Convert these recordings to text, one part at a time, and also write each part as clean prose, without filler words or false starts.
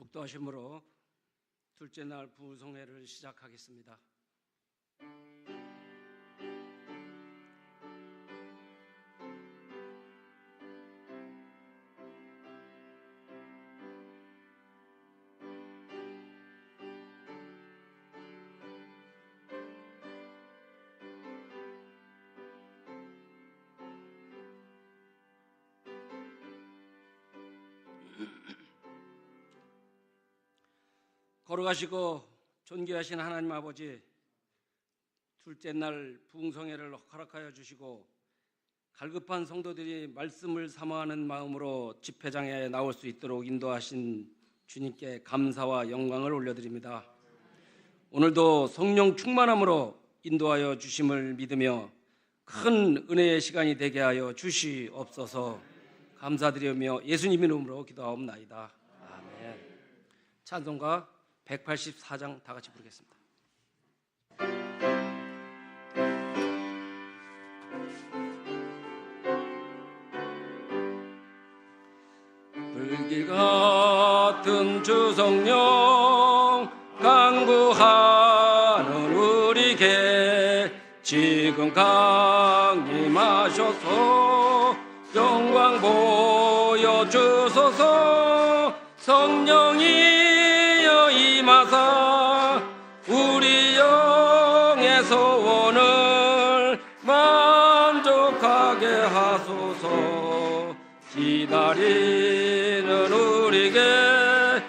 목도하심으로 둘째 날 부흥성회를 시작하겠습니다. 걸어가시고 존귀하신 하나님 아버지, 둘째 날 부흥성회를 허락하여 주시고 갈급한 성도들이 말씀을 사모하는 마음으로 집회장에 나올 수 있도록 인도하신 주님께 감사와 영광을 올려드립니다. 오늘도 성령 충만함으로 인도하여 주심을 믿으며 큰 은혜의 시간이 되게 하여 주시옵소서. 감사드리며 예수님 이름으로 기도하옵나이다. 아멘. 찬송가 184장 다 같이 부르겠습니다. 불길 같은 주 성령 강구하는 우리에게 지금 강림하셔서 영광 보여주소서. 성령이여 임하사 우리 영의 소원을 만족하게 하소서. 기다리는 우리에게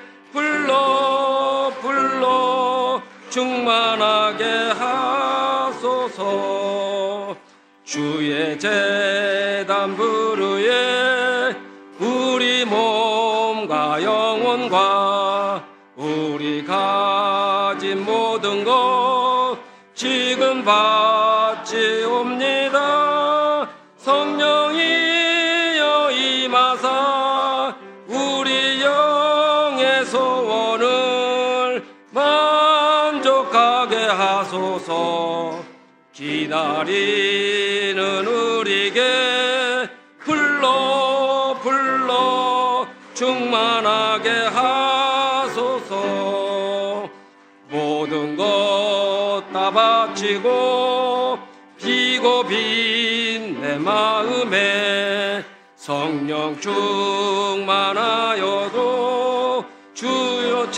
불러 충만하게 하소서. 주의 제단 부르에 우리 몸과 영혼과 우리 가진 모든 것 지금 바치옵니다. 성령이여 임하사 우리 영의 소원을 만족하게 하소서. 기다리는 우리에게 불러 충만하게 하소서. 모든 것 다 바치고 비고 빈 내 마음에 성령 충만하여도 주여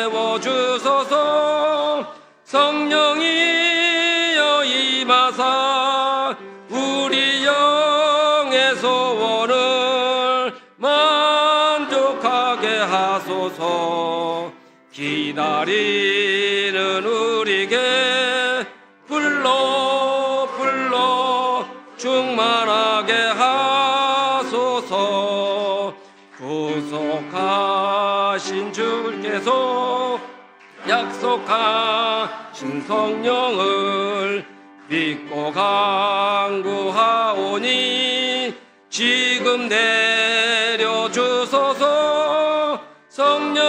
채워주소서. 성령이여 임하사 우리 영의 소원을 만족하게 하소서. 기다리는 우리에게 불러 충만하게 하소서. 구속하신 주께서 약속하신 성령을 믿고 간구하오니 지금 내려주소서. 성령이여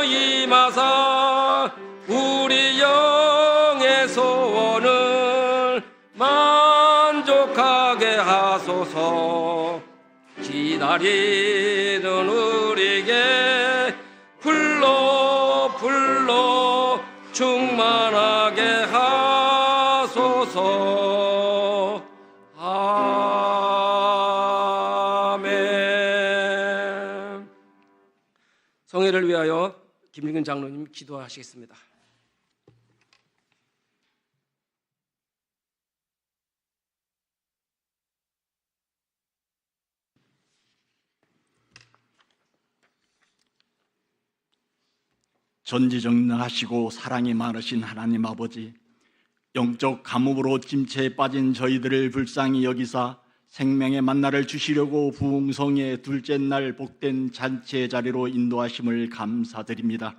임하사 우리 영의 소원을 만족하게 하소서. 기다리는 우리에게 불러 충만하게 하소서. 아멘. 성회를 위하여 김일근 장로님 기도하시겠습니다. 전지전능하시고 사랑이 많으신 하나님 아버지, 영적 가뭄으로 침체에 빠진 저희들을 불쌍히 여기사 생명의 만나를 주시려고 부흥성의 둘째 날 복된 잔치의 자리로 인도하심을 감사드립니다.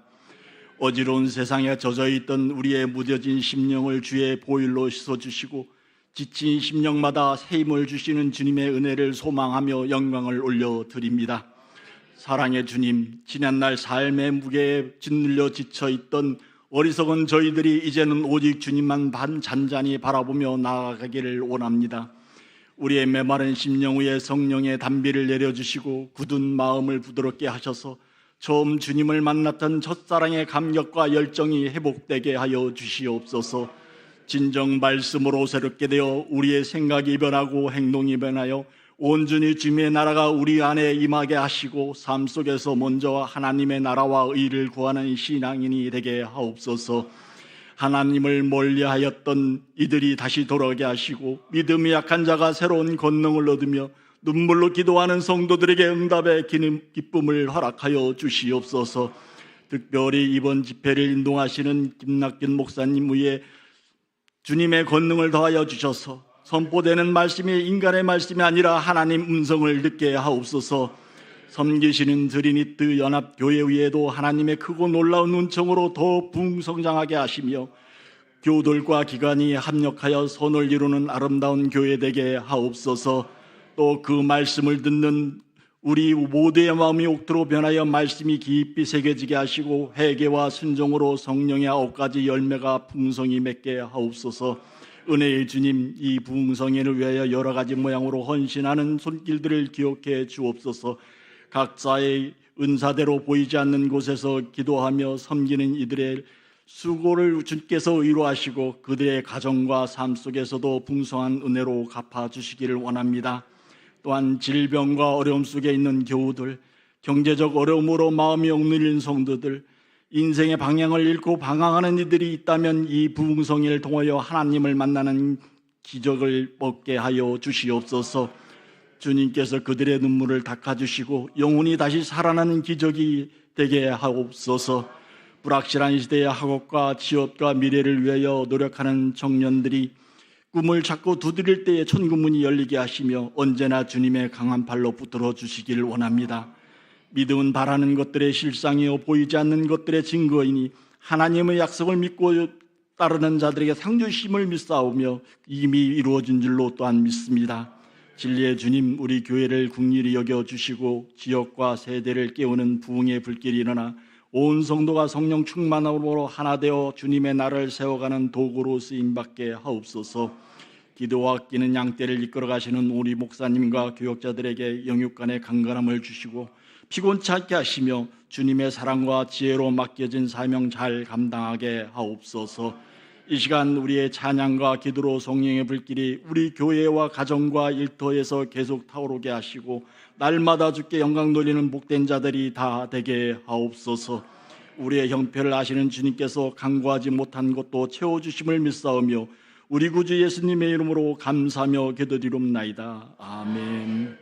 어지러운 세상에 젖어있던 우리의 무뎌진 심령을 주의 보혈로 씻어주시고 지친 심령마다 새 힘을 주시는 주님의 은혜를 소망하며 영광을 올려드립니다. 사랑의 주님, 지난날 삶의 무게에 짓눌려 지쳐있던 어리석은 저희들이 이제는 오직 주님만 잔잔히 바라보며 나아가기를 원합니다. 우리의 메마른 심령 위에 성령의 단비를 내려주시고 굳은 마음을 부드럽게 하셔서 처음 주님을 만났던 첫사랑의 감격과 열정이 회복되게 하여 주시옵소서. 진정 말씀으로 새롭게 되어 우리의 생각이 변하고 행동이 변하여 온전히 주님의 나라가 우리 안에 임하게 하시고 삶 속에서 먼저 하나님의 나라와 의를 구하는 신앙인이 되게 하옵소서. 하나님을 멀리하였던 이들이 다시 돌아오게 하시고 믿음이 약한 자가 새로운 권능을 얻으며 눈물로 기도하는 성도들에게 응답의 기쁨을 허락하여 주시옵소서. 특별히 이번 집회를 인도하시는 김낙균 목사님 위에 주님의 권능을 더하여 주셔서 선포되는 말씀이 인간의 말씀이 아니라 하나님 음성을 듣게 하옵소서. 섬기시는 드리니트 연합교회 위에도 하나님의 크고 놀라운 은총으로 더 부흥성장하게 하시며 교우들과 기관이 합력하여 선을 이루는 아름다운 교회 되게 하옵소서. 또 그 말씀을 듣는 우리 모두의 마음이 옥토로 변하여 말씀이 깊이 새겨지게 하시고 회개와 순종으로 성령의 9가지 열매가 풍성히 맺게 하옵소서. 은혜의 주님, 이 부흥성회를 위하여 여러 가지 모양으로 헌신하는 손길들을 기억해 주옵소서. 각자의 은사대로 보이지 않는 곳에서 기도하며 섬기는 이들의 수고를 주께서 위로하시고 그들의 가정과 삶 속에서도 풍성한 은혜로 갚아주시기를 원합니다. 또한 질병과 어려움 속에 있는 교우들, 경제적 어려움으로 마음이 억눌린 성도들, 인생의 방향을 잃고 방황하는 이들이 있다면 이 부흥성회를 통하여 하나님을 만나는 기적을 얻게 하여 주시옵소서. 주님께서 그들의 눈물을 닦아주시고 영혼이 다시 살아나는 기적이 되게 하옵소서. 불확실한 시대의 학업과 취업과 미래를 위하여 노력하는 청년들이 꿈을 찾고 두드릴 때에 천국문이 열리게 하시며 언제나 주님의 강한 팔로 붙들어 주시기를 원합니다. 믿음은 바라는 것들의 실상이요 보이지 않는 것들의 증거이니 하나님의 약속을 믿고 따르는 자들에게 상주심을 믿사오며 이미 이루어진 줄로 또한 믿습니다. 진리의 주님, 우리 교회를 긍휼히 여겨주시고 지역과 세대를 깨우는 부흥의 불길이 일어나 온 성도가 성령 충만함으로 하나 되어 주님의 나라를 세워가는 도구로 쓰임받게 하옵소서. 기도와 아끼는 양떼를 이끌어 가시는 우리 목사님과 교역자들에게 영육간의 강건함을 주시고 피곤치 않게 하시며 주님의 사랑과 지혜로 맡겨진 사명 잘 감당하게 하옵소서. 이 시간 우리의 찬양과 기도로 성령의 불길이 우리 교회와 가정과 일터에서 계속 타오르게 하시고 날마다 주께 영광 돌리는 복된 자들이 다 되게 하옵소서. 우리의 형편을 아시는 주님께서 간구하지 못한 것도 채워주심을 믿사오며 우리 구주 예수님의 이름으로 감사하며 기도드리옵나이다. 아멘.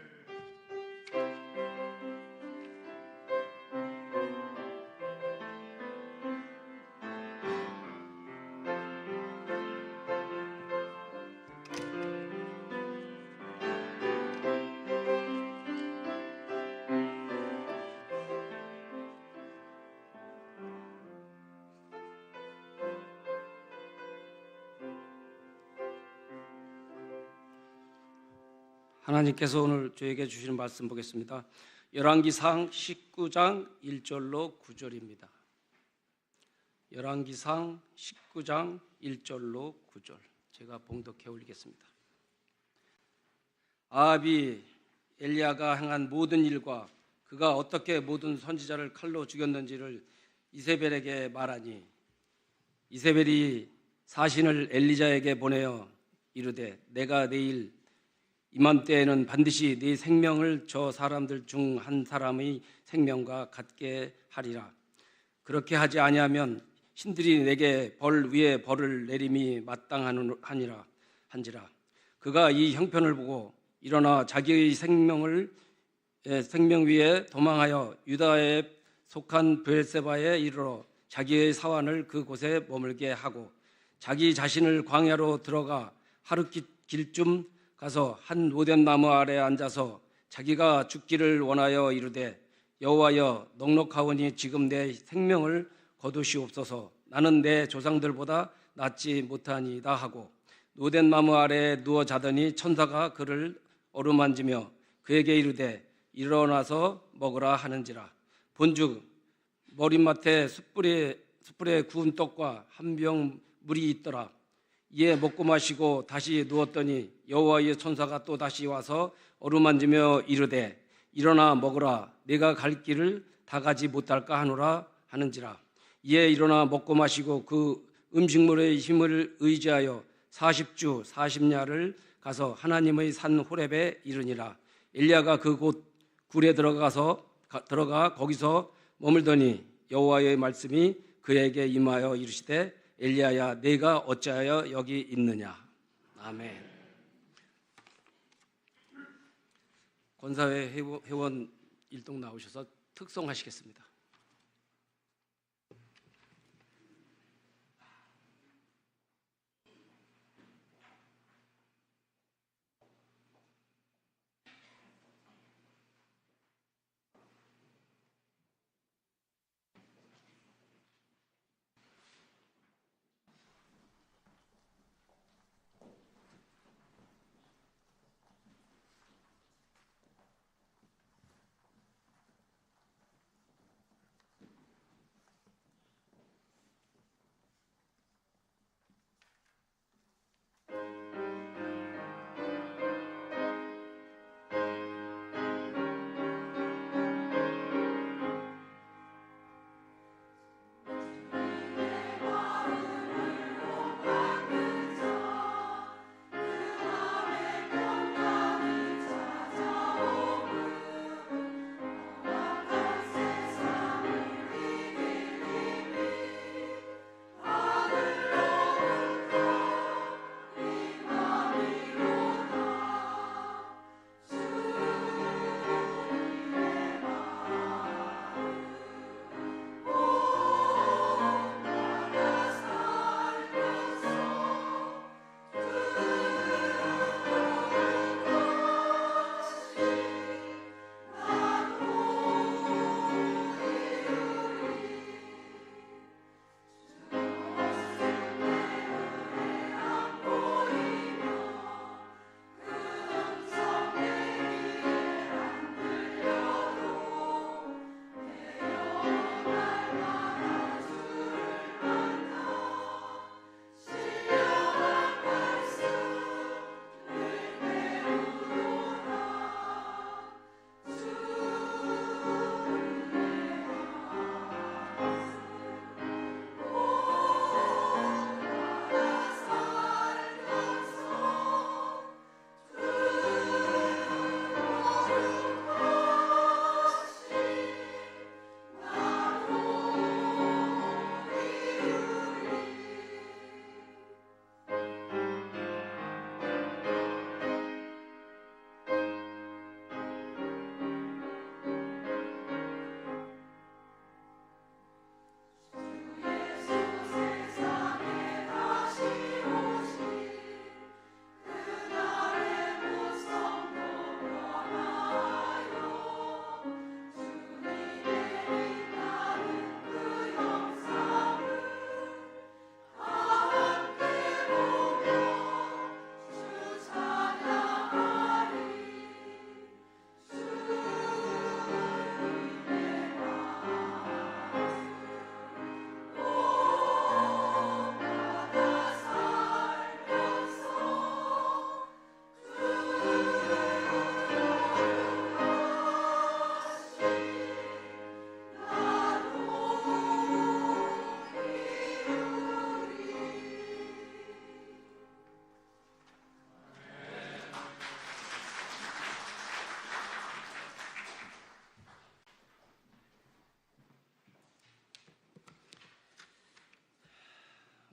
하나님께서 오늘 저에게 주시는 말씀 보겠습니다. 열왕기상 19장 1절로 9절입니다. 열왕기상 19장 1절로 9절 제가 봉독해 올리겠습니다. 아합이 엘리야가 행한 모든 일과 그가 어떻게 모든 선지자를 칼로 죽였는지를 이세벨에게 말하니 이세벨이 사신을 엘리자에게 보내어 이르되 내가 내일 이맘때에는 반드시 네 생명을 저 사람들 중 한 사람의 생명과 같게 하리라. 그렇게 하지 아니하면 신들이 내게 벌 위에 벌을 내림이 마땅하니라 한지라. 그가 이 형편을 보고 일어나 자기의 생명 위에 도망하여 유다에 속한 브엘세바에 이르러 자기의 사환을 그곳에 머물게 하고 자기 자신을 광야로 들어가 하루 길쯤 가서 한 오뎨 나무 아래 앉아서 자기가 죽기를 원하여 이르되 여호와여 넉넉하오니 지금 내 생명을 거두시옵소서. 나는 내 조상들보다 낫지 못하니이다 하고 오뎨 나무 아래 누워 자더니 천사가 그를 어루만지며 그에게 이르되 일어나서 먹으라 하는지라. 본즉 머릿맡에 숯불에 구운 떡과 한 병 물이 있더라. 이에 먹고 마시고 다시 누웠더니 여호와의 천사가 또 다시 와서 어루만지며 이르되 일어나 먹으라. 네가 갈 길을 다 가지 못할까 하노라 하는지라. 이에 일어나 먹고 마시고 그 음식물의 힘을 의지하여 40주 40야를 가서 하나님의 산 호렙에 이르니라. 엘리야가 그 곳 굴에 들어가 거기서 머물더니 여호와의 말씀이 그에게 임하여 이르시되 엘리야야 내가 어찌하여 여기 있느냐. 아멘. 권사회 회원 일동 나오셔서 특송하시겠습니다.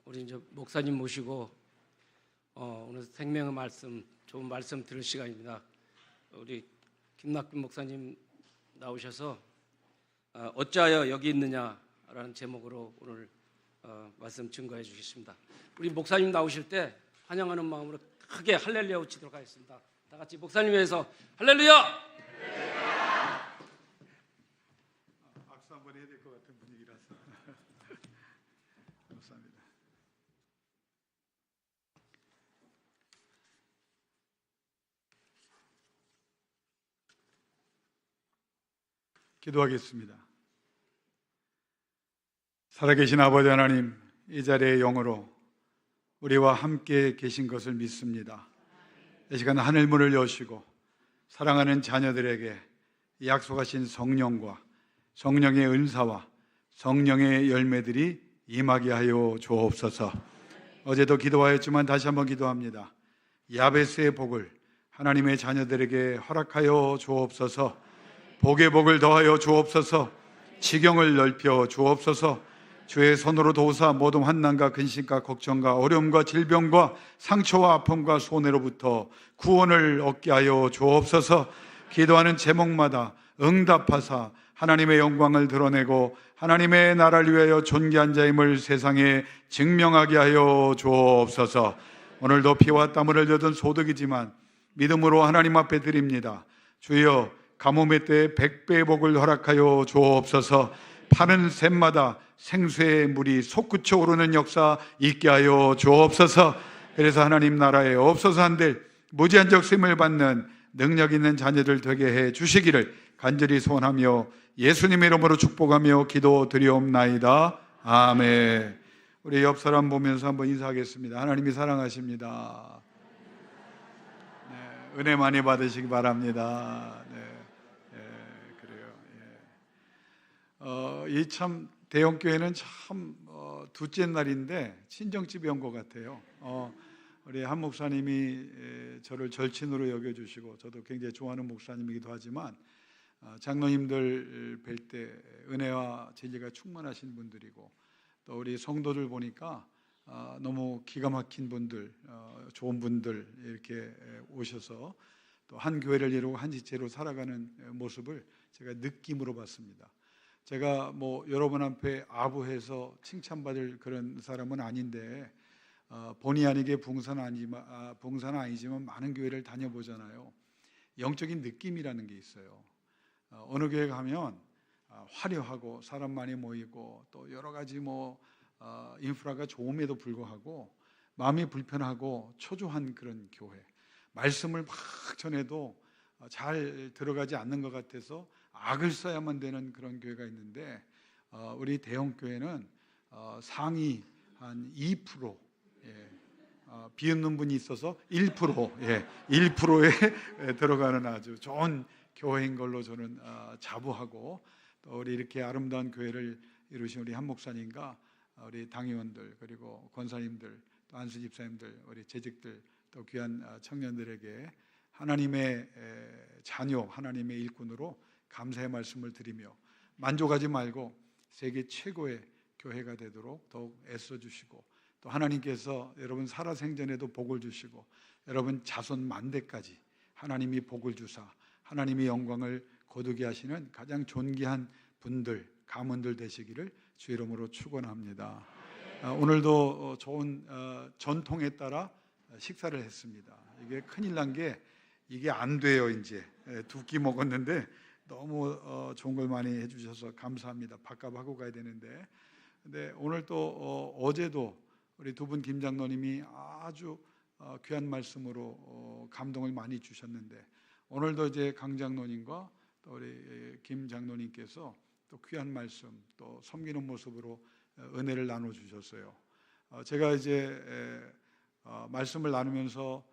우리 이제 목사님 모시고 오늘 생명의 말씀, 좋은 말씀 들을 시간입니다. 우리 김낙균 목사님 나오셔서 어찌하여 여기 있느냐라는 제목으로 오늘 말씀 증거해 주시겠습니다. 우리 목사님 나오실 때 환영하는 마음으로 크게 할렐루야 외치도록 하겠습니다. 다 같이 목사님 위해서 할렐루야! 박수 한번 해야 될 것 같은 분위기라서 감사합니다. 기도하겠습니다. 살아계신 아버지 하나님, 이 자리의 영으로 우리와 함께 계신 것을 믿습니다. 이 시간 하늘문을 여시고 사랑하는 자녀들에게 약속하신 성령과 성령의 은사와 성령의 열매들이 임하게 하여 주옵소서. 어제도 기도하였지만 다시 한번 기도합니다. 야베스의 복을 하나님의 자녀들에게 허락하여 주옵소서. 복의 복을 더하여 주옵소서. 지경을 넓혀 주옵소서. 주의 손으로 도우사 모든 환난과 근심과 걱정과 어려움과 질병과 상처와 아픔과 손해로부터 구원을 얻게 하여 주옵소서. 기도하는 제목마다 응답하사 하나님의 영광을 드러내고 하나님의 나라를 위하여 존귀한 자임을 세상에 증명하게 하여 주옵소서. 오늘도 피와 땀을 흘려든 소득이지만 믿음으로 하나님 앞에 드립니다. 주여, 가뭄의 때에 100배의 복을 허락하여 주옵소서. 파는 샘마다 생수의 물이 솟구쳐 오르는 역사 있게 하여 주옵소서. 그래서 하나님 나라에 없어서 안 될 무제한 적심을 받는 능력 있는 자녀들 되게 해 주시기를 간절히 소원하며 예수님의 이름으로 축복하며 기도드리옵나이다. 아멘. 우리 옆 사람 보면서 한번 인사하겠습니다. 하나님이 사랑하십니다. 네, 은혜 많이 받으시기 바랍니다. 네, 그래요. 이 참 대형교회는 참 둘째 날인데 친정집에 온 것 같아요. 우리 한 목사님이 저를 절친으로 여겨주시고 저도 굉장히 좋아하는 목사님이기도 하지만 장로님들 뵐 때 은혜와 진리가 충만하신 분들이고 또 우리 성도들 보니까 너무 기가 막힌 분들, 좋은 분들 이렇게 오셔서 또 한 교회를 이루고 한 지체로 살아가는 모습을 제가 느낌으로 봤습니다. 제가 뭐 여러분 앞에 아부해서 칭찬받을 그런 사람은 아닌데 본의 아니게 봉사는 아니지만 많은 교회를 다녀보잖아요. 영적인 느낌이라는 게 있어요. 어느 교회 가면 화려하고 사람 많이 모이고 또 여러 가지 인프라가 좋음에도 불구하고 마음이 불편하고 초조한 그런 교회, 말씀을 막 전해도 잘 들어가지 않는 것 같아서 악을 써야만 되는 그런 교회가 있는데 우리 대형 교회는 상위 한 2%, 비웃는 분이 있어서 1%에 들어가는 아주 좋은 교회인 걸로 저는 자부하고 또 우리 이렇게 아름다운 교회를 이루신 우리 한 목사님과 우리 당의원들 그리고 권사님들 또 안수 집사님들 우리 재직들 또 귀한 청년들에게 하나님의 자녀 하나님의 일꾼으로 감사의 말씀을 드리며 만족하지 말고 세계 최고의 교회가 되도록 더욱 애써주시고 또 하나님께서 여러분 살아생전에도 복을 주시고 여러분 자손 만대까지 하나님이 복을 주사 하나님의 영광을 거두게 하시는 가장 존귀한 분들 가문들 되시기를 주의 이름으로 축원합니다. 오늘도 좋은 전통에 따라 식사를 했습니다. 이게 큰일 난 게 이게 안 돼요. 이제 두 끼 먹었는데 너무 좋은 걸 많이 해주셔서 감사합니다. 밥값하고 가야 되는데 근데 오늘 또 어제도 우리 두 분 김 장로님이 아주 귀한 말씀으로 감동을 많이 주셨는데 오늘도 이제 강 장로님과 또 우리 김 장로님께서 또 귀한 말씀 또 섬기는 모습으로 은혜를 나눠 주셨어요. 제가 이제 말씀을 나누면서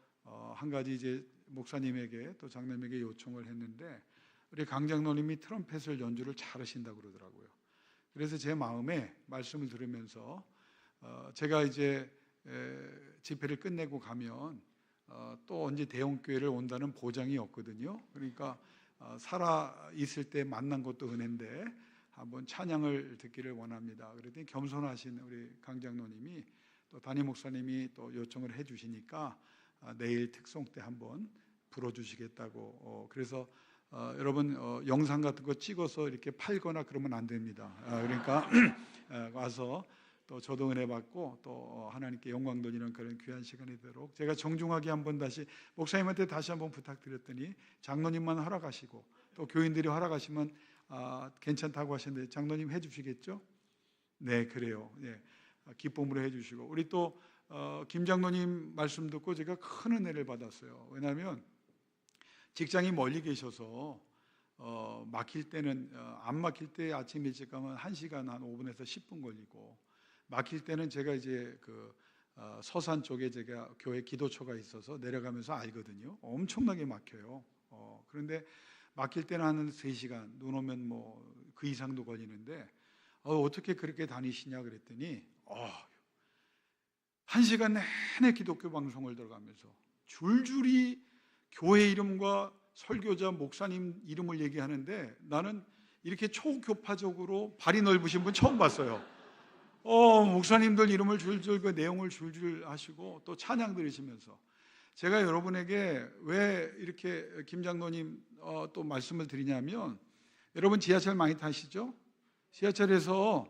한 가지 이제 목사님에게 또 장로님에게 요청을 했는데 우리 강 장로님이 트럼펫을 연주를 잘하신다고 그러더라고요. 그래서 제 마음에 말씀을 들으면서 제가 이제 집회를 끝내고 가면 또 언제 대형교회를 온다는 보장이 없거든요. 그러니까 살아 있을 때 만난 것도 은혜인데 한번 찬양을 듣기를 원합니다. 그랬더니 겸손하신 우리 강 장로님이 또 담임 목사님이 또 요청을 해주시니까 내일 특송 때 한번 불어주시겠다고. 그래서 여러분 영상 같은 거 찍어서 이렇게 팔거나 그러면 안 됩니다. 그러니까 와서 또 저도 은혜 받고 또 하나님께 영광 돌리는 그런 귀한 시간이 되도록 제가 정중하게 한번 다시 목사님한테 다시 한번 부탁드렸더니 장로님만 허락하시고 또 교인들이 허락하시면 괜찮다고 하셨는데 장로님 해주시겠죠? 네, 그래요. 네, 기쁨으로 해주시고 우리 또 김 장로님 말씀 듣고 제가 큰 은혜를 받았어요. 왜냐하면 직장이 멀리 계셔서 막힐 때는 안 막힐 때 아침 일찍 가면 1시간 한 5분에서 10분 걸리고 막힐 때는 제가 이제 그 서산 쪽에 제가 교회 기도처가 있어서 내려가면서 알거든요. 엄청나게 막혀요. 그런데 막힐 때는 한 3시간, 눈 오면 그 이상도 걸리는데 어떻게 그렇게 다니시냐 그랬더니 1시간 내내 기독교 방송을 들어가면서 줄줄이 교회 이름과 설교자, 목사님 이름을 얘기하는데 나는 이렇게 초교파적으로 발이 넓으신 분 처음 봤어요. 목사님들 이름을 줄줄 그 내용을 줄줄 하시고 또 찬양 들으시면서 제가 여러분에게 왜 이렇게 김 장로님 또 말씀을 드리냐면 여러분 지하철 많이 타시죠? 지하철에서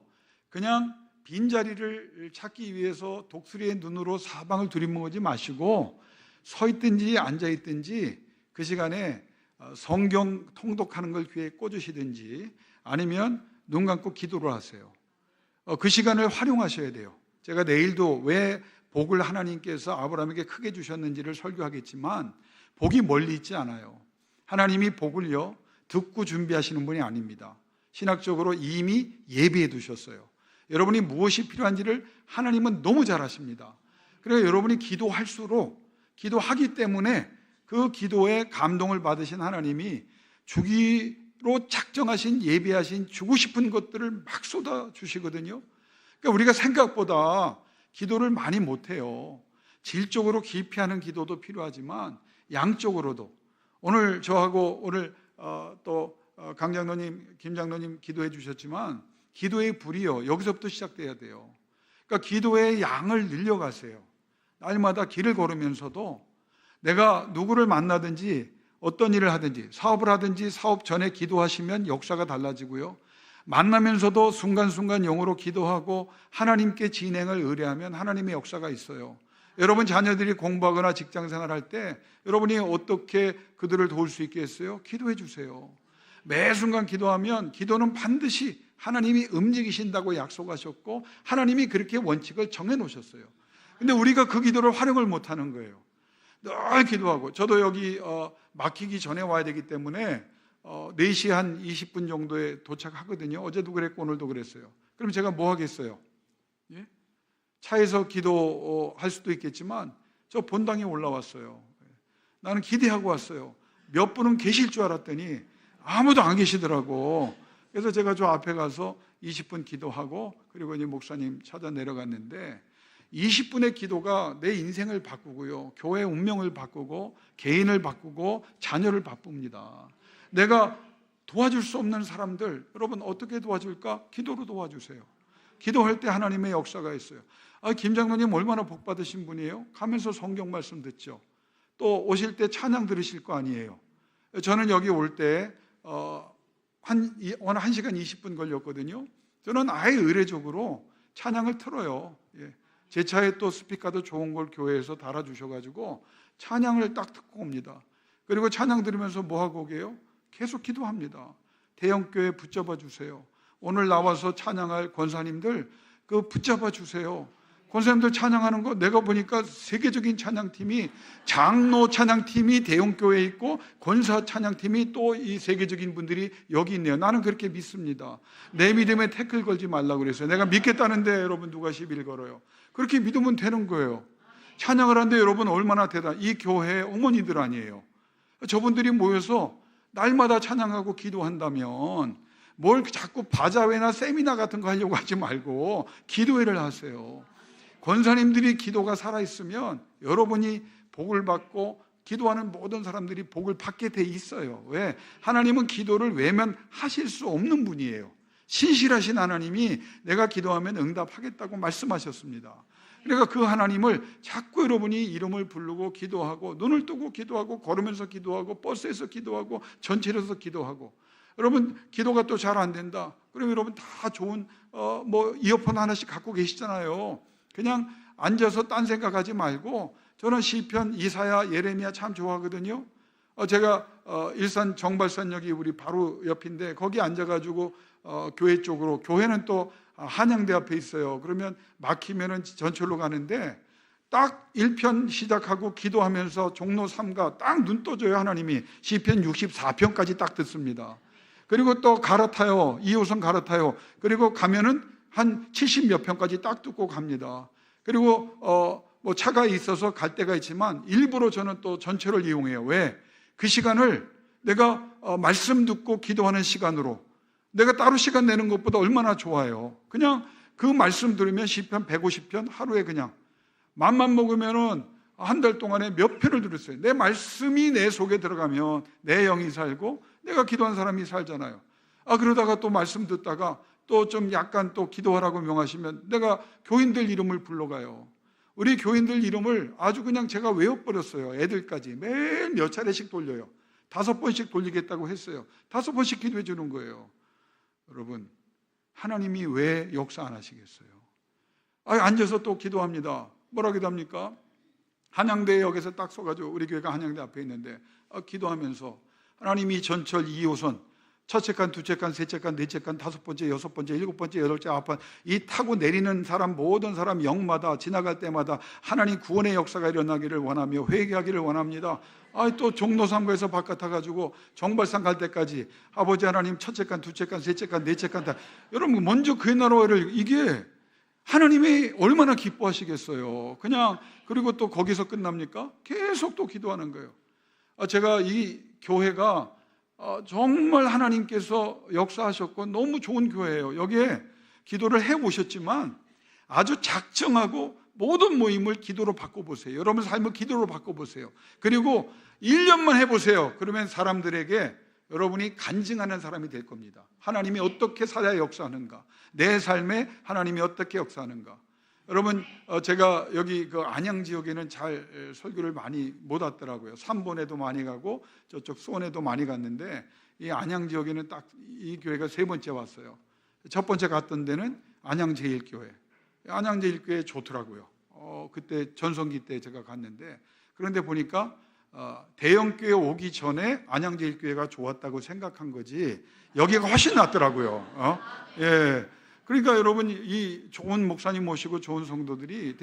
그냥 빈자리를 찾기 위해서 독수리의 눈으로 사방을 들이밀지 마시고 서 있든지 앉아 있든지 그 시간에 성경 통독하는 걸 귀에 꽂으시든지 아니면 눈 감고 기도를 하세요. 그 시간을 활용하셔야 돼요. 제가 내일도 왜 복을 하나님께서 아브라함에게 크게 주셨는지를 설교하겠지만 복이 멀리 있지 않아요. 하나님이 복을요 듣고 준비하시는 분이 아닙니다. 신학적으로 이미 예비해 두셨어요. 여러분이 무엇이 필요한지를 하나님은 너무 잘 아십니다. 그래서 여러분이 기도할수록 기도하기 때문에 그 기도에 감동을 받으신 하나님이 주기로 작정하신 예비하신 주고 싶은 것들을 막 쏟아 주시거든요. 그러니까 우리가 생각보다 기도를 많이 못해요. 질적으로 깊이 하는 기도도 필요하지만 양적으로도 오늘 저하고 오늘 또 강 장로님, 김 장로님 기도해 주셨지만 기도의 불이요 여기서부터 시작돼야 돼요. 그러니까 기도의 양을 늘려가세요. 날마다 길을 걸으면서도 내가 누구를 만나든지 어떤 일을 하든지 사업을 하든지 사업 전에 기도하시면 역사가 달라지고요. 만나면서도 순간순간 영으로 기도하고 하나님께 진행을 의뢰하면 하나님의 역사가 있어요. 여러분 자녀들이 공부하거나 직장생활 할 때 여러분이 어떻게 그들을 도울 수 있겠어요? 기도해 주세요. 매 순간 기도하면 기도는 반드시 하나님이 움직이신다고 약속하셨고 하나님이 그렇게 원칙을 정해 놓으셨어요. 근데 우리가 그 기도를 활용을 못하는 거예요. 늘 기도하고 저도 여기 막히기 전에 와야 되기 때문에 4시 한 20분 정도에 도착하거든요. 어제도 그랬고 오늘도 그랬어요. 그럼 제가 뭐 하겠어요? 예? 차에서 기도할 수도 있겠지만 저 본당에 올라왔어요. 나는 기대하고 왔어요. 몇 분은 계실 줄 알았더니 아무도 안 계시더라고. 그래서 제가 저 앞에 가서 20분 기도하고 그리고 이제 목사님 찾아 내려갔는데 20분의 기도가 내 인생을 바꾸고요. 교회 운명을 바꾸고 개인을 바꾸고 자녀를 바꿉니다. 내가 도와줄 수 없는 사람들 여러분 어떻게 도와줄까? 기도로 도와주세요. 기도할 때 하나님의 역사가 있어요. 김 장로님 얼마나 복 받으신 분이에요? 가면서 성경 말씀 듣죠. 또 오실 때 찬양 들으실 거 아니에요. 저는 여기 올 때 한 1시간 20분 걸렸거든요. 저는 아예 의례적으로 찬양을 틀어요. 제 차에 또 스피커도 좋은 걸 교회에서 달아주셔가지고 찬양을 딱 듣고 옵니다. 그리고 찬양 들으면서 뭐 하고 오게요? 계속 기도합니다. 대형교회 붙잡아 주세요. 오늘 나와서 찬양할 권사님들 그 붙잡아 주세요. 권사님들 찬양하는 거 내가 보니까 세계적인 찬양팀이 장로 찬양팀이 대형교회에 있고 권사 찬양팀이 또 이 세계적인 분들이 여기 있네요. 나는 그렇게 믿습니다. 내 믿음에 태클 걸지 말라고 그랬어요. 내가 믿겠다는데 여러분 누가 시비를 걸어요. 그렇게 믿으면 되는 거예요. 찬양을 하는데 여러분 얼마나 이 교회 어머니들 아니에요. 저분들이 모여서 날마다 찬양하고 기도한다면 뭘 자꾸 바자회나 세미나 같은 거 하려고 하지 말고 기도회를 하세요. 권사님들이 기도가 살아있으면 여러분이 복을 받고 기도하는 모든 사람들이 복을 받게 돼 있어요. 왜? 하나님은 기도를 외면하실 수 없는 분이에요. 신실하신 하나님이 내가 기도하면 응답하겠다고 말씀하셨습니다. 그러니까 그 하나님을 자꾸 여러분이 이름을 부르고 기도하고 눈을 뜨고 기도하고 걸으면서 기도하고 버스에서 기도하고 전철에서 기도하고 여러분 기도가 또 잘 안 된다. 그럼 여러분 다 좋은 이어폰 하나씩 갖고 계시잖아요. 그냥 앉아서 딴 생각하지 말고 저는 시편, 이사야, 예레미야 참 좋아하거든요. 제가 일산 정발산역이 우리 바로 옆인데 거기 앉아가지고 교회 쪽으로 교회는 또 한양대 앞에 있어요. 그러면 막히면은 전철로 가는데 딱 1편 시작하고 기도하면서 종로 3가 딱 눈 떠져요. 하나님이 시편 64편까지 딱 듣습니다. 그리고 또 갈아타요. 2호선 갈아타요. 그리고 가면은 한 70몇 편까지 딱 듣고 갑니다. 그리고 뭐 차가 있어서 갈 때가 있지만 일부러 저는 또 전철을 이용해요. 왜? 그 시간을 내가 말씀 듣고 기도하는 시간으로 내가 따로 시간 내는 것보다 얼마나 좋아요. 그냥 그 말씀 들으면 시편 150편 하루에 그냥 맘만 먹으면은 한 달 동안에 몇 편을 들었어요. 내 말씀이 내 속에 들어가면 내 영이 살고 내가 기도한 사람이 살잖아요. 그러다가 또 말씀 듣다가 또 좀 약간 또 기도하라고 명하시면 내가 교인들 이름을 불러가요. 우리 교인들 이름을 아주 그냥 제가 외워버렸어요. 애들까지 매일 몇 차례씩 돌려요. 5번씩 돌리겠다고 했어요. 5번씩 기도해 주는 거예요. 여러분, 하나님이 왜 역사 안 하시겠어요? 앉아서 또 기도합니다. 뭐라 기도합니까? 한양대역에서 딱 서가지고, 우리 교회가 한양대 앞에 있는데 기도하면서 하나님이 전철 2호선 첫째 칸, 둘째 칸, 셋째 칸, 넷째 칸, 5번째, 6번째, 7번째, 8번째, 9번 이 타고 내리는 사람, 모든 사람 영마다 지나갈 때마다 하나님 구원의 역사가 일어나기를 원하며 회개하기를 원합니다. 또 종로 3구에서 바깥아가지고 정발산 갈 때까지 아버지 하나님 첫째 칸, 둘째 칸, 셋째 칸, 넷째 칸 다, 여러분 먼저 그의 나라를, 이게 하나님이 얼마나 기뻐하시겠어요. 그냥 그리고 또 거기서 끝납니까? 계속 또 기도하는 거예요. 제가 이 교회가 정말 하나님께서 역사하셨고 너무 좋은 교회예요. 여기에 기도를 해보셨지만 아주 작정하고 모든 모임을 기도로 바꿔보세요. 여러분 삶을 기도로 바꿔보세요. 그리고 1년만 해보세요. 그러면 사람들에게 여러분이 간증하는 사람이 될 겁니다. 하나님이 어떻게 살아야 역사하는가, 내 삶에 하나님이 어떻게 역사하는가. 여러분, 제가 여기 그 안양 지역에는 잘 설교를 많이 못 왔더라고요. 삼본에도 많이 가고 저쪽 수원에도 많이 갔는데 이 안양 지역에는 딱 이 교회가 3번째 왔어요. 첫 번째 갔던 데는 안양제일교회. 안양제일교회 좋더라고요. 그때 전성기 때 제가 갔는데, 그런데 보니까 대형교회 오기 전에 안양제일교회가 좋았다고 생각한 거지 여기가 훨씬 낫더라고요. 예. 그러니까 여러분, 이 좋은 목사님 모시고 좋은 성도들이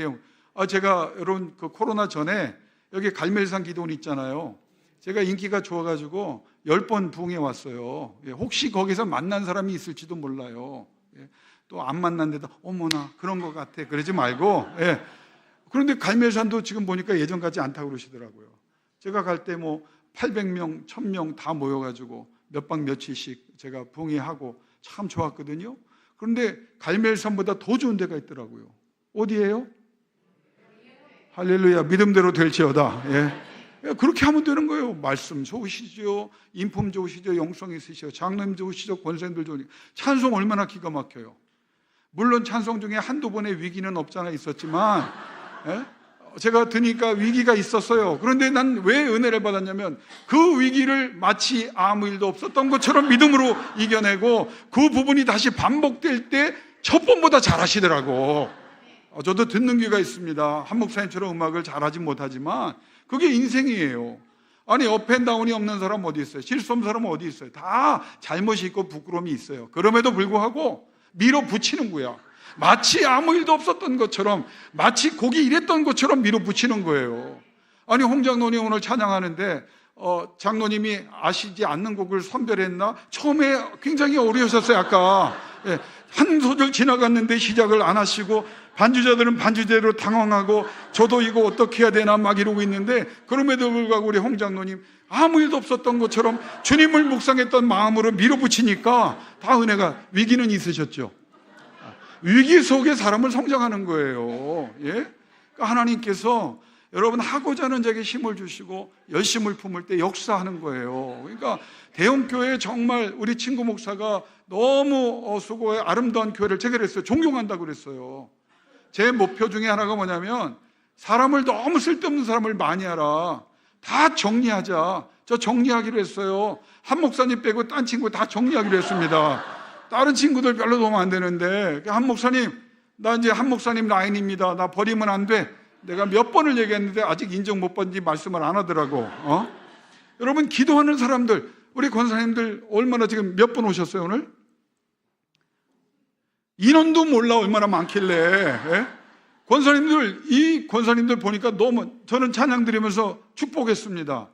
제가 여러분 그 코로나 전에 여기 갈멜산 기도원 있잖아요. 제가 인기가 좋아가지고 10번 부흥해 왔어요. 혹시 거기서 만난 사람이 있을지도 몰라요. 또 안 만났는데도 어머나 그런 것 같아 그러지 말고. 그런데 갈멜산도 지금 보니까 예전 같지 않다고 그러시더라고요. 제가 갈 때 뭐 800명, 1000명 다 모여가지고 몇 박 며칠씩 제가 부흥회하고 참 좋았거든요. 그런데 갈멜산보다 더 좋은 데가 있더라고요. 어디예요? 할렐루야, 믿음대로 될지어다. 그렇게 하면 되는 거예요. 말씀 좋으시죠, 인품 좋으시죠, 영성 있으시죠, 장로님 좋으시죠, 권사님들 좋으시죠. 찬송 얼마나 기가 막혀요. 물론 찬송 중에 한두 번의 위기는 없잖아 있었지만 제가 드니까 위기가 있었어요. 그런데 난 왜 은혜를 받았냐면 그 위기를 마치 아무 일도 없었던 것처럼 믿음으로 이겨내고 그 부분이 다시 반복될 때 첫 번보다 잘하시더라고. 저도 듣는 귀가 있습니다. 한 목사님처럼 음악을 잘하지 못하지만 그게 인생이에요. 아니 업앤다운이 없는 사람 어디 있어요? 실수 없는 사람은 어디 있어요? 다 잘못이 있고 부끄러움이 있어요. 그럼에도 불구하고 밀어붙이는 거야. 마치 아무 일도 없었던 것처럼, 마치 곡이 이랬던 것처럼 밀어붙이는 거예요. 아니 홍 장로님 오늘 찬양하는데 장로님이 아시지 않는 곡을 선별했나? 처음에 굉장히 어려우셨어요. 아까 한 소절 지나갔는데 시작을 안 하시고 반주자들은 반주대로 당황하고 저도 이거 어떻게 해야 되나 막 이러고 있는데, 그럼에도 불구하고 우리 홍 장로님 아무 일도 없었던 것처럼 주님을 묵상했던 마음으로 밀어붙이니까 다 은혜가, 위기는 있으셨죠. 위기 속에 사람을 성장하는 거예요. 그러니까 하나님께서 여러분 하고자 하는 자에게 힘을 주시고 열심을 품을 때 역사하는 거예요. 그러니까 대형교회 정말 우리 친구 목사가 너무 수고해 아름다운 교회를 제가 그랬어요. 존경한다고 그랬어요. 제 목표 중에 하나가 뭐냐면 사람을 너무 쓸데없는 사람을 많이 하라. 다 정리하자. 저 정리하기로 했어요. 한 목사님 빼고 딴 친구 다 정리하기로 했습니다. 다른 친구들 별로 도움 안 되는데 한 목사님, 나 이제 한 목사님 라인입니다. 나 버리면 안 돼. 내가 몇 번을 얘기했는데 아직 인정 못 받는지 말씀을 안 하더라고. 여러분 기도하는 사람들, 우리 권사님들 얼마나 지금 몇 분 오셨어요 오늘? 인원도 몰라 얼마나 많길래. 권사님들, 이 권사님들 보니까 너무, 저는 찬양 드리면서 축복했습니다.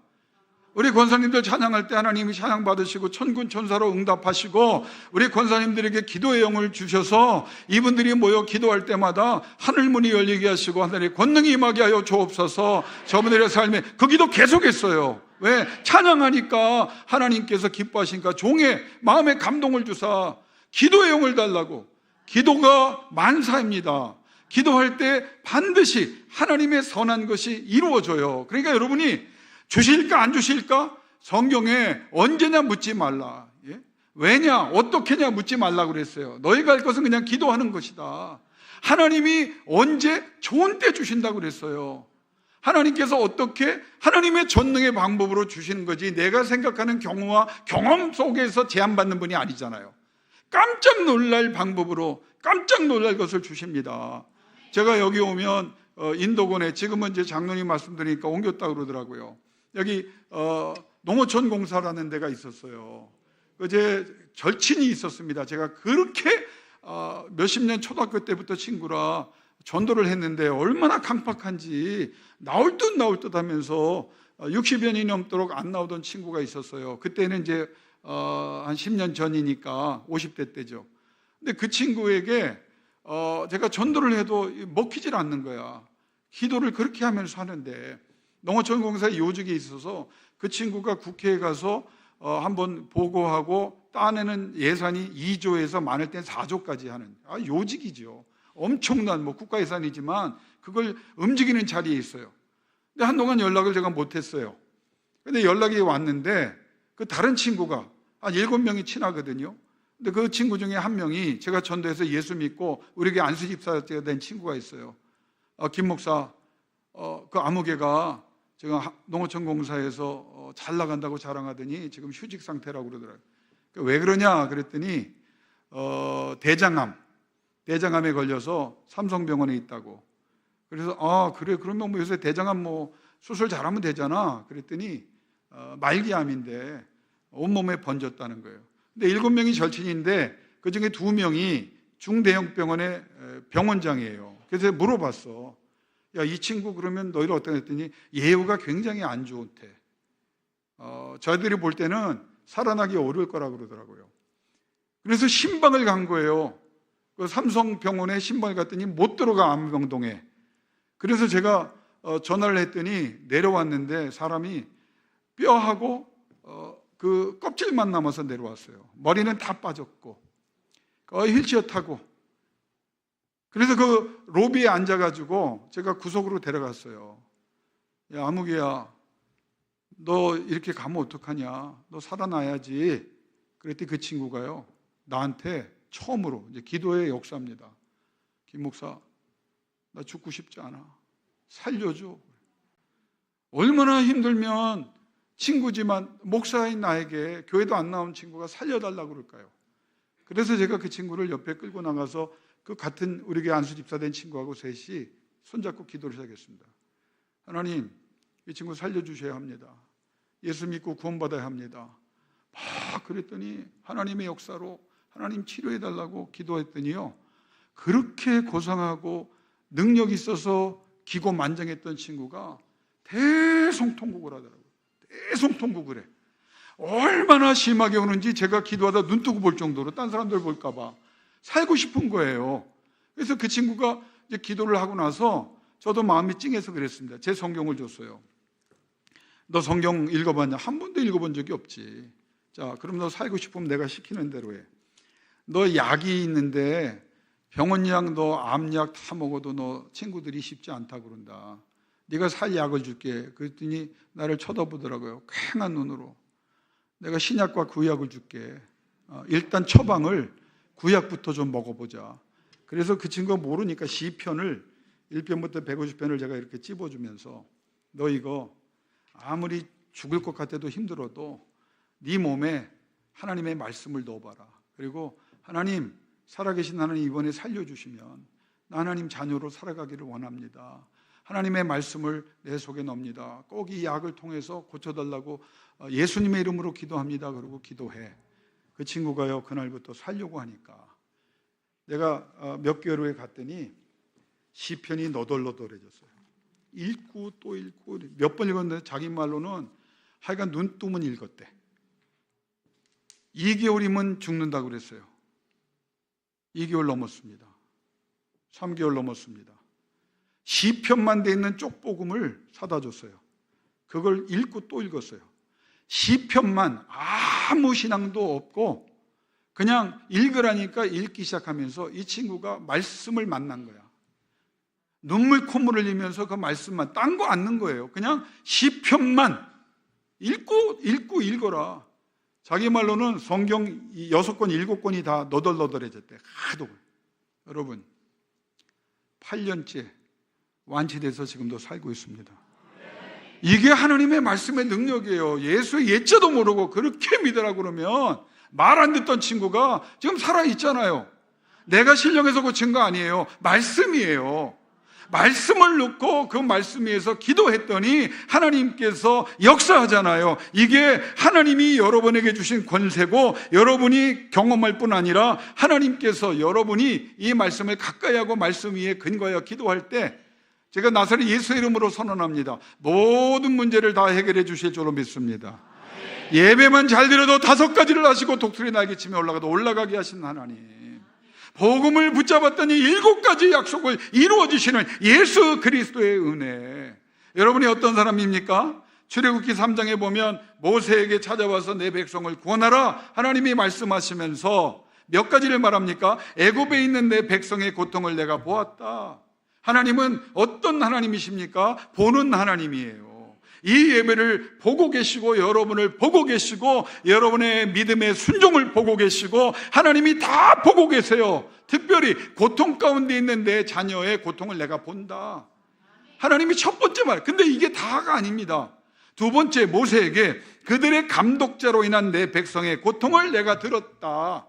우리 권사님들 찬양할 때 하나님이 찬양 받으시고 천군 천사로 응답하시고 우리 권사님들에게 기도의 영을 주셔서 이분들이 모여 기도할 때마다 하늘문이 열리게 하시고 하늘의 권능이 임하게 하여 주옵소서. 저분들의 삶에 그 기도 계속했어요. 왜? 찬양하니까 하나님께서 기뻐하시니까 종의 마음에 감동을 주사 기도의 영을 달라고. 기도가 만사입니다. 기도할 때 반드시 하나님의 선한 것이 이루어져요. 그러니까 여러분이 주실까 안 주실까? 성경에 언제냐 묻지 말라. 예? 왜냐 어떻게냐 묻지 말라고 그랬어요. 너희가 할 것은 그냥 기도하는 것이다. 하나님이 언제 좋은 때 주신다고 그랬어요. 하나님께서 어떻게 하나님의 전능의 방법으로 주시는 거지 내가 생각하는 경우와 경험 속에서 제한받는 분이 아니잖아요. 깜짝 놀랄 방법으로 깜짝 놀랄 것을 주십니다. 제가 여기 오면 인도군에 지금은 이제 장로님 말씀드리니까 옮겼다 그러더라고요. 여기 농어촌 공사라는 데가 있었어요. 제 절친이 있었습니다. 제가 그렇게 몇십 년 초등학교 때부터 친구라 전도를 했는데 얼마나 강팍한지 나올 듯 하면서 60여 년이 넘도록 안 나오던 친구가 있었어요. 그때는 이제 한 10년 전이니까 50대 때죠. 근데 그 친구에게 제가 전도를 해도 먹히질 않는 거야. 기도를 그렇게 하면서 하는데 농어촌 공사에 요직이 있어서 그 친구가 국회에 가서 한번 보고하고 따내는 예산이 2조에서 많을 땐 4조까지 하는 요직이죠. 엄청난 국가 예산이지만 그걸 움직이는 자리에 있어요. 근데 한동안 연락을 제가 못했어요. 근데 연락이 왔는데 그 다른 친구가 한 7명이 친하거든요. 근데 그 친구 중에 한 명이 제가 전도해서 예수 믿고 우리에게 안수집사가 된 친구가 있어요. 김 목사, 그 아무개가 제가 농어촌 공사에서 잘 나간다고 자랑하더니 지금 휴직 상태라고 그러더라고요. 왜 그러냐 그랬더니 대장암에 걸려서 삼성병원에 있다고. 그래서 그래 그러면 요새 대장암 수술 잘하면 되잖아. 그랬더니 말기암인데 온몸에 번졌다는 거예요. 근데 7명이 절친인데 그 중에 2명이 중대형 병원의 병원장이에요. 그래서 물어봤어. 야, 이 친구 그러면 너희를 어떠냐 했더니 예후가 굉장히 안 좋대. 저희들이 볼 때는 살아나기 어려울 거라고 그러더라고요. 그래서 신방을 간 거예요. 그 삼성병원에 신방을 갔더니 못 들어가 암병동에. 그래서 제가 전화를 했더니 내려왔는데 사람이 뼈하고 그 껍질만 남아서 내려왔어요. 머리는 다 빠졌고 거의 휠체어 타고. 그래서 그 로비에 앉아가지고 제가 구석으로 데려갔어요. 야, 아무개야, 너 이렇게 가면 어떡하냐? 너 살아나야지. 그랬더니 그 친구가요, 나한테 처음으로 이제 기도의 역사입니다. 김 목사, 나 죽고 싶지 않아. 살려줘. 얼마나 힘들면 친구지만 목사인 나에게 교회도 안 나온 친구가 살려달라고 그럴까요? 그래서 제가 그 친구를 옆에 끌고 나가서 그 같은 우리에게 안수집사 된 친구하고 셋이 손잡고 기도를 시작했습니다. 하나님, 이 친구 살려주셔야 합니다. 예수 믿고 구원받아야 합니다. 막 그랬더니 하나님의 역사로 하나님 치료해달라고 기도했더니요, 그렇게 고상하고 능력 있어서 기고만장했던 친구가 대성통곡을 하더라고요. 대성통곡을 해. 얼마나 심하게 오는지 제가 기도하다 눈 뜨고 볼 정도로 딴 사람들 볼까 봐 살고 싶은 거예요. 그래서 그 친구가 이제 기도를 하고 나서 저도 마음이 찡해서 그랬습니다. 제 성경을 줬어요. 너 성경 읽어봤냐? 한 번도 읽어본 적이 없지. 자, 그럼 너 살고 싶으면 내가 시키는 대로 해. 너 약이 있는데 병원약, 너 암약 다 먹어도 너 친구들이 쉽지 않다고 그런다. 네가 살 약을 줄게. 그랬더니 나를 쳐다보더라고요. 퀭한 눈으로. 내가 신약과 구약을 줄게. 일단 처방을 구약부터 좀 먹어보자. 그래서 그 친구가 모르니까 시편을 1편부터 150편을 제가 이렇게 찝어주면서 너 이거 아무리 죽을 것 같아도 힘들어도 네 몸에 하나님의 말씀을 넣어봐라. 그리고 하나님, 살아계신 하나님 이번에 살려주시면 나 하나님 자녀로 살아가기를 원합니다. 하나님의 말씀을 내 속에 넣습니다. 꼭 이 약을 통해서 고쳐달라고 예수님의 이름으로 기도합니다. 그러고 기도해. 그 친구가요, 그날부터 살려고 하니까 내가 몇 개월 후에 갔더니 시편이 너덜너덜해졌어요. 읽고 또 읽고 몇 번 읽었는데 자기 말로는 하여간 눈 뜨면 읽었대. 2개월이면 죽는다고 그랬어요. 2개월 넘었습니다. 3개월 넘었습니다. 시편만 돼 있는 쪽복음을 사다 줬어요. 그걸 읽고 또 읽었어요. 시편만 아무 신앙도 없고 그냥 읽으라니까 읽기 시작하면서 이 친구가 말씀을 만난 거야. 눈물 콧물 흘리면서 그 말씀만, 딴 거 안 넣는 거예요. 그냥 시편만 읽고 읽어라. 자기 말로는 성경 6권 7권이 다 너덜너덜해졌대. 하도. 여러분 8년째 완치돼서 지금도 살고 있습니다. 이게 하나님의 말씀의 능력이에요. 예수의 예자도 모르고 그렇게 믿으라고 그러면 말 안 듣던 친구가 지금 살아있잖아요. 내가 신령해서 고친 거 아니에요. 말씀이에요. 말씀을 놓고 그 말씀 위에서 기도했더니 하나님께서 역사하잖아요. 이게 하나님이 여러분에게 주신 권세고 여러분이 경험할 뿐 아니라 하나님께서 여러분이 이 말씀을 가까이 하고 말씀 위에 근거하여 기도할 때 제가 나사렛 예수 이름으로 선언합니다. 모든 문제를 다 해결해 주실 줄로 믿습니다. 예배만 잘 드려도 5가지를 하시고 독수리 날개치며 올라가도 올라가게 하신 하나님, 복음을 붙잡았더니 7가지 약속을 이루어 주시는 예수 그리스도의 은혜. 여러분이 어떤 사람입니까? 출애굽기 3장에 보면 모세에게 찾아와서 내 백성을 구원하라 하나님이 말씀하시면서 몇 가지를 말합니까? 애굽에 있는 내 백성의 고통을 내가 보았다. 하나님은 어떤 하나님이십니까? 보는 하나님이에요. 이 예배를 보고 계시고 여러분을 보고 계시고 여러분의 믿음의 순종을 보고 계시고 하나님이 다 보고 계세요. 특별히 고통 가운데 있는 내 자녀의 고통을 내가 본다. 하나님이 첫 번째 말. 근데 이게 다가 아닙니다. 두 번째, 모세에게 그들의 감독자로 인한 내 백성의 고통을 내가 들었다.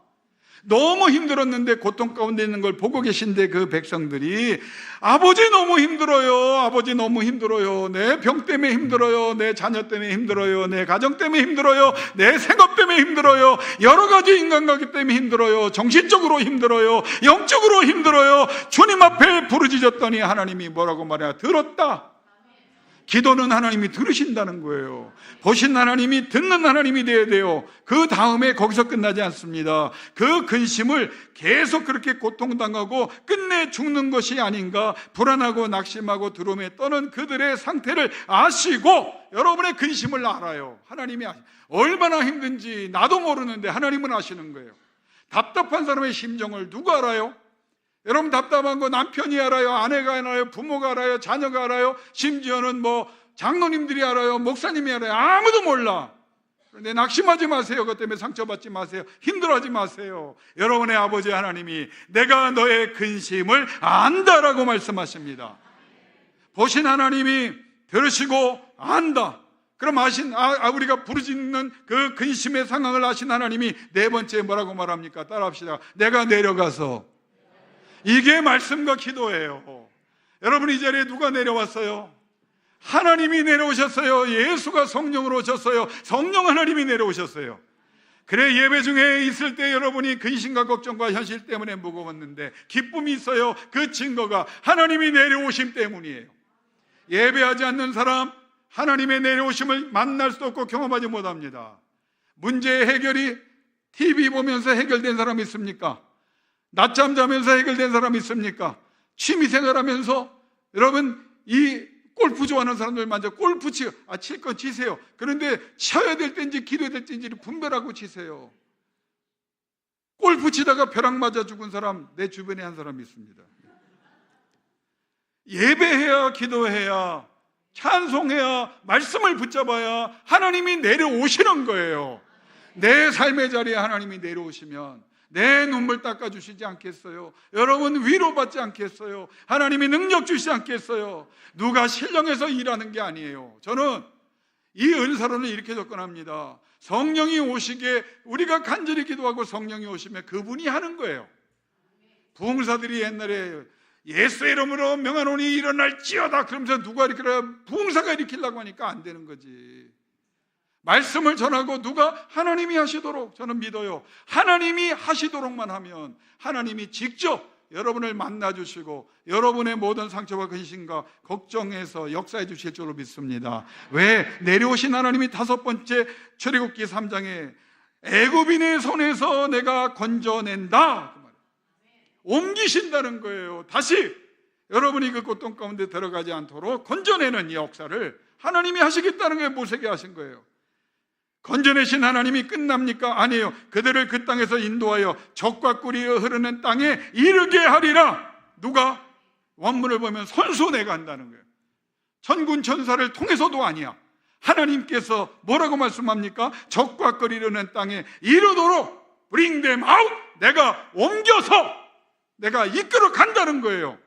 너무 힘들었는데 고통 가운데 있는 걸 보고 계신데 그 백성들이 아버지 너무 힘들어요. 아버지 너무 힘들어요. 내 병 때문에 힘들어요. 내 자녀 때문에 힘들어요. 내 가정 때문에 힘들어요. 내 생업 때문에 힘들어요. 여러 가지 인간관계 때문에 힘들어요. 정신적으로 힘들어요. 영적으로 힘들어요. 주님 앞에 부르짖었더니 하나님이 뭐라고 말해야 들었다. 기도는 하나님이 들으신다는 거예요. 보신 하나님이 듣는 하나님이 되어야 돼요. 그 다음에 거기서 끝나지 않습니다. 그 근심을 계속 그렇게 고통당하고 끝내 죽는 것이 아닌가, 불안하고 낙심하고 두려움에 떠는 그들의 상태를 아시고 여러분의 근심을 알아요. 하나님이 얼마나 힘든지 나도 모르는데 하나님은 아시는 거예요. 답답한 사람의 심정을 누가 알아요? 여러분 답답한 거 남편이 알아요, 아내가 알아요, 부모가 알아요, 자녀가 알아요, 심지어는 장로님들이 알아요, 목사님이 알아요. 아무도 몰라. 그런데 낙심하지 마세요. 그것 때문에 상처받지 마세요. 힘들어하지 마세요. 여러분의 아버지 하나님이 내가 너의 근심을 안다라고 말씀하십니다. 보신 하나님이 들으시고 안다. 그럼 우리가 부르짖는 그 근심의 상황을 아신 하나님이 네 번째 뭐라고 말합니까? 따라합시다. 내가 내려가서. 이게 말씀과 기도예요. 여러분 이 자리에 누가 내려왔어요? 하나님이 내려오셨어요. 예수가 성령으로 오셨어요. 성령 하나님이 내려오셨어요. 그래, 예배 중에 있을 때 여러분이 근심과 걱정과 현실 때문에 무거웠는데 기쁨이 있어요. 그 증거가 하나님이 내려오심 때문이에요. 예배하지 않는 사람 하나님의 내려오심을 만날 수도 없고 경험하지 못합니다. 문제의 해결이 TV 보면서 해결된 사람 있습니까? 낮잠 자면서 해결된 사람 있습니까? 취미생활하면서 여러분 이 골프 좋아하는 사람들 먼저 골프 칠 건 치세요. 그런데 쳐야 될 때인지 기도해야 될 때인지를 분별하고 치세요. 골프 치다가 벼락 맞아 죽은 사람 내 주변에 한 사람이 있습니다. 예배해야, 기도해야, 찬송해야, 말씀을 붙잡아야 하나님이 내려오시는 거예요. 내 삶의 자리에 하나님이 내려오시면 내 눈물 닦아주시지 않겠어요? 여러분 위로받지 않겠어요? 하나님이 능력 주시지 않겠어요? 누가 신령해서 일하는 게 아니에요. 저는 이 은사로는 이렇게 접근합니다. 성령이 오시게 우리가 간절히 기도하고 성령이 오시면 그분이 하는 거예요. 부흥사들이 옛날에 예수의 이름으로 명하노니 일어날지어다 그러면서 누가 일으키라, 부흥사가 일으키려고 하니까 안 되는 거지. 말씀을 전하고 누가 하나님이 하시도록, 저는 믿어요. 하나님이 하시도록만 하면 하나님이 직접 여러분을 만나주시고 여러분의 모든 상처와 근심과 걱정에서 역사해 주실 줄로 믿습니다. 왜? 내려오신 하나님이 5번째 출애굽기 3장에 애굽인의 손에서 내가 건져낸다 그 말이에요. 옮기신다는 거예요. 다시 여러분이 그 고통 가운데 들어가지 않도록 건져내는 이 역사를 하나님이 하시겠다는 게 모세에게 하신 거예요. 건져내신 하나님이 끝납니까? 아니에요. 그들을 그 땅에서 인도하여 적과 꿀이 흐르는 땅에 이르게 하리라. 누가? 원문을 보면 손수 내가 한다는 거예요. 천군 천사를 통해서도 아니야. 하나님께서 뭐라고 말씀합니까? 적과 꿀이 흐르는 땅에 이르도록 bring them out. 내가 옮겨서 내가 이끌어 간다는 거예요.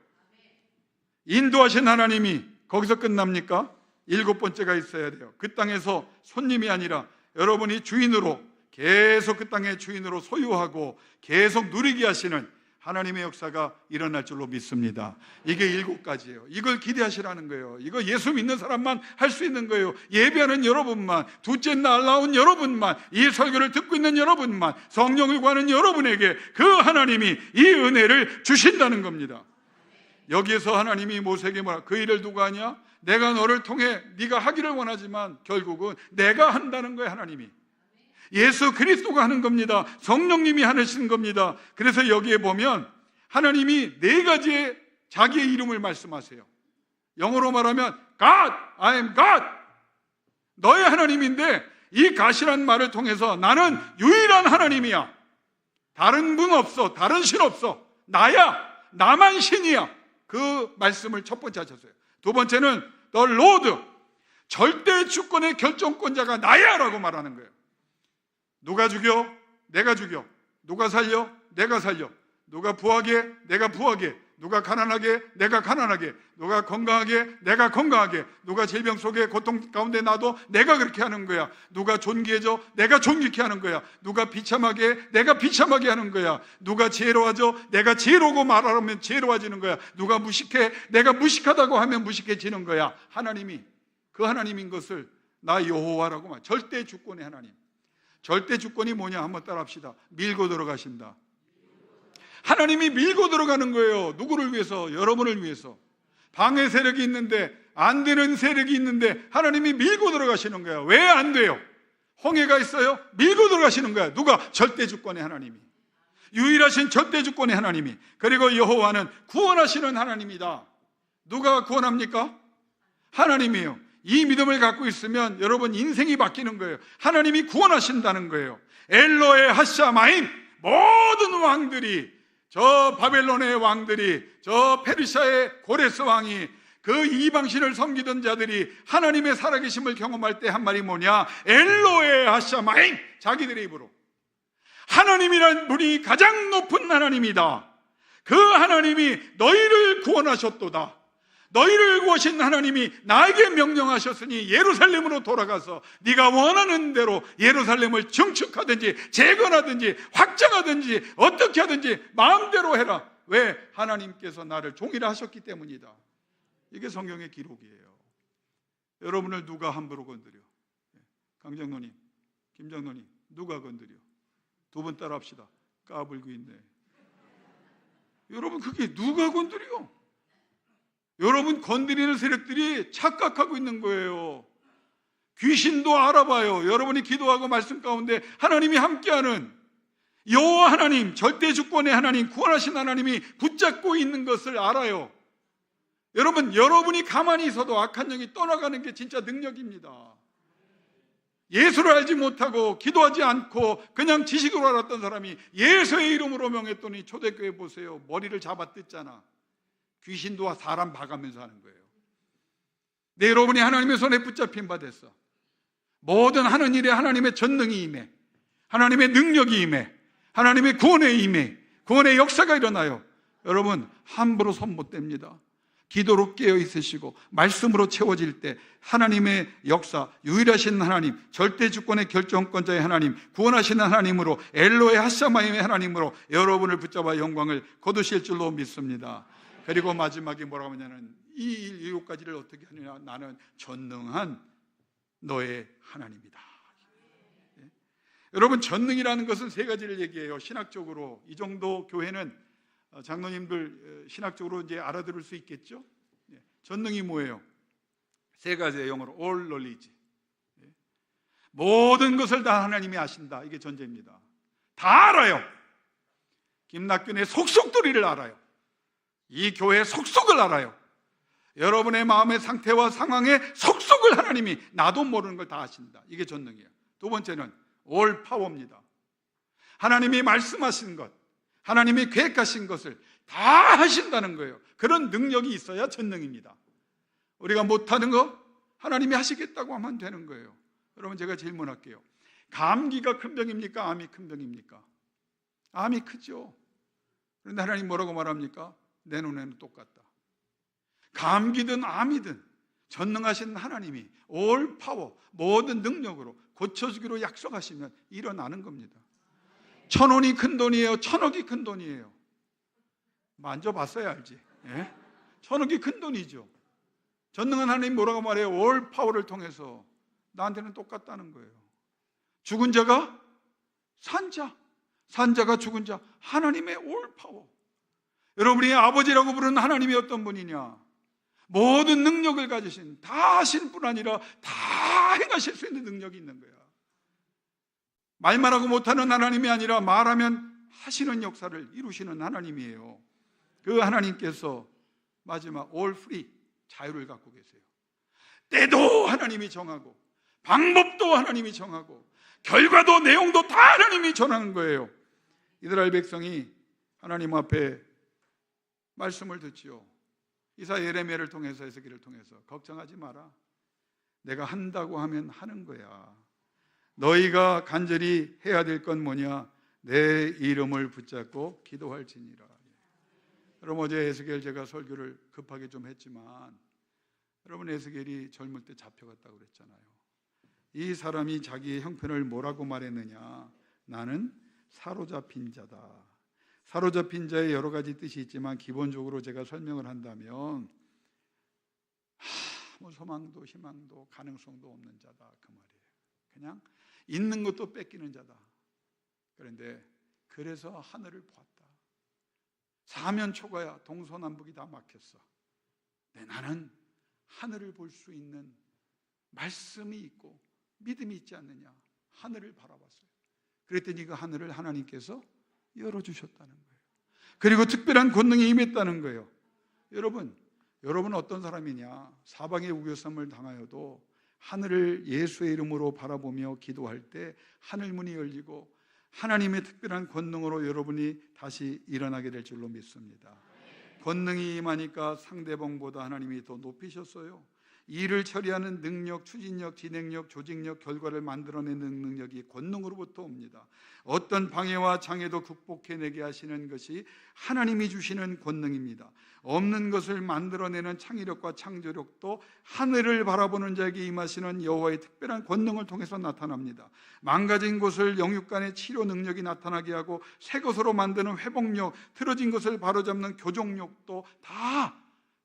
인도하신 하나님이 거기서 끝납니까? 7번째가 있어야 돼요. 그 땅에서 손님이 아니라 여러분이 주인으로 계속 그 땅의 주인으로 소유하고 계속 누리게 하시는 하나님의 역사가 일어날 줄로 믿습니다. 이게 7가지예요. 이걸 기대하시라는 거예요. 이거 예수 믿는 사람만 할 수 있는 거예요. 예배하는 여러분만, 둘째 날 나온 여러분만, 이 설교를 듣고 있는 여러분만, 성령을 구하는 여러분에게 그 하나님이 이 은혜를 주신다는 겁니다. 여기에서 하나님이 모세에게 뭐라? 그 일을 누가 하냐? 내가 너를 통해 네가 하기를 원하지만 결국은 내가 한다는 거예요. 하나님이 예수 그리스도가 하는 겁니다. 성령님이 하시는 겁니다. 그래서 여기에 보면 하나님이 4가지의 자기의 이름을 말씀하세요. 영어로 말하면 God, I am God. 너의 하나님인데 이 God이라는 말을 통해서 나는 유일한 하나님이야. 다른 분 없어. 다른 신 없어. 나야. 나만 신이야. 그 말씀을 첫 번째 하셨어요. 두 번째는 The Lord, 절대 주권의 결정권자가 나야 라고 말하는 거예요. 누가 죽여? 내가 죽여. 누가 살려? 내가 살려. 누가 부하게? 내가 부하게. 누가 가난하게? 내가 가난하게. 누가 건강하게? 내가 건강하게. 누가 질병 속에 고통 가운데 놔도 내가 그렇게 하는 거야. 누가 존귀해져? 내가 존귀케 하는 거야. 누가 비참하게? 내가 비참하게 하는 거야. 누가 지혜로워져? 내가 지혜로우고 말하면 지혜로워지는 거야. 누가 무식해? 내가 무식하다고 하면 무식해지는 거야. 하나님이 그 하나님인 것을 나 여호와라고 말. 절대 주권의 하나님. 절대 주권이 뭐냐? 한번 따라합시다. 밀고 들어가신다. 하나님이 밀고 들어가는 거예요. 누구를 위해서? 여러분을 위해서. 방해 세력이 있는데, 안 되는 세력이 있는데 하나님이 밀고 들어가시는 거야. 왜 안 돼요? 홍해가 있어요? 밀고 들어가시는 거야. 누가? 절대 주권의 하나님이. 유일하신 절대 주권의 하나님이. 그리고 여호와는 구원하시는 하나님이다. 누가 구원합니까? 하나님이에요. 이 믿음을 갖고 있으면 여러분 인생이 바뀌는 거예요. 하나님이 구원하신다는 거예요. 엘로에 하샤마임, 모든 왕들이, 저 바벨론의 왕들이, 저 페르시아의 고레스 왕이, 그 이방신을 섬기던 자들이 하나님의 살아계심을 경험할 때 한 말이 뭐냐? 엘로에 하샤마임. 자기들의 입으로 하나님이란 분이 가장 높은 하나님이다. 그 하나님이 너희를 구원하셨도다. 너희를 구하신 하나님이 나에게 명령하셨으니 예루살렘으로 돌아가서 네가 원하는 대로 예루살렘을 증축하든지 재건하든지 확장하든지 어떻게 하든지 마음대로 해라. 왜? 하나님께서 나를 종이라 하셨기 때문이다. 이게 성경의 기록이에요. 여러분을 누가 함부로 건드려? 강장로님, 김장로님, 누가 건드려? 두 분 따라 합시다. 까불고 있네. 여러분, 그게 누가 건드려? 여러분 건드리는 세력들이 착각하고 있는 거예요. 귀신도 알아봐요. 여러분이 기도하고 말씀 가운데 하나님이 함께하는 여호와 하나님, 절대 주권의 하나님, 구원하신 하나님이 붙잡고 있는 것을 알아요. 여러분, 여러분이 가만히 있어도 악한 영이 떠나가는 게 진짜 능력입니다. 예수를 알지 못하고 기도하지 않고 그냥 지식으로 알았던 사람이 예수의 이름으로 명했더니 초대교회 보세요. 머리를 잡아 뜯잖아. 귀신도 사람 봐가면서 하는 거예요. 네, 여러분이 하나님의 손에 붙잡힌 바 됐어. 모든 하는 일에 하나님의 전능이 임해, 하나님의 능력이 임해, 하나님의 구원에 임해, 구원의 역사가 일어나요. 여러분, 함부로 손 못 댑니다. 기도로 깨어 있으시고 말씀으로 채워질 때 하나님의 역사, 유일하신 하나님, 절대 주권의 결정권자의 하나님, 구원하시는 하나님으로, 엘로의 하샤마임의 하나님으로 여러분을 붙잡아 영광을 거두실 줄로 믿습니다. 그리고 마지막에 뭐라고 하냐면 이 7가지를 어떻게 하느냐? 나는 전능한 너의 하나님이다. 예? 여러분, 전능이라는 것은 3가지를 얘기해요. 신학적으로 이 정도 교회는 장로님들 신학적으로 이제 알아들을 수 있겠죠. 예. 전능이 뭐예요? 3가지의 영어로 all knowledge. 예. 모든 것을 다 하나님이 아신다. 이게 전제입니다. 다 알아요. 김낙균의 속속들이를 알아요. 이 교회의 속속을 알아요. 여러분의 마음의 상태와 상황의 속속을 하나님이 나도 모르는 걸 다 아신다. 이게 전능이에요. 두 번째는 올 파워입니다. 하나님이 말씀하신 것, 하나님이 계획하신 것을 다 하신다는 거예요. 그런 능력이 있어야 전능입니다. 우리가 못하는 거 하나님이 하시겠다고 하면 되는 거예요. 여러분, 제가 질문할게요. 감기가 큰 병입니까? 암이 큰 병입니까? 암이 크죠. 그런데 하나님 뭐라고 말합니까? 내 눈에는 똑같다. 감기든 암이든 전능하신 하나님이 올 파워, 모든 능력으로 고쳐주기로 약속하시면 일어나는 겁니다. 1,000원이 큰 돈이에요? 1,000억이 큰 돈이에요? 만져봤어야 알지. 예? 1,000억이 큰 돈이죠. 전능한 하나님 뭐라고 말해요? 올 파워를 통해서 나한테는 똑같다는 거예요. 죽은 자가 산자, 산자가 죽은 자, 하나님의 올 파워. 여러분이 아버지라고 부르는 하나님이 어떤 분이냐? 모든 능력을 가지신, 다 하신 분 아니라 다 행하실 수 있는 능력이 있는 거야. 말만 하고 못하는 하나님이 아니라 말하면 하시는 역사를 이루시는 하나님이에요. 그 하나님께서 마지막 all free, 자유를 갖고 계세요. 때도 하나님이 정하고 방법도 하나님이 정하고 결과도 내용도 다 하나님이 정하는 거예요. 이스라엘 백성이 하나님 앞에 말씀을 듣지요. 이사 예레미야를 통해서, 에스겔을 통해서 걱정하지 마라. 내가 한다고 하면 하는 거야. 너희가 간절히 해야 될 건 뭐냐? 내 이름을 붙잡고 기도할지니라. 여러분, 어제 에스겔 제가 설교를 급하게 좀 했지만 여러분, 에스겔이 젊을 때 잡혀갔다고 그랬잖아요. 이 사람이 자기의 형편을 뭐라고 말했느냐? 나는 사로잡힌 자다. 사로잡힌 자의 여러 가지 뜻이 있지만 기본적으로 제가 설명을 한다면 아무 소망도 희망도 가능성도 없는 자다, 그 말이에요. 그냥 있는 것도 뺏기는 자다. 그런데 그래서 하늘을 보았다. 사면 초가야 동서남북이 다 막혔어. 근데 나는 하늘을 볼 수 있는 말씀이 있고 믿음이 있지 않느냐? 하늘을 바라봤어요. 그랬더니 그 하늘을 하나님께서 열어주셨다는 거예요. 그리고 특별한 권능이 임했다는 거예요. 여러분 어떤 사람이냐? 사방의 우겨쌈을 당하여도 하늘을 예수의 이름으로 바라보며 기도할 때 하늘문이 열리고 하나님의 특별한 권능으로 여러분이 다시 일어나게 될 줄로 믿습니다. 권능이 임하니까 상대방보다 하나님이 더 높이셨어요. 일을 처리하는 능력, 추진력, 진행력, 조직력, 결과를 만들어내는 능력이 권능으로부터 옵니다. 어떤 방해와 장애도 극복해내게 하시는 것이 하나님이 주시는 권능입니다. 없는 것을 만들어내는 창의력과 창조력도 하늘을 바라보는 자에게 임하시는 여호와의 특별한 권능을 통해서 나타납니다. 망가진 것을 영육간의 치료 능력이 나타나게 하고 새 것으로 만드는 회복력, 틀어진 것을 바로잡는 교정력도 다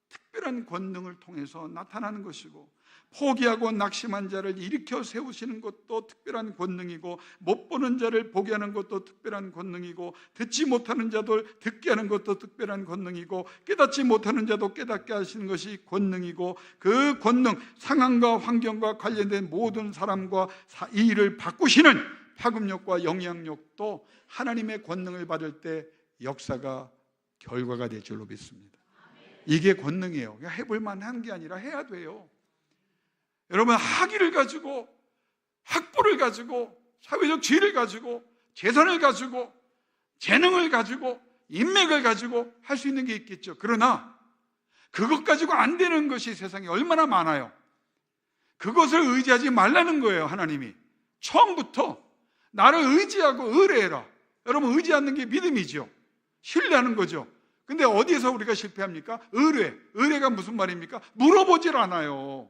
특별한 권능을 통해서 나타나는 것이고, 포기하고 낙심한 자를 일으켜 세우시는 것도 특별한 권능이고, 못 보는 자를 보게 하는 것도 특별한 권능이고, 듣지 못하는 자들 듣게 하는 것도 특별한 권능이고, 깨닫지 못하는 자도 깨닫게 하시는 것이 권능이고, 그 권능, 상황과 환경과 관련된 모든 사람과 이 일을 바꾸시는 파급력과 영향력도 하나님의 권능을 받을 때 역사가 결과가 될 줄로 믿습니다. 이게 권능이에요. 해볼 만한 게 아니라 해야 돼요. 여러분, 학위를 가지고, 학부를 가지고, 사회적 지위를 가지고, 재산을 가지고, 재능을 가지고, 인맥을 가지고 할 수 있는 게 있겠죠. 그러나 그것 가지고 안 되는 것이 세상에 얼마나 많아요. 그것을 의지하지 말라는 거예요. 하나님이 처음부터 나를 의지하고 의뢰해라. 여러분, 의지하는 게 믿음이죠. 신뢰하는 거죠. 근데 어디에서 우리가 실패합니까? 의뢰가 무슨 말입니까? 물어보질 않아요.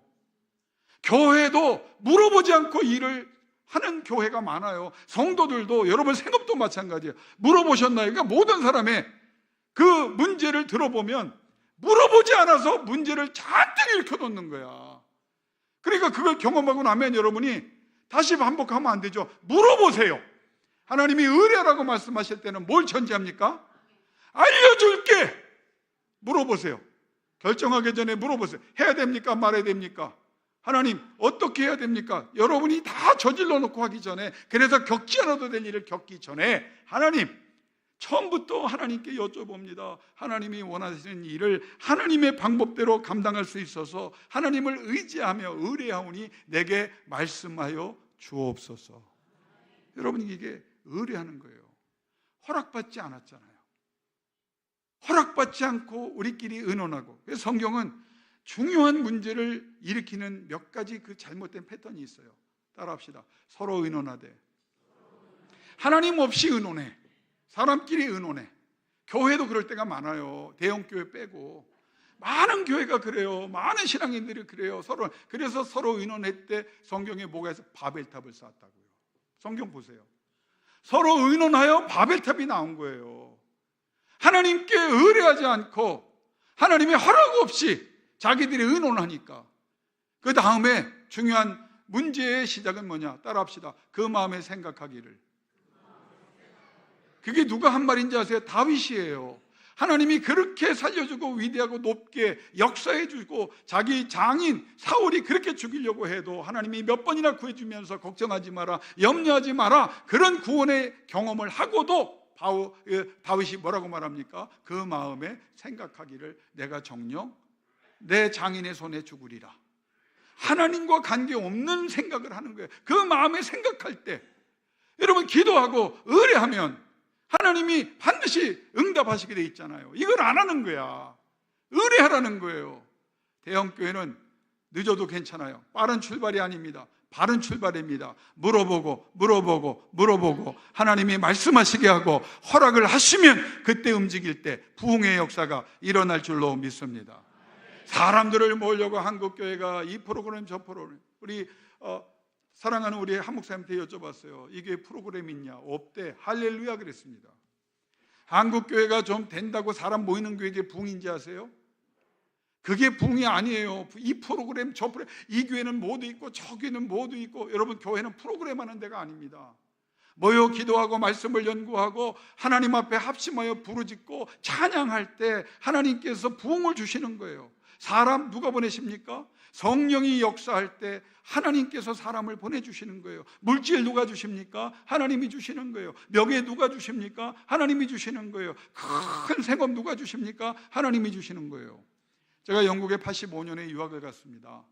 교회도 물어보지 않고 일을 하는 교회가 많아요. 성도들도, 여러분 생업도 마찬가지예요. 물어보셨나요? 그러니까 모든 사람의 그 문제를 들어보면 물어보지 않아서 문제를 잔뜩 일으켜놓는 거야. 그러니까 그걸 경험하고 나면 여러분이 다시 반복하면 안 되죠. 물어보세요. 하나님이 의뢰라고 말씀하실 때는 뭘 전제합니까? 알려줄게. 물어보세요. 결정하기 전에 물어보세요. 해야 됩니까? 말해야 됩니까? 하나님, 어떻게 해야 됩니까? 여러분이 다 저질러 놓고 하기 전에, 그래서 겪지 않아도 될 일을 겪기 전에 하나님, 처음부터 하나님께 여쭤봅니다. 하나님이 원하시는 일을 하나님의 방법대로 감당할 수 있어서 하나님을 의지하며 의뢰하오니 내게 말씀하여 주옵소서. 여러분, 이게 의뢰하는 거예요. 허락받지 않았잖아요. 허락받지 않고 우리끼리 의논하고. 그래서 성경은 중요한 문제를 일으키는 몇 가지 그 잘못된 패턴이 있어요. 따라합시다. 서로 의논하되, 하나님 없이 의논해, 사람끼리 의논해. 교회도 그럴 때가 많아요. 대형교회 빼고 많은 교회가 그래요. 많은 신앙인들이 그래요. 그래서 서로 의논할 때 성경에 뭐가 해서 바벨탑을 쌓았다고요. 성경 보세요. 서로 의논하여 바벨탑이 나온 거예요. 하나님께 의뢰하지 않고 하나님의 허락 없이 자기들이 의논하니까. 그 다음에 중요한 문제의 시작은 뭐냐? 따라합시다. 그 마음에 생각하기를. 그게 누가 한 말인지 아세요? 다윗이에요. 하나님이 그렇게 살려주고 위대하고 높게 역사해주고 자기 장인 사울이 그렇게 죽이려고 해도 하나님이 몇 번이나 구해주면서 걱정하지 마라, 염려하지 마라, 그런 구원의 경험을 하고도 다윗이 뭐라고 말합니까? 그 마음에 생각하기를 내가 정녕 내 장인의 손에 죽으리라. 하나님과 관계없는 생각을 하는 거예요. 그 마음에 생각할 때 여러분, 기도하고 의뢰하면 하나님이 반드시 응답하시게 돼 있잖아요. 이걸 안 하는 거야. 의뢰하라는 거예요. 대형교회는 늦어도 괜찮아요. 빠른 출발이 아닙니다. 바른 출발입니다. 물어보고 하나님이 말씀하시게 하고 허락을 하시면 그때 움직일 때 부흥의 역사가 일어날 줄로 믿습니다. 사람들을 모으려고 한국교회가 이 프로그램 저 프로그램, 우리 사랑하는 우리 한 목사님한테 여쭤봤어요. 이게 프로그램 있냐? 없대. 할렐루야 그랬습니다. 한국교회가 좀 된다고 사람 모이는 교회가 부흥인지 아세요? 그게 부흥이 아니에요. 이 프로그램 저 프로그램, 이 교회는 모두 있고 저 교회는 모두 있고. 여러분, 교회는 프로그램 하는 데가 아닙니다. 모여 기도하고 말씀을 연구하고 하나님 앞에 합심하여 부르짖고 찬양할 때 하나님께서 부흥을 주시는 거예요. 사람 누가 보내십니까? 성령이 역사할 때 하나님께서 사람을 보내주시는 거예요. 물질 누가 주십니까? 하나님이 주시는 거예요. 명예 누가 주십니까? 하나님이 주시는 거예요. 큰 생업 누가 주십니까? 하나님이 주시는 거예요. 제가 영국에 85년에 유학을 갔습니다.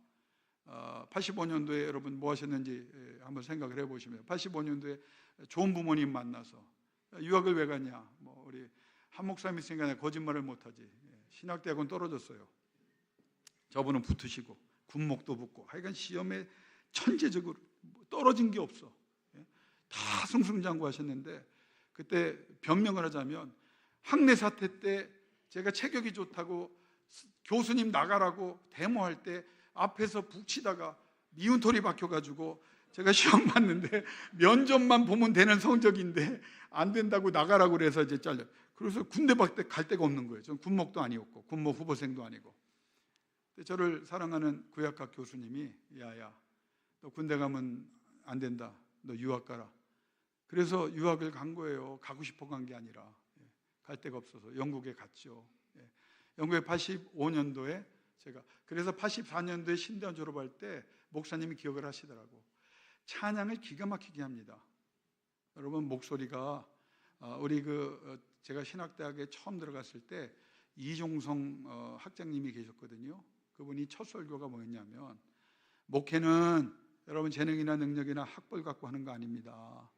85년도에 여러분 뭐 하셨는지 한번 생각을 해보시면, 85년도에 좋은 부모님 만나서 유학을 왜 갔냐? 뭐 우리 한 목사님 있으니까 내가 거짓말을 못하지. 신학대학원 떨어졌어요. 저분은 붙으시고 군목도 붙고 하여간 시험에 천재적으로 떨어진 게 없어. 다 승승장구하셨는데 그때 변명을 하자면 학내 사태 때 제가 체격이 좋다고 교수님 나가라고 데모할 때 앞에서 북치다가 미운털이 박혀가지고 제가 시험 봤는데 면접만 보면 되는 성적인데 안 된다고 나가라고 그래서 이제 잘려. 그래서 군대 갈 데가 없는 거예요. 저는 군목도 아니었고 군목 후보생도 아니고. 저를 사랑하는 구약학 교수님이 야야 너 군대 가면 안 된다. 너 유학 가라. 그래서 유학을 간 거예요. 가고 싶어 간 게 아니라 갈 데가 없어서 영국에 갔죠. 영국에 85년도에 제가 그래서 84년도에 신대원 졸업할 때 목사님이 기억을 하시더라고. 찬양을 기가 막히게 합니다. 여러분 목소리가 우리 제가 신학대학에 처음 들어갔을 때 이종성 학장님이 계셨거든요. 그분이 첫 설교가 뭐였냐면 목회는 여러분 재능이나 능력이나 학벌 갖고 하는 거 아닙니다.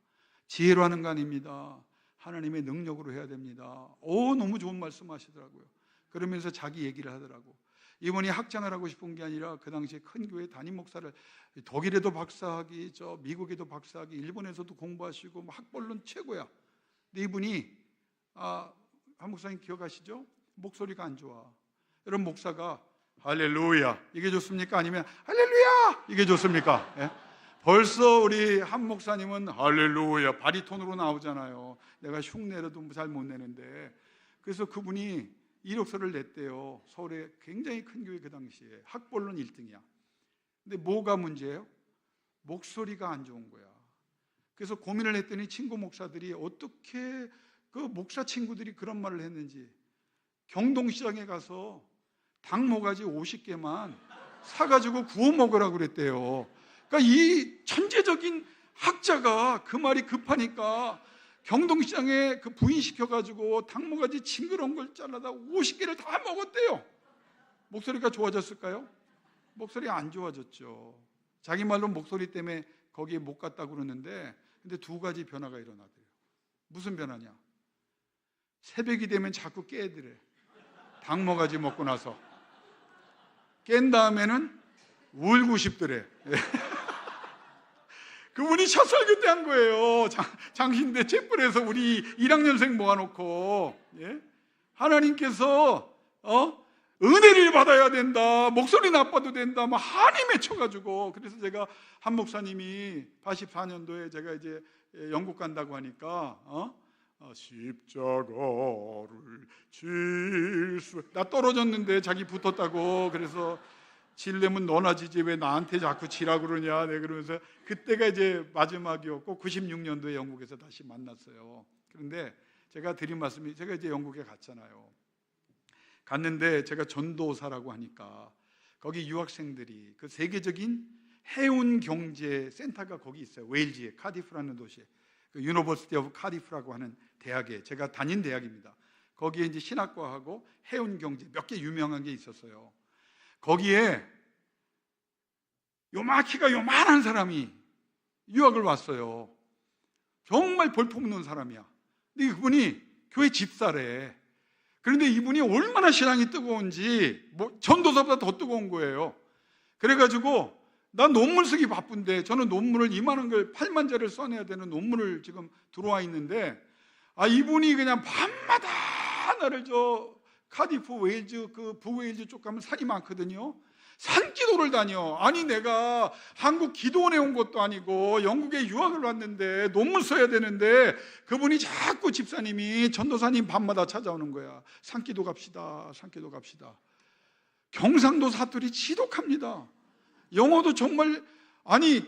지혜로 하는 거 아닙니다. 하나님의 능력으로 해야 됩니다. 너무 좋은 말씀 하시더라고요. 그러면서 자기 얘기를 하더라고. 이분이 학장을 하고 싶은 게 아니라 그 당시에 큰 교회 담임 목사를 독일에도 박사학위, 미국에도 박사학위, 일본에서도 공부하시고 학벌론 최고야. 근데 이분이 한 목사님 기억하시죠? 목소리가 안 좋아. 여러분 목사가 할렐루야 이게 좋습니까? 아니면 할렐루야 이게 좋습니까? 예? 벌써 우리 한 목사님은 할렐루야 바리톤으로 나오잖아요. 내가 흉내라도 잘 못 내는데. 그래서 그분이 이력서를 냈대요. 서울에 굉장히 큰 교회 그 당시에 학벌론 1등이야. 근데 뭐가 문제예요? 목소리가 안 좋은 거야. 그래서 고민을 했더니 친구 목사들이 어떻게 그 목사 친구들이 그런 말을 했는지 경동시장에 가서 닭 모가지 50개만 사가지고 구워 먹으라고 그랬대요. 그러니까 이 천재적인 학자가 그 말이 급하니까 경동시장에 그 부인시켜가지고 당모가지 징그러운 걸 잘라다 50개를 다 먹었대요. 목소리가 좋아졌을까요? 목소리가 안 좋아졌죠. 자기 말로 목소리 때문에 거기에 못 갔다고 그러는데, 근데 두 가지 변화가 일어나더래요. 무슨 변화냐? 새벽이 되면 자꾸 깨더래. 당모가지 먹고 나서 깬 다음에는 울고 싶더래. 그분이 첫 설교 때 한 거예요. 장신대 촛불에서 우리 1학년생 모아놓고, 예? 하나님께서 은혜를 받아야 된다, 목소리 나빠도 된다, 막 한이 맺혀가지고. 그래서 제가 한 목사님이 84년도에 제가 이제 영국 간다고 하니까 십자가를 나 떨어졌는데 자기 붙었다고. 그래서 질려면 너나 지지 왜 나한테 자꾸 지라고 그러냐, 네, 그러면서 그때가 이제 마지막이었고 96년도에 영국에서 다시 만났어요. 그런데 제가 드린 말씀이, 제가 이제 영국에 갔잖아요. 갔는데 제가 전도사라고 하니까 거기 유학생들이 그 세계적인 해운 경제 센터가 거기 있어요. 웨일즈에 카디프라는 도시에, 그 유니버시티 오브 카디프라고 하는 대학에, 제가 다닌 대학입니다. 거기에 이제 신학과하고 해운 경제 몇 개 유명한 게 있었어요. 거기에 키가 요만한 사람이 유학을 왔어요. 정말 볼품없는 사람이야. 근데 그분이 교회 집사래. 그런데 이분이 얼마나 신앙이 뜨거운지 전도사보다 더 뜨거운 거예요. 그래가지고 난 논문 쓰기 바쁜데, 저는 논문을 이만한 걸 8만 자를 써내야 되는 논문을 지금 들어와 있는데, 이분이 그냥 밤마다 나를 카디프 웨일즈, 그 부웨일즈 쪽 가면 산이 많거든요. 산기도를 다녀. 아니 내가 한국 기도원에 온 것도 아니고 영국에 유학을 왔는데 논문 써야 되는데, 그분이 자꾸 집사님이, 전도사님 밤마다 찾아오는 거야. 산기도 갑시다, 산기도 갑시다. 경상도 사투리 지독합니다. 영어도 정말,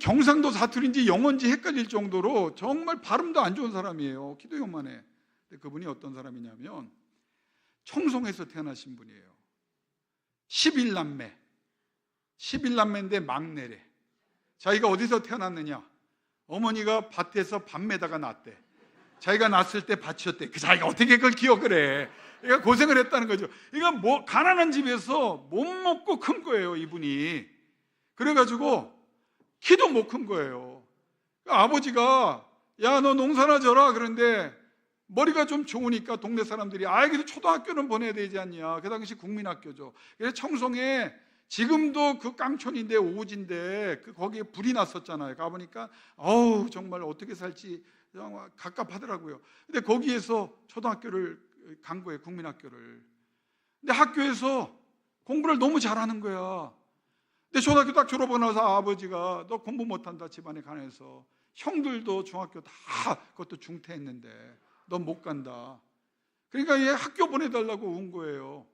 경상도 사투리인지 영어인지 헷갈릴 정도로 정말 발음도 안 좋은 사람이에요. 기도원만에. 근데 그분이 어떤 사람이냐면 청송에서 태어나신 분이에요. 11남매인데 막내래. 자기가 어디서 태어났느냐? 어머니가 밭에서 밥 매다가 낳았대. 자기가 낳았을 때 밭이었대. 자기가 어떻게 그걸 기억을 해? 그러니까 고생을 했다는 거죠. 그러니까 가난한 집에서 못 먹고 큰 거예요, 이분이. 그래가지고 키도 못 큰 거예요. 그러니까 아버지가 야, 너 농사나 져라. 그런데 머리가 좀 좋으니까 동네 사람들이 그래도 초등학교는 보내야 되지 않냐. 그 당시 국민학교죠. 그래서 청송에 지금도 그 깡촌인데 오지인데 거기에 불이 났었잖아요. 가보니까 정말 어떻게 살지 정말 갑갑하더라고요. 근데 거기에서 초등학교를 간 거예요, 국민학교를. 근데 학교에서 공부를 너무 잘하는 거야. 근데 초등학교 딱 졸업하고 나서 아버지가 너 공부 못한다, 집안에 가난해서. 형들도 중학교 다 그것도 중퇴했는데 너 못 간다. 그러니까 얘 학교 보내달라고 온 거예요.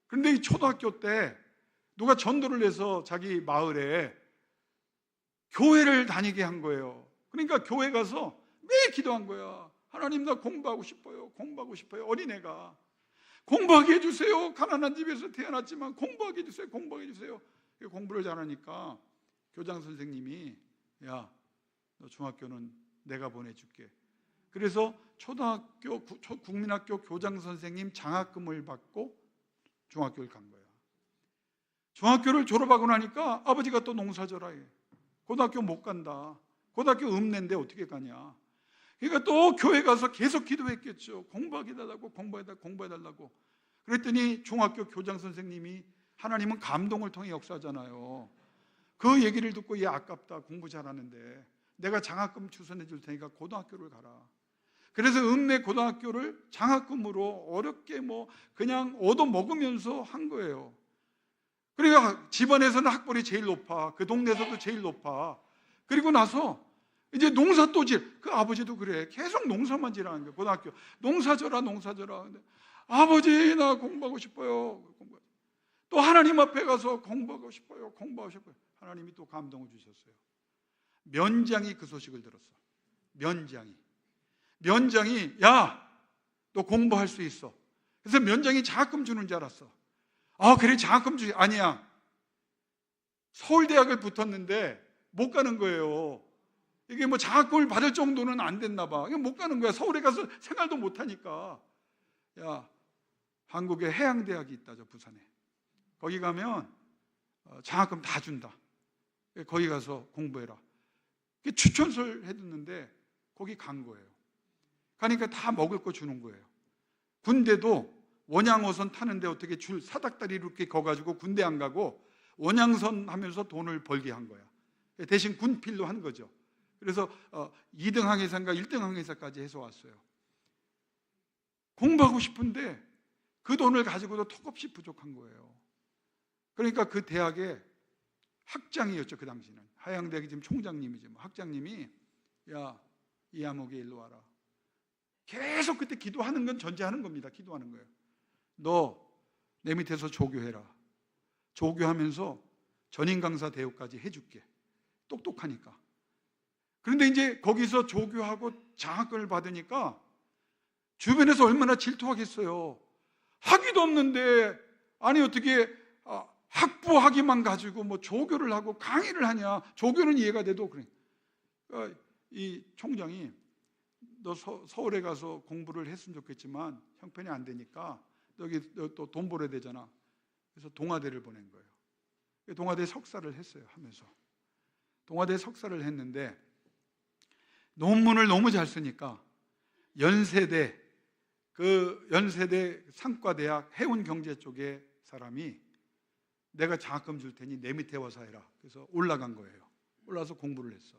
그런데 이 초등학교 때 누가 전도를 해서 자기 마을에 교회를 다니게 한 거예요. 그러니까 교회 가서 매일 기도한 거야. 하나님, 나 공부하고 싶어요. 공부하고 싶어요. 어린애가 공부하게 해주세요. 가난한 집에서 태어났지만 공부하게 해주세요. 공부하게 해주세요. 공부를 잘하니까 교장 선생님이 야, 너 중학교는 내가 보내줄게. 그래서 초등학교 국민학교 교장 선생님 장학금을 받고 중학교를 간 거야. 중학교를 졸업하고 나니까 아버지가 또 농사져라 해. 고등학교 못 간다. 고등학교 읍내인데 어떻게 가냐. 그러니까 또 교회 가서 계속 기도했겠죠. 공부하게 해달라고, 공부해달라고. 그랬더니 중학교 교장 선생님이, 하나님은 감동을 통해 역사하잖아요. 그 얘기를 듣고 얘 아깝다, 공부 잘하는데 내가 장학금 추선해 줄 테니까 고등학교를 가라. 그래서 읍내 고등학교를 장학금으로 어렵게 그냥 얻어먹으면서 한 거예요. 그러니까 집안에서는 학벌이 제일 높아. 그 동네에서도 제일 높아. 그리고 나서 이제 농사 또 그 아버지도 그래. 계속 농사만 지라는 거예요. 고등학교. 농사 져라. 근데 아버지, 나 공부하고 싶어요. 또 하나님 앞에 가서 공부하고 싶어요. 하나님이 또 감동을 주셨어요. 면장이 그 소식을 들었어. 면장이 야, 너 공부할 수 있어. 그래서 면장이 장학금 주는 줄 알았어. 그래, 장학금 주지. 아니야. 서울대학을 붙었는데 못 가는 거예요. 이게 뭐 장학금을 받을 정도는 안 됐나 봐. 이게 못 가는 거야. 서울에 가서 생활도 못 하니까. 야, 한국에 해양대학이 있다, 저 부산에. 거기 가면 장학금 다 준다. 거기 가서 공부해라. 추천서를 해뒀는데 거기 간 거예요. 가니까 다 먹을 거 주는 거예요. 군대도 원양어선 타는데 어떻게 줄 사닥다리 이렇게 거가지고 군대 안 가고 원양선 하면서 돈을 벌게 한 거야. 대신 군필로 한 거죠. 그래서 2등 항해사인가 1등 항해사까지 해서 왔어요. 공부하고 싶은데 그 돈을 가지고도 턱없이 부족한 거예요. 그러니까 그 대학의 학장이었죠. 그 당시는 하양대학이 지금 총장님이죠. 학장님이 야, 이하목에 일로 와라. 계속 그때 기도하는 건 전제하는 겁니다. 기도하는 거예요. 너 내 밑에서 조교해라. 조교하면서 전임 강사 대우까지 해줄게. 똑똑하니까. 그런데 이제 거기서 조교하고 장학금을 받으니까 주변에서 얼마나 질투하겠어요. 학위도 없는데 아니 어떻게 학부학위만 가지고 뭐 조교를 하고 강의를 하냐. 조교는 이해가 돼도 그래. 그러니까 이 총장이 너 서울에 가서 공부를 했으면 좋겠지만 형편이 안 되니까 여기 또 돈 벌어야 되잖아. 그래서 동아대를 보낸 거예요. 동아대 석사를 했어요. 하면서 동아대 석사를 했는데 논문을 너무 잘 쓰니까 연세대 상과대학 해운경제 쪽에 사람이 내가 장학금 줄 테니 내 밑에 와서 해라. 그래서 올라간 거예요. 올라서 공부를 했어.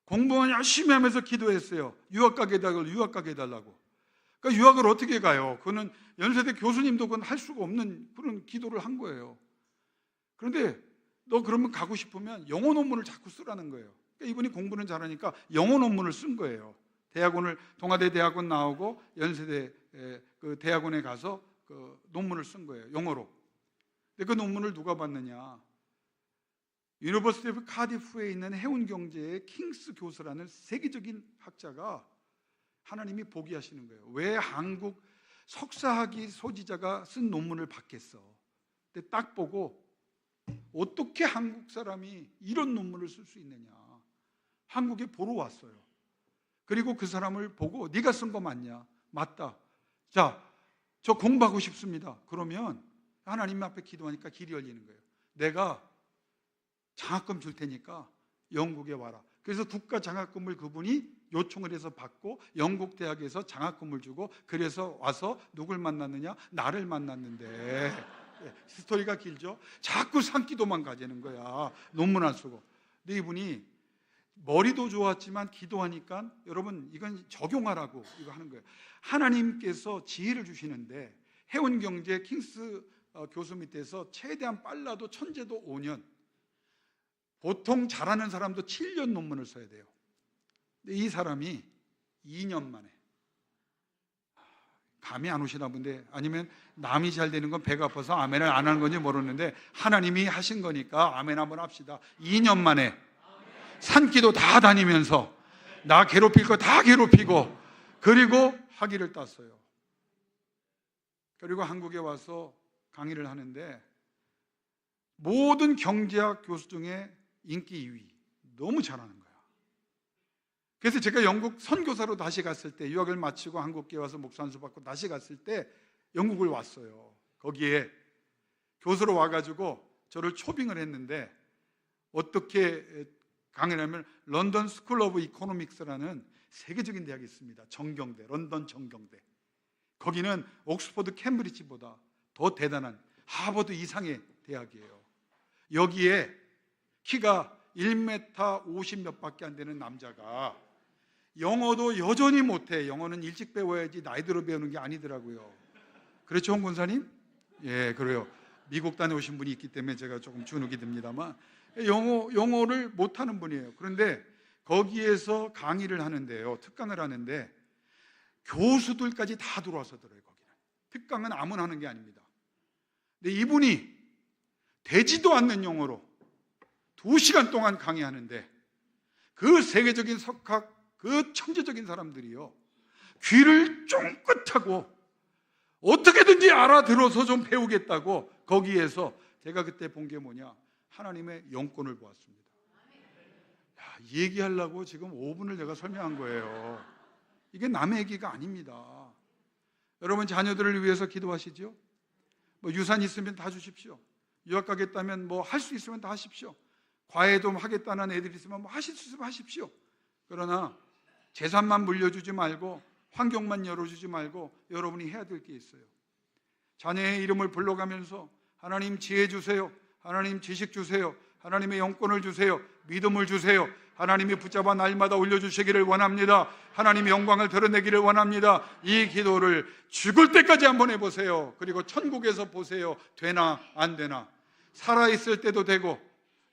공부는 열심히 하면서 기도했어요. 유학 가게 해달라고. 그러니까 유학을 어떻게 가요? 그는 연세대 교수님도 그건 할 수가 없는 그런 기도를 한 거예요. 그런데 너 그러면 가고 싶으면 영어 논문을 자꾸 쓰라는 거예요. 그러니까 이분이 공부는 잘하니까 영어 논문을 쓴 거예요. 동아대 대학원 나오고 연세대 그 대학원에 가서 그 논문을 쓴 거예요. 영어로. 근데 그 논문을 누가 봤느냐? 유니버시티 오브 카디프에 있는 해운경제의 킹스 교수라는 세계적인 학자가 하나님이 보게 하시는 거예요. 왜 한국 석사학위 소지자가 쓴 논문을 받겠어? 근데 딱 보고 어떻게 한국 사람이 이런 논문을 쓸 수 있느냐? 한국에 보러 왔어요. 그리고 그 사람을 보고 네가 쓴 거 맞냐? 맞다. 자, 저 공부하고 싶습니다. 그러면 하나님 앞에 기도하니까 길이 열리는 거예요. 내가 장학금 줄 테니까 영국에 와라. 그래서 국가 장학금을 그분이 요청을 해서 받고 영국 대학에서 장학금을 주고 그래서 와서 누굴 만났느냐? 나를 만났는데 스토리가 길죠. 자꾸 산기도만 가지는 거야. 논문 안 쓰고. 근데 이분이 머리도 좋았지만 기도하니까 여러분 이건 적용하라고 이거 하는 거예요. 하나님께서 지혜를 주시는데 해운경제 킹스 교수 밑에서 최대한 빨라도 천재도 5년, 보통 잘하는 사람도 7년 논문을 써야 돼요. 근데 이 사람이 2년 만에, 감이 안 오시나 본데, 아니면 남이 잘 되는 건 배가 아파서 아멘을 안 하는 건지 모르는데 하나님이 하신 거니까 아멘 한번 합시다. 2년 만에 산기도 다 다니면서 나 괴롭힐 거 다 괴롭히고 그리고 학위를 땄어요. 그리고 한국에 와서 강의를 하는데 모든 경제학 교수 중에 인기 2위. 너무 잘하는 거야. 그래서 제가 영국 선교사로 다시 갔을 때, 유학을 마치고 한국에 와서 목사 안수 받고 다시 갔을 때 영국을 왔어요. 거기에 교수로 와가지고 저를 초빙을 했는데 어떻게 강의를 하면 런던 스쿨 오브 이코노믹스라는 세계적인 대학이 있습니다. 정경대, 런던 정경대. 거기는 옥스퍼드 캠브리지보다 더 대단한 하버드 이상의 대학이에요. 여기에 키가 1m 50 몇 밖에 안 되는 남자가 영어도 여전히 못해. 영어는 일찍 배워야지 나이 들어 배우는 게 아니더라고요. 그렇죠, 홍 권사님? 예, 그래요. 미국 다녀오신 분이 있기 때문에 제가 조금 주눅이 듭니다만 영어를 못하는 분이에요. 그런데 거기에서 강의를 하는데요, 특강을 하는데 교수들까지 다 들어와서 들어요. 거기는 특강은 아무나 하는 게 아닙니다. 근데 이분이 되지도 않는 영어로 2시간 동안 강의하는데 그 세계적인 석학, 그 천재적인 사람들이요, 귀를 쫑긋하고 어떻게든지 알아들어서 좀 배우겠다고 거기에서 제가 그때 본 게 뭐냐? 하나님의 영권을 보았습니다. 야, 얘기하려고 지금 5분을 내가 설명한 거예요. 이게 남의 얘기가 아닙니다. 여러분 자녀들을 위해서 기도하시죠? 뭐 유산 있으면 다 주십시오. 유학 가겠다면 뭐 할 수 있으면 다 하십시오. 과외도 하겠다는 애들이 있으면 뭐 하실 수 있으면 하십시오. 그러나 재산만 물려주지 말고 환경만 열어주지 말고 여러분이 해야 될 게 있어요. 자녀의 이름을 불러가면서 하나님 지혜 주세요, 하나님 지식 주세요, 하나님의 영권을 주세요, 믿음을 주세요, 하나님이 붙잡아 날마다 올려주시기를 원합니다. 하나님의 영광을 드러내기를 원합니다. 이 기도를 죽을 때까지 한번 해보세요. 그리고 천국에서 보세요. 되나 안 되나. 살아있을 때도 되고,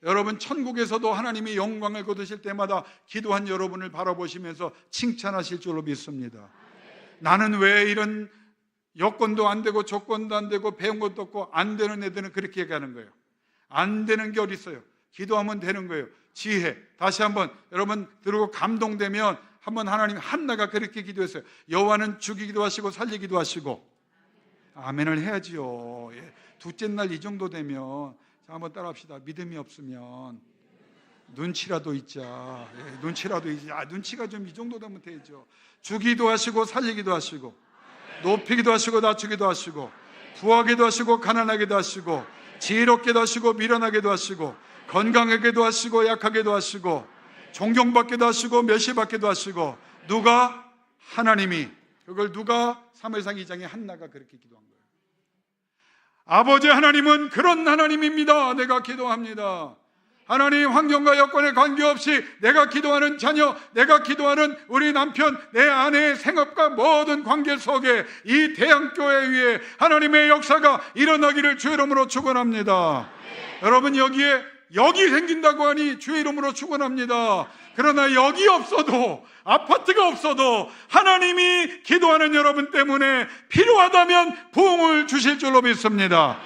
여러분 천국에서도 하나님이 영광을 거두실 때마다 기도한 여러분을 바라보시면서 칭찬하실 줄로 믿습니다. 나는 왜 이런 여건도 안 되고 조건도 안 되고 배운 것도 없고 안 되는 애들은 그렇게 얘기하는 거예요. 안 되는 게 어디 있어요? 기도하면 되는 거예요. 지혜. 다시 한번 여러분 들고 감동되면 한번 하나님 한나가 그렇게 기도했어요. 여호와는 죽이기도 하시고 살리기도 하시고. 아멘을 해야지요. 예. 둘째 날 이 정도 되면 자, 한번 따라합시다. 믿음이 없으면 눈치라도 있자. 예, 눈치라도 있자. 눈치가 좀 이 정도 되면 되죠. 주기도 하시고 살리기도 하시고 높이기도 하시고 낮추기도 하시고 부하게도 하시고 가난하게도 하시고 지혜롭게도 하시고 미련하게도 하시고 건강하게도 하시고 약하게도 하시고 존경받게도 하시고 멸시받게도 하시고. 누가? 하나님이. 그걸 누가? 사무엘상 2장에 한나가 그렇게 기도한 거예요. 아버지 하나님은 그런 하나님입니다. 내가 기도합니다. 하나님 환경과 여건에 관계없이 내가 기도하는 자녀, 내가 기도하는 우리 남편, 내 아내의 생업과 모든 관계 속에 이 대형교회 위에 하나님의 역사가 일어나기를 주의 이름으로 축원합니다. 여러분 여기 생긴다고 하니 주의 이름으로 축원합니다. 그러나 여기 없어도, 아파트가 없어도 하나님이 기도하는 여러분 때문에 필요하다면 부흥을 주실 줄로 믿습니다.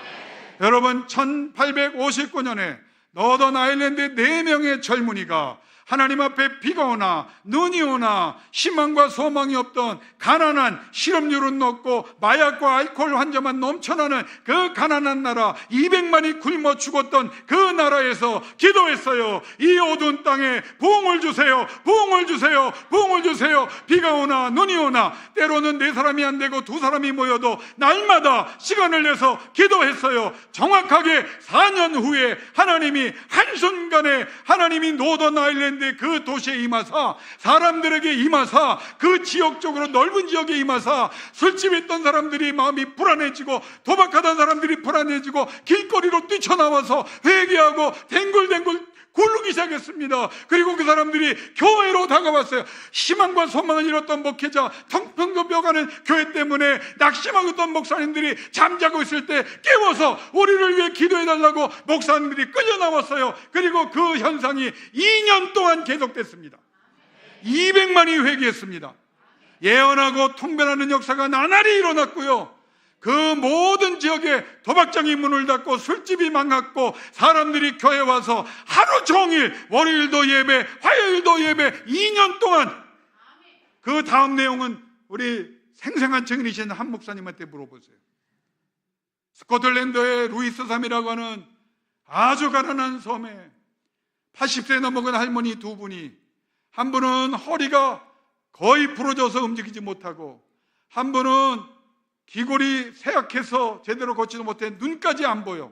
여러분 1859년에 너던 아일랜드의 4명의 젊은이가 하나님 앞에 비가 오나 눈이 오나 희망과 소망이 없던 가난한, 실업률은 높고 마약과 알코올 환자만 넘쳐나는 그 가난한 나라, 200만이 굶어 죽었던 그 나라에서 기도했어요. 이 어두운 땅에 부흥을 주세요, 부흥을 주세요, 부흥을 주세요. 비가 오나 눈이 오나 때로는 4사람이 안 되고 2사람이 모여도 날마다 시간을 내서 기도했어요. 정확하게 4년 후에 하나님이 한순간에 하나님이 노던 아일랜드 그 도시에 임하사 사람들에게 임하사 그 지역적으로 넓은 지역에 임하사 술집에 있던 사람들이 마음이 불안해지고 도박하던 사람들이 불안해지고 길거리로 뛰쳐나와서 회개하고 댕굴댕굴 굴르기 시작했습니다. 그리고 그 사람들이 교회로 다가왔어요. 희망과 소망을 잃었던 목회자, 텅텅벼가는 교회 때문에 낙심하고 있던 목사님들이 잠자고 있을 때 깨워서 우리를 위해 기도해달라고 목사님들이 끌려 나왔어요. 그리고 그 현상이 2년 동안 계속됐습니다. 200만이 회개했습니다. 예언하고 통변하는 역사가 나날이 일어났고요. 그 모든 지역에 도박장이 문을 닫고 술집이 망했고 사람들이 교회에 와서 하루 종일 월요일도 예배, 화요일도 예배 2년 동안. 그 다음 내용은 우리 생생한 증인이신 한 목사님한테 물어보세요. 스코틀랜드의 루이스 섬이라고 하는 아주 가난한 섬에 80세 넘어간 할머니 2분이, 한 분은 허리가 거의 부러져서 움직이지 못하고 한 분은 귀골이 쇠약해서 제대로 걷지도 못해 눈까지 안 보여.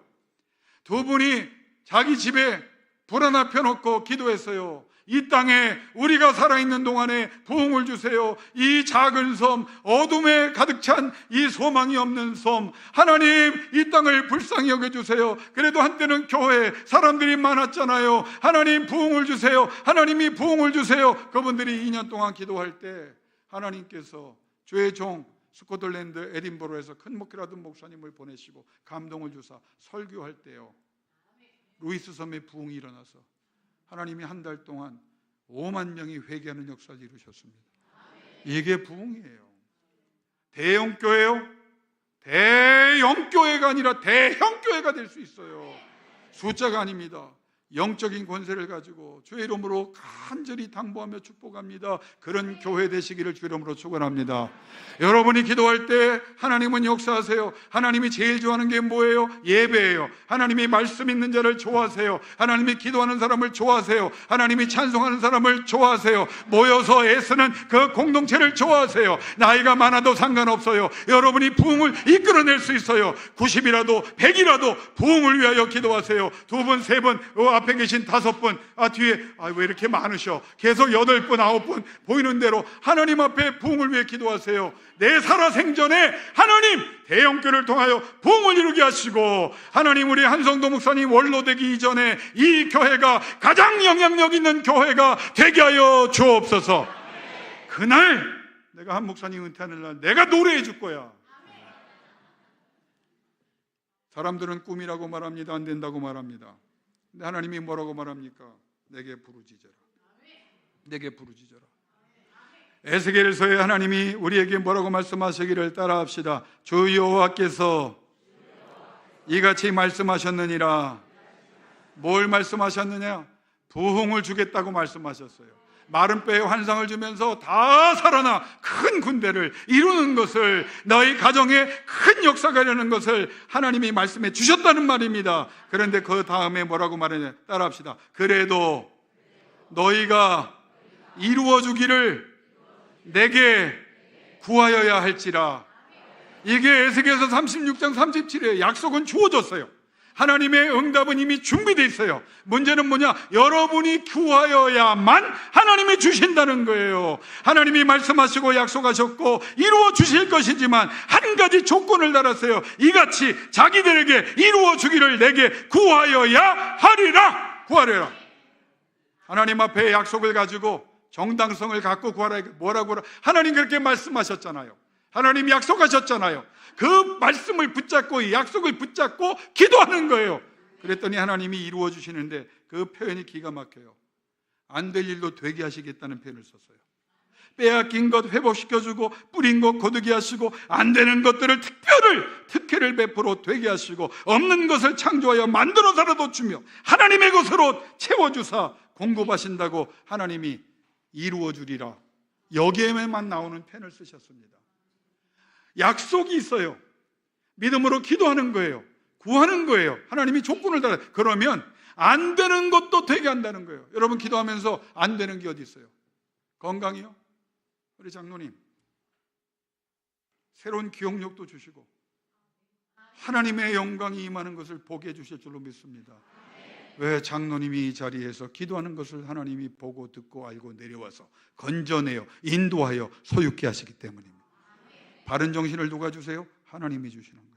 2분이 자기 집에 불 하나 펴놓고 기도했어요. 이 땅에 우리가 살아있는 동안에 부흥을 주세요. 이 작은 섬, 어둠에 가득 찬 이 소망이 없는 섬, 하나님 이 땅을 불쌍히 여겨주세요. 그래도 한때는 교회 사람들이 많았잖아요. 하나님 부흥을 주세요. 하나님이 부흥을 주세요. 그분들이 2년 동안 기도할 때 하나님께서 주의 종 스코틀랜드 에딘버러에서 큰 목회라던 목사님을 보내시고 감동을 주사 설교할 때요, 루이스 섬에 부흥이 일어나서 하나님이 한 달 동안 5만 명이 회개하는 역사를 이루셨습니다. 이게 부흥이에요. 대형교회요? 대형교회가 아니라 대형교회가 될 수 있어요. 숫자가 아닙니다. 영적인 권세를 가지고 주의 이름으로 간절히 당부하며 축복합니다. 그런 교회 되시기를 주의 이름으로 축원합니다. 여러분이 기도할 때 하나님은 역사하세요. 하나님이 제일 좋아하는 게 뭐예요? 예배예요. 하나님이 말씀 있는 자를 좋아하세요. 하나님이 기도하는 사람을 좋아하세요. 하나님이 찬송하는 사람을 좋아하세요. 모여서 애쓰는 그 공동체를 좋아하세요. 나이가 많아도 상관없어요. 여러분이 부흥을 이끌어낼 수 있어요. 90이라도 100이라도 부흥을 위하여 기도하세요. 2분, 3분, 앞에 계신 5분, 뒤에 왜 이렇게 많으셔? 계속 8분, 9분 보이는 대로 하나님 앞에 부흥을 위해 기도하세요. 내 살아생전에 하나님 대형교를 통하여 부흥을 이루게 하시고, 하나님 우리 한성도 목사님 원로되기 이전에 이 교회가 가장 영향력 있는 교회가 되게 하여 주옵소서. 그날 내가 한 목사님 은퇴하는 날 내가 노래해 줄 거야. 사람들은 꿈이라고 말합니다. 안 된다고 말합니다. 근데 하나님이 뭐라고 말합니까? 내게 부르짖어라. 내게 부르짖어라. 에스겔서에 하나님이 우리에게 뭐라고 말씀하시기를 따라합시다. 주 여호와께서 이같이 말씀하셨느니라. 뭘 말씀하셨느냐? 부흥을 주겠다고 말씀하셨어요. 마른 뼈에 환상을 주면서 다 살아나 큰 군대를 이루는 것을, 너희 가정에 큰 역사가 일어나는 것을 하나님이 말씀해 주셨다는 말입니다. 그런데 그 다음에 뭐라고 말하냐? 따라합시다. 그래도 너희가 이루어 주기를 내게 구하여야 할지라. 이게 에스겔서 36장 37에 약속은 주어졌어요. 하나님의 응답은 이미 준비되어 있어요. 문제는 뭐냐? 여러분이 구하여야만 하나님이 주신다는 거예요. 하나님이 말씀하시고 약속하셨고 이루어 주실 것이지만 한 가지 조건을 달았어요. 이같이 자기들에게 이루어 주기를 내게 구하여야 하리라. 구하려라. 하나님 앞에 약속을 가지고 정당성을 갖고 구하라. 뭐라고 하라? 하나님 그렇게 말씀하셨잖아요. 하나님 약속하셨잖아요. 그 말씀을 붙잡고, 이 약속을 붙잡고 기도하는 거예요. 그랬더니 하나님이 이루어 주시는데 그 표현이 기가 막혀요. 안 될 일도 되게 하시겠다는 표현을 썼어요. 빼앗긴 것 회복시켜주고, 뿌린 것 거두게 하시고, 안 되는 것들을 특혜를 베풀어 되게 하시고, 없는 것을 창조하여 만들어서라도 주며 하나님의 것으로 채워주사 공급하신다고 하나님이 이루어 주리라. 여기에만 나오는 표현을 쓰셨습니다. 약속이 있어요. 믿음으로 기도하는 거예요. 구하는 거예요. 하나님이 조건을 달아요. 그러면 안 되는 것도 되게 한다는 거예요. 여러분 기도하면서 안 되는 게 어디 있어요? 건강이요? 우리 장로님 새로운 기억력도 주시고 하나님의 영광이 임하는 것을 보게 해주실 줄로 믿습니다. 왜? 장로님이 이 자리에서 기도하는 것을 하나님이 보고 듣고 알고 내려와서 건져내어 인도하여 소유케 하시기 때문입니다. 바른 정신을 누가 주세요? 하나님이 주시는 거예요.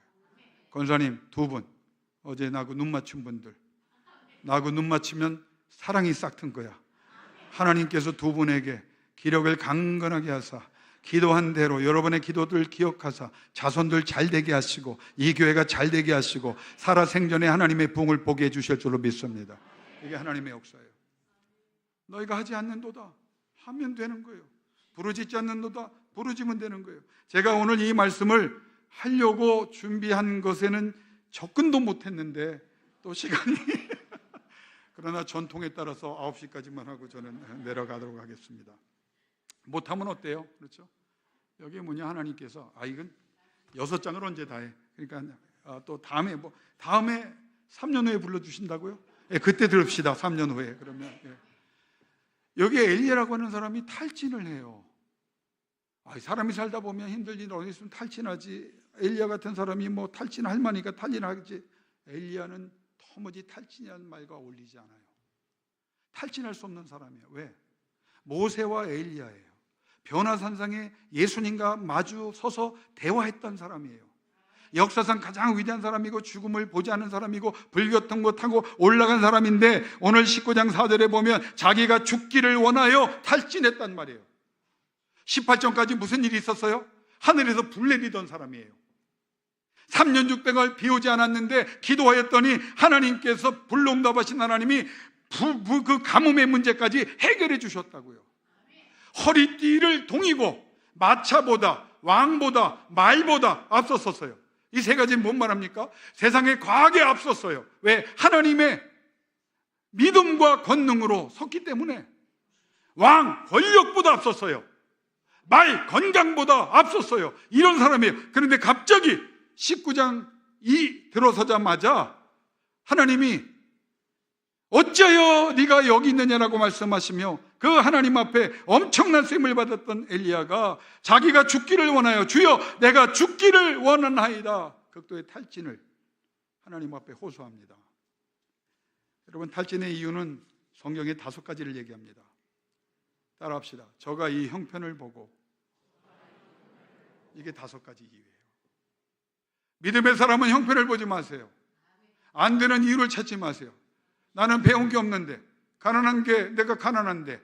권사님 2분, 어제 나하고 눈 맞춘 분들, 나하고 눈 맞추면 사랑이 싹튼 거야. 하나님께서 2분에게 기력을 강건하게 하사 기도한 대로 여러분의 기도들 기억하사 자손들 잘 되게 하시고 이 교회가 잘 되게 하시고 살아생전에 하나님의 부흥을 보게 해주실 줄로 믿습니다. 이게 하나님의 역사예요. 너희가 하지 않는도다 하면 되는 거예요. 부르짖지 않는도다 부르짖으면 되는 거예요. 제가 오늘 이 말씀을 하려고 준비한 것에는 접근도 못했는데 또 시간이 그러나 전통에 따라서 9시까지만 하고 저는 내려가도록 하겠습니다. 못하면 어때요? 그렇죠? 여기 뭐냐, 하나님께서 이건 6장을 언제 다 해? 그러니까 또 다음에 3년 후에 불러주신다고요? 예, 그때 들읍시다. 3년 후에. 그러면 여기 엘리야라고 하는 사람이 탈진을 해요. 사람이 살다 보면 힘들 일 어디 있으면 탈진하지. 엘리야 같은 사람이 뭐 탈진할 만하니까 탈진하겠지. 엘리야는 도무지 탈진이라는 말과 어울리지 않아요. 탈진할 수 없는 사람이에요. 왜? 모세와 엘리야예요. 변화산상에 예수님과 마주 서서 대화했던 사람이에요. 역사상 가장 위대한 사람이고 죽음을 보지 않은 사람이고 불교통고 타고 올라간 사람인데 오늘 19장 4절에 보면 자기가 죽기를 원하여 탈진했단 말이에요. 18절까지 무슨 일이 있었어요? 하늘에서 불 내리던 사람이에요. 3년 600을 비 오지 않았는데 기도하였더니 하나님께서 불로 응답하신 하나님이 그 가뭄의 문제까지 해결해 주셨다고요. 허리띠를 동이고 마차보다 왕보다 말보다 앞섰었어요. 이 세 가지는 뭔 말합니까? 세상에 과하게 앞섰어요. 왜? 하나님의 믿음과 권능으로 섰기 때문에 왕 권력보다 앞섰어요. 말 건강보다 앞섰어요. 이런 사람이에요. 그런데 갑자기 19장 들어서자마자 하나님이 어찌하여 네가 여기 있느냐라고 말씀하시며 그 하나님 앞에 엄청난 쓰임을 받았던 엘리야가 자기가 죽기를 원하여 주여 내가 죽기를 원하나이다. 극도의 탈진을 하나님 앞에 호소합니다. 여러분, 탈진의 이유는 성경에 5가지를 얘기합니다. 따라합시다. 저가 이 형편을 보고, 이게 5가지 이유예요. 믿음의 사람은 형편을 보지 마세요. 안 되는 이유를 찾지 마세요. 나는 배운 게 없는데, 가난한 게 내가 가난한데,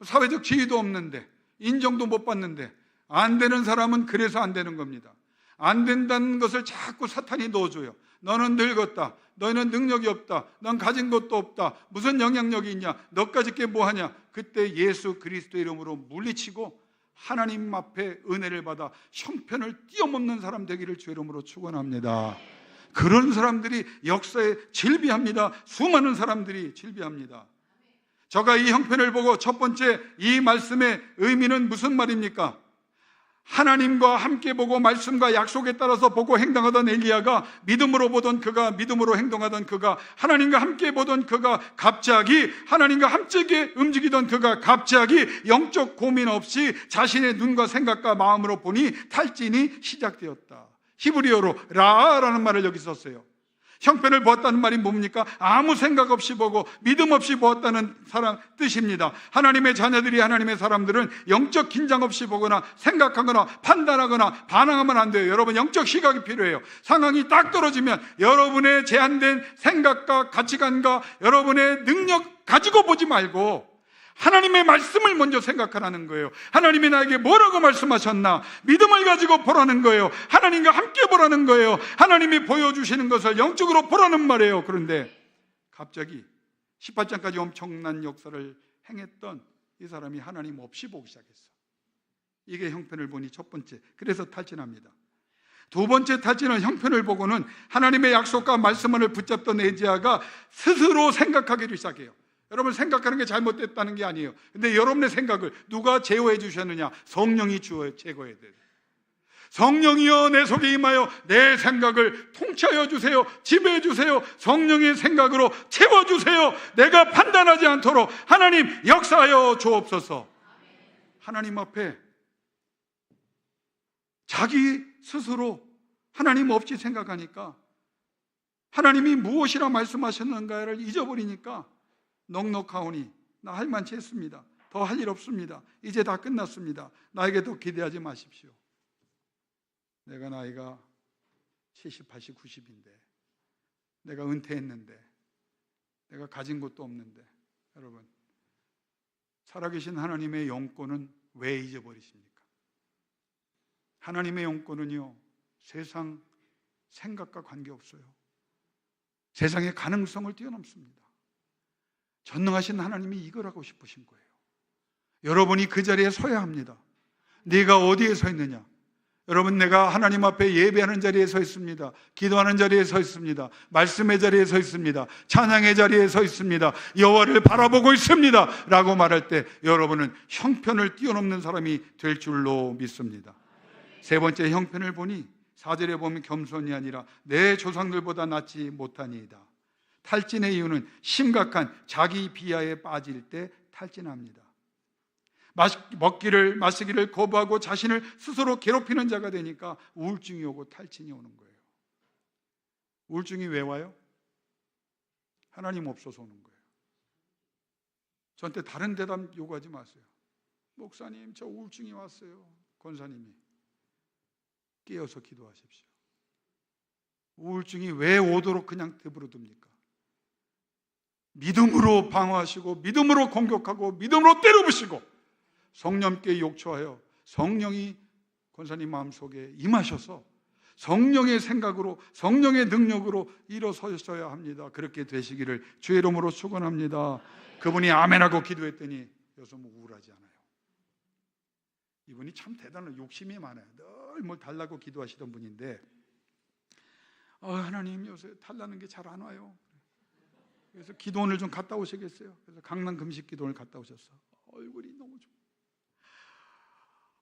사회적 지위도 없는데, 인정도 못 받는데, 안 되는 사람은 그래서 안 되는 겁니다. 안 된다는 것을 자꾸 사탄이 넣어줘요. 너는 늙었다. 너희는 능력이 없다. 넌 가진 것도 없다. 무슨 영향력이 있냐? 너까지 게 뭐하냐? 그때 예수 그리스도 이름으로 물리치고 하나님 앞에 은혜를 받아 형편을 뛰어넘는 사람 되기를 주 이름으로 축원합니다. 그런 사람들이 역사에 질비합니다. 수많은 사람들이 질비합니다. 저가 이 형편을 보고 첫 번째 이 말씀의 의미는 무슨 말입니까? 하나님과 함께 보고 말씀과 약속에 따라서 보고 행동하던 엘리야가 믿음으로 보던 그가, 믿음으로 행동하던 그가, 하나님과 함께 보던 그가 갑자기, 하나님과 함께 움직이던 그가 갑자기 영적 고민 없이 자신의 눈과 생각과 마음으로 보니 탈진이 시작되었다. 히브리어로 라라는 말을 여기 썼어요. 형편을 보았다는 말이 뭡니까? 아무 생각 없이 보고 믿음 없이 보았다는 뜻입니다. 하나님의 자녀들이, 하나님의 사람들은 영적 긴장 없이 보거나 생각하거나 판단하거나 반항하면 안 돼요. 여러분, 영적 시각이 필요해요. 상황이 딱 떨어지면 여러분의 제한된 생각과 가치관과 여러분의 능력 가지고 보지 말고 하나님의 말씀을 먼저 생각하라는 거예요. 하나님이 나에게 뭐라고 말씀하셨나? 믿음을 가지고 보라는 거예요. 하나님과 함께 보라는 거예요. 하나님이 보여주시는 것을 영적으로 보라는 말이에요. 그런데 갑자기 18장까지 엄청난 역사를 행했던 이 사람이 하나님 없이 보기 시작했어. 이게 형편을 보니 첫 번째. 그래서 탈진합니다. 두 번째 탈진은 형편을 보고는 하나님의 약속과 말씀을 붙잡던 에지야가 스스로 생각하기를 시작해요. 여러분, 생각하는 게 잘못됐다는 게 아니에요. 근데 여러분의 생각을 누가 제어해 주셨느냐? 성령이 제거해야 돼요. 성령이여 내 속에 임하여 내 생각을 통치하여 주세요. 지배해 주세요. 성령의 생각으로 채워주세요. 내가 판단하지 않도록 하나님 역사하여 주옵소서. 하나님 앞에 자기 스스로 하나님 없이 생각하니까 하나님이 무엇이라 말씀하셨는가를 잊어버리니까 넉넉하오니 나 할 만치 했습니다. 더 할 일 없습니다. 이제 다 끝났습니다. 나에게 더 기대하지 마십시오. 내가 나이가 70, 80, 90인데 내가 은퇴했는데 내가 가진 것도 없는데 여러분, 살아계신 하나님의 영권은 왜 잊어버리십니까? 하나님의 영권은요, 세상 생각과 관계없어요. 세상의 가능성을 뛰어넘습니다. 전능하신 하나님이 이걸 하고 싶으신 거예요. 여러분이 그 자리에 서야 합니다. 네가 어디에 서 있느냐? 여러분, 내가 하나님 앞에 예배하는 자리에 서 있습니다. 기도하는 자리에 서 있습니다. 말씀의 자리에 서 있습니다. 찬양의 자리에 서 있습니다. 여호와를 바라보고 있습니다 라고 말할 때 여러분은 형편을 뛰어넘는 사람이 될 줄로 믿습니다. 세 번째 형편을 보니 4절에 보면 겸손이 아니라 내 조상들보다 낫지 못하니이다. 탈진의 이유는 심각한 자기 비하에 빠질 때 탈진합니다. 먹기를 마시기를 거부하고 자신을 스스로 괴롭히는 자가 되니까 우울증이 오고 탈진이 오는 거예요. 우울증이 왜 와요? 하나님 없어서 오는 거예요. 저한테 다른 대답 요구하지 마세요. 목사님, 저 우울증이 왔어요. 권사님이 깨어서 기도하십시오. 우울증이 왜 오도록 그냥 내버려둡니까? 믿음으로 방어하시고 믿음으로 공격하고 믿음으로 때려부시고 성령께 욕처하여 성령이 권사님 마음속에 임하셔서 성령의 생각으로 성령의 능력으로 일어서셔야 합니다. 그렇게 되시기를 주의 이름으로 축원합니다. 그분이 아멘하고 기도했더니 여기서 뭐 우울하지 않아요. 이분이 참 대단한 욕심이 많아요. 늘 뭘 달라고 기도하시던 분인데 하나님 요새 달라는 게 잘 안 와요. 그래서 기도원을 좀 갔다 오시겠어요? 그래서 강남 금식 기도원을 갔다 오셨어. 얼굴이 너무 좋아.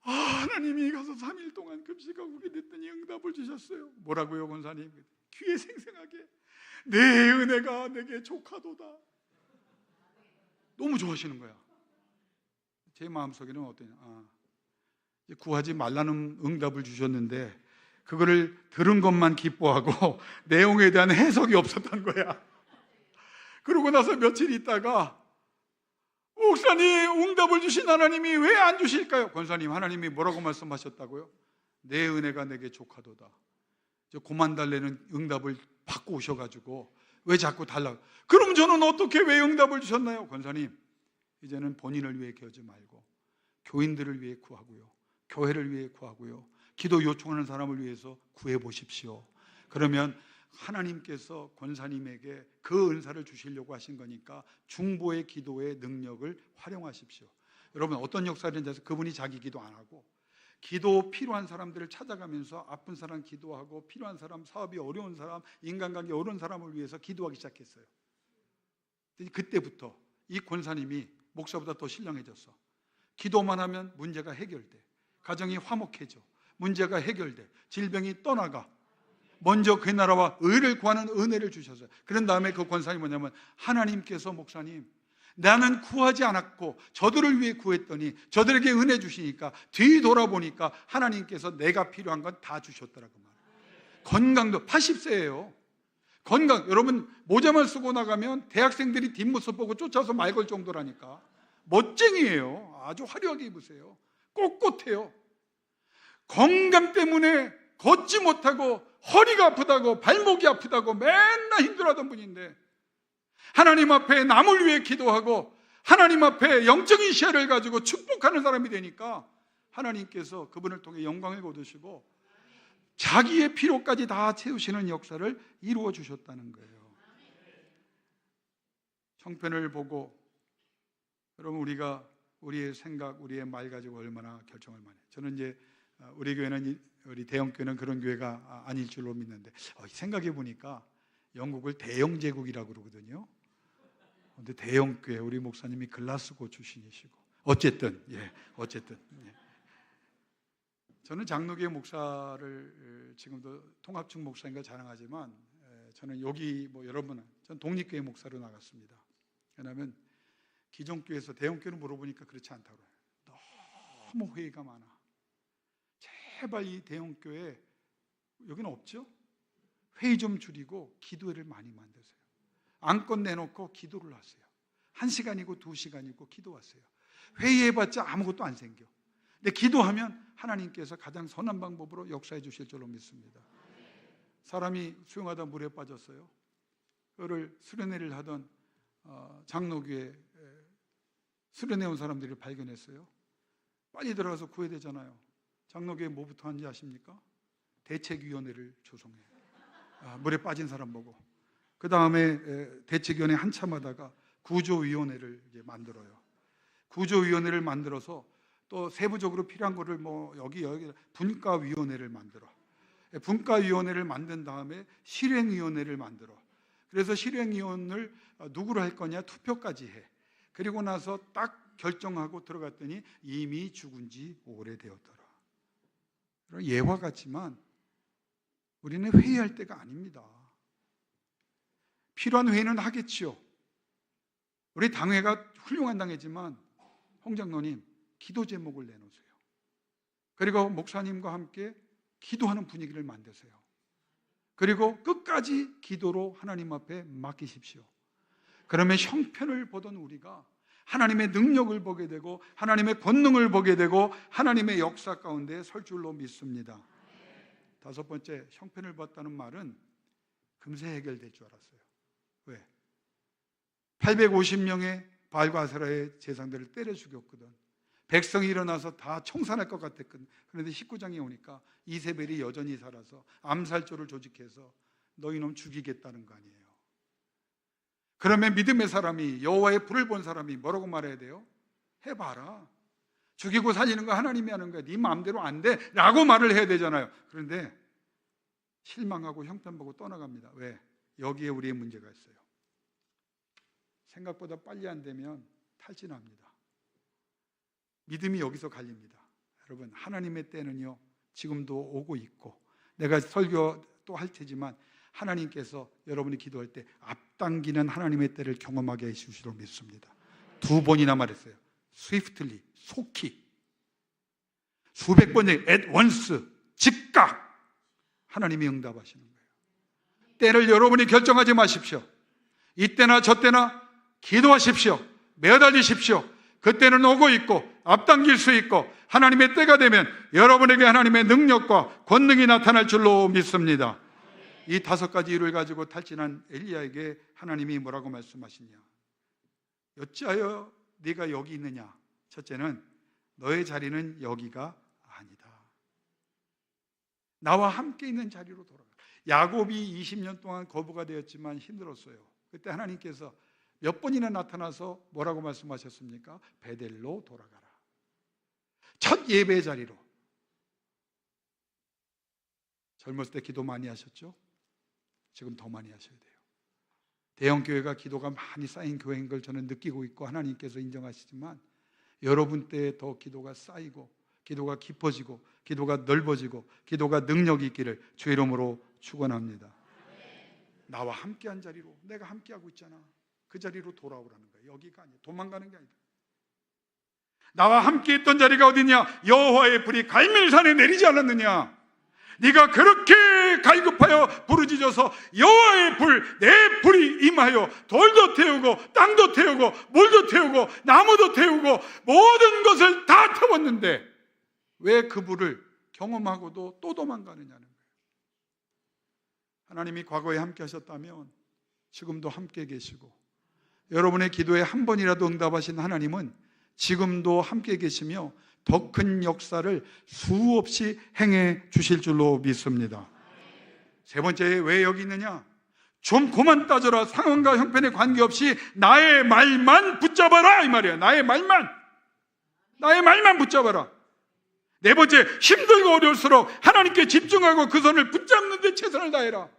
하나님이 가서 3일 동안 금식하고 기도했더니 응답을 주셨어요. 뭐라고요, 권사님? 귀에 생생하게 내 은혜가 내게 족하도다. 너무 좋아하시는 거야. 제 마음속에는 어떠냐, 구하지 말라는 응답을 주셨는데 그거를 들은 것만 기뻐하고 내용에 대한 해석이 없었던 거야. 그러고 나서 며칠 있다가 목사님, 응답을 주신 하나님이 왜 안 주실까요? 권사님, 하나님이 뭐라고 말씀하셨다고요? 내 은혜가 내게 족하도다. 저 9만 달래는 응답을 받고 오셔가지고 왜 자꾸 달라고? 그럼 저는 어떻게 왜 응답을 주셨나요? 권사님, 이제는 본인을 위해 구하지 말고 교인들을 위해 구하고요, 교회를 위해 구하고요, 기도 요청하는 사람을 위해서 구해 보십시오. 그러면 하나님께서 권사님에게 그 은사를 주시려고 하신 거니까 중보의 기도의 능력을 활용하십시오. 여러분, 어떤 역사를 해서 그분이 자기 기도 안 하고 기도 필요한 사람들을 찾아가면서 아픈 사람 기도하고 필요한 사람, 사업이 어려운 사람, 인간관계 어려운 사람을 위해서 기도하기 시작했어요. 그때부터 이 권사님이 목사보다 더 신령해졌어. 기도만 하면 문제가 해결돼, 가정이 화목해져, 문제가 해결돼, 질병이 떠나가. 먼저 그 나라와 의를 구하는 은혜를 주셨어요. 그런 다음에 그 권사님이 뭐냐면, 하나님께서 목사님, 나는 구하지 않았고 저들을 위해 구했더니 저들에게 은혜 주시니까 뒤돌아보니까 하나님께서 내가 필요한 건 다 주셨더라고 말이에요. 건강도 80세예요. 건강, 여러분 모자만 쓰고 나가면 대학생들이 뒷모습 보고 쫓아서 말 걸 정도라니까. 멋쟁이에요. 아주 화려하게 입으세요. 꼿꼿해요. 건강 때문에 걷지 못하고 허리가 아프다고 발목이 아프다고 맨날 힘들어하던 분인데 하나님 앞에 남을 위해 기도하고 하나님 앞에 영적인 시야를 가지고 축복하는 사람이 되니까 하나님께서 그분을 통해 영광을 거두시고 자기의 필요까지 다 채우시는 역사를 이루어 주셨다는 거예요. 형편을 보고 여러분, 우리가 우리의 생각, 우리의 말 가지고 얼마나 결정을 많이 해요. 저는 이제 우리 교회는, 우리 대형교회는 그런 교회가 아닐 줄로 믿는데 생각해 보니까 영국을 대영제국이라고 그러거든요. 근데 대형교회 우리 목사님이 글라스고 출신이시고 어쨌든 저는 장로교회 목사를 지금도 통합측 목사인가 자랑하지만 저는 여기 여러분은 전 독립교회 목사로 나갔습니다. 왜냐하면 기존교회에서 대형교회를 물어보니까 그렇지 않다고 해요. 너무 회의가 많아. 제발 이 대형교회 여기는 없죠? 회의 좀 줄이고 기도회를 많이 만드세요. 안건 내놓고 기도를 하세요. 1시간이고 2시간이고 기도하세요. 회의해봤자 아무것도 안 생겨. 근데 기도하면 하나님께서 가장 선한 방법으로 역사해 주실 줄로 믿습니다. 사람이 수영하다 물에 빠졌어요. 그거를 수련회를 하던 장로교회 수련회 온 사람들이 발견했어요. 빨리 들어가서 구해야 되잖아요. 장로교회 뭐부터 하는지 아십니까? 대책위원회를 조성해요. 물에 빠진 사람 보고. 그 다음에 대책위원회 한참 하다가 구조위원회를 이제 만들어요. 구조위원회를 만들어서 또 세부적으로 필요한 거를 여기 분과위원회를 만들어. 분과위원회를 만든 다음에 실행위원회를 만들어. 그래서 실행위원을 누구로 할 거냐 투표까지 해. 그리고 나서 딱 결정하고 들어갔더니 이미 죽은 지 오래되었더라. 예화 같지만 우리는 회의할 때가 아닙니다. 필요한 회의는 하겠지요. 우리 당회가 훌륭한 당회지만 홍 장로님 기도 제목을 내놓으세요. 그리고 목사님과 함께 기도하는 분위기를 만드세요. 그리고 끝까지 기도로 하나님 앞에 맡기십시오. 그러면 형편을 보던 우리가 하나님의 능력을 보게 되고 하나님의 권능을 보게 되고 하나님의 역사 가운데 설 줄로 믿습니다. 5번째, 형편을 봤다는 말은 금세 해결될 줄 알았어요. 왜? 850명의 바알과 아세라의 제사장들을 때려 죽였거든. 백성이 일어나서 다 청산할 것 같았거든. 그런데 19장에 오니까 이세벨이 여전히 살아서 암살조를 조직해서 너희놈 죽이겠다는 거 아니에요. 그러면 믿음의 사람이, 여호와의 불을 본 사람이 뭐라고 말해야 돼요? 해봐라. 죽이고 살리는 거 하나님이 하는 거야. 네 마음대로 안 돼 라고 말을 해야 되잖아요. 그런데 실망하고 형편 보고 떠나갑니다. 왜? 여기에 우리의 문제가 있어요. 생각보다 빨리 안 되면 탈진합니다. 믿음이 여기서 갈립니다. 여러분, 하나님의 때는요 지금도 오고 있고, 내가 설교 또 할 테지만 하나님께서 여러분이 기도할 때 앞당기는 하나님의 때를 경험하게 해주시리라 믿습니다. 2번이나 말했어요. swiftly, 속히, 수백 번에 at once, 즉각 하나님이 응답하시는 거예요. 때를 여러분이 결정하지 마십시오. 이때나 저때나 기도하십시오. 매달리십시오. 그때는 오고 있고 앞당길 수 있고, 하나님의 때가 되면 여러분에게 하나님의 능력과 권능이 나타날 줄로 믿습니다. 이 5가지 일을 가지고 탈진한 엘리야에게 하나님이 뭐라고 말씀하시냐? 어찌하여 네가 여기 있느냐? 첫째는 너의 자리는 여기가 아니다. 나와 함께 있는 자리로 돌아가. 야곱이 20년 동안 거부가 되었지만 힘들었어요. 그때 하나님께서 몇 번이나 나타나서 뭐라고 말씀하셨습니까? 베델로 돌아가라. 첫 예배 자리로. 젊었을 때 기도 많이 하셨죠? 지금 더 많이 하셔야 돼요. 대형교회가 기도가 많이 쌓인 교회인 걸 저는 느끼고 있고 하나님께서 인정하시지만, 여러분 때에 더 기도가 쌓이고 기도가 깊어지고 기도가 넓어지고 기도가 능력이 있기를 주의 이름으로 축원합니다. 나와 함께한 자리로, 내가 함께하고 있잖아, 그 자리로 돌아오라는 거예요. 여기가 아니야. 도망가는 게 아니다. 나와 함께했던 자리가 어디냐? 여호와의 불이 갈멜산에 내리지 않았느냐? 네가 그렇게 갈급하여 부르짖어서 여호와의 불, 내 불이 임하여 돌도 태우고 땅도 태우고 물도 태우고 나무도 태우고 모든 것을 다 태웠는데 왜 그 불을 경험하고도 또 도망가느냐는 거예요. 하나님이 과거에 함께 하셨다면 지금도 함께 계시고, 여러분의 기도에 한 번이라도 응답하신 하나님은 지금도 함께 계시며 더 큰 역사를 수없이 행해 주실 줄로 믿습니다. 세 번째, 왜 여기 있느냐? 좀 그만 따져라. 상황과 형편에 관계없이 나의 말만 붙잡아라, 이 말이야. 나의 말만 붙잡아라. 네 번째, 힘들고 어려울수록 하나님께 집중하고 그 손을 붙잡는 데 최선을 다해라.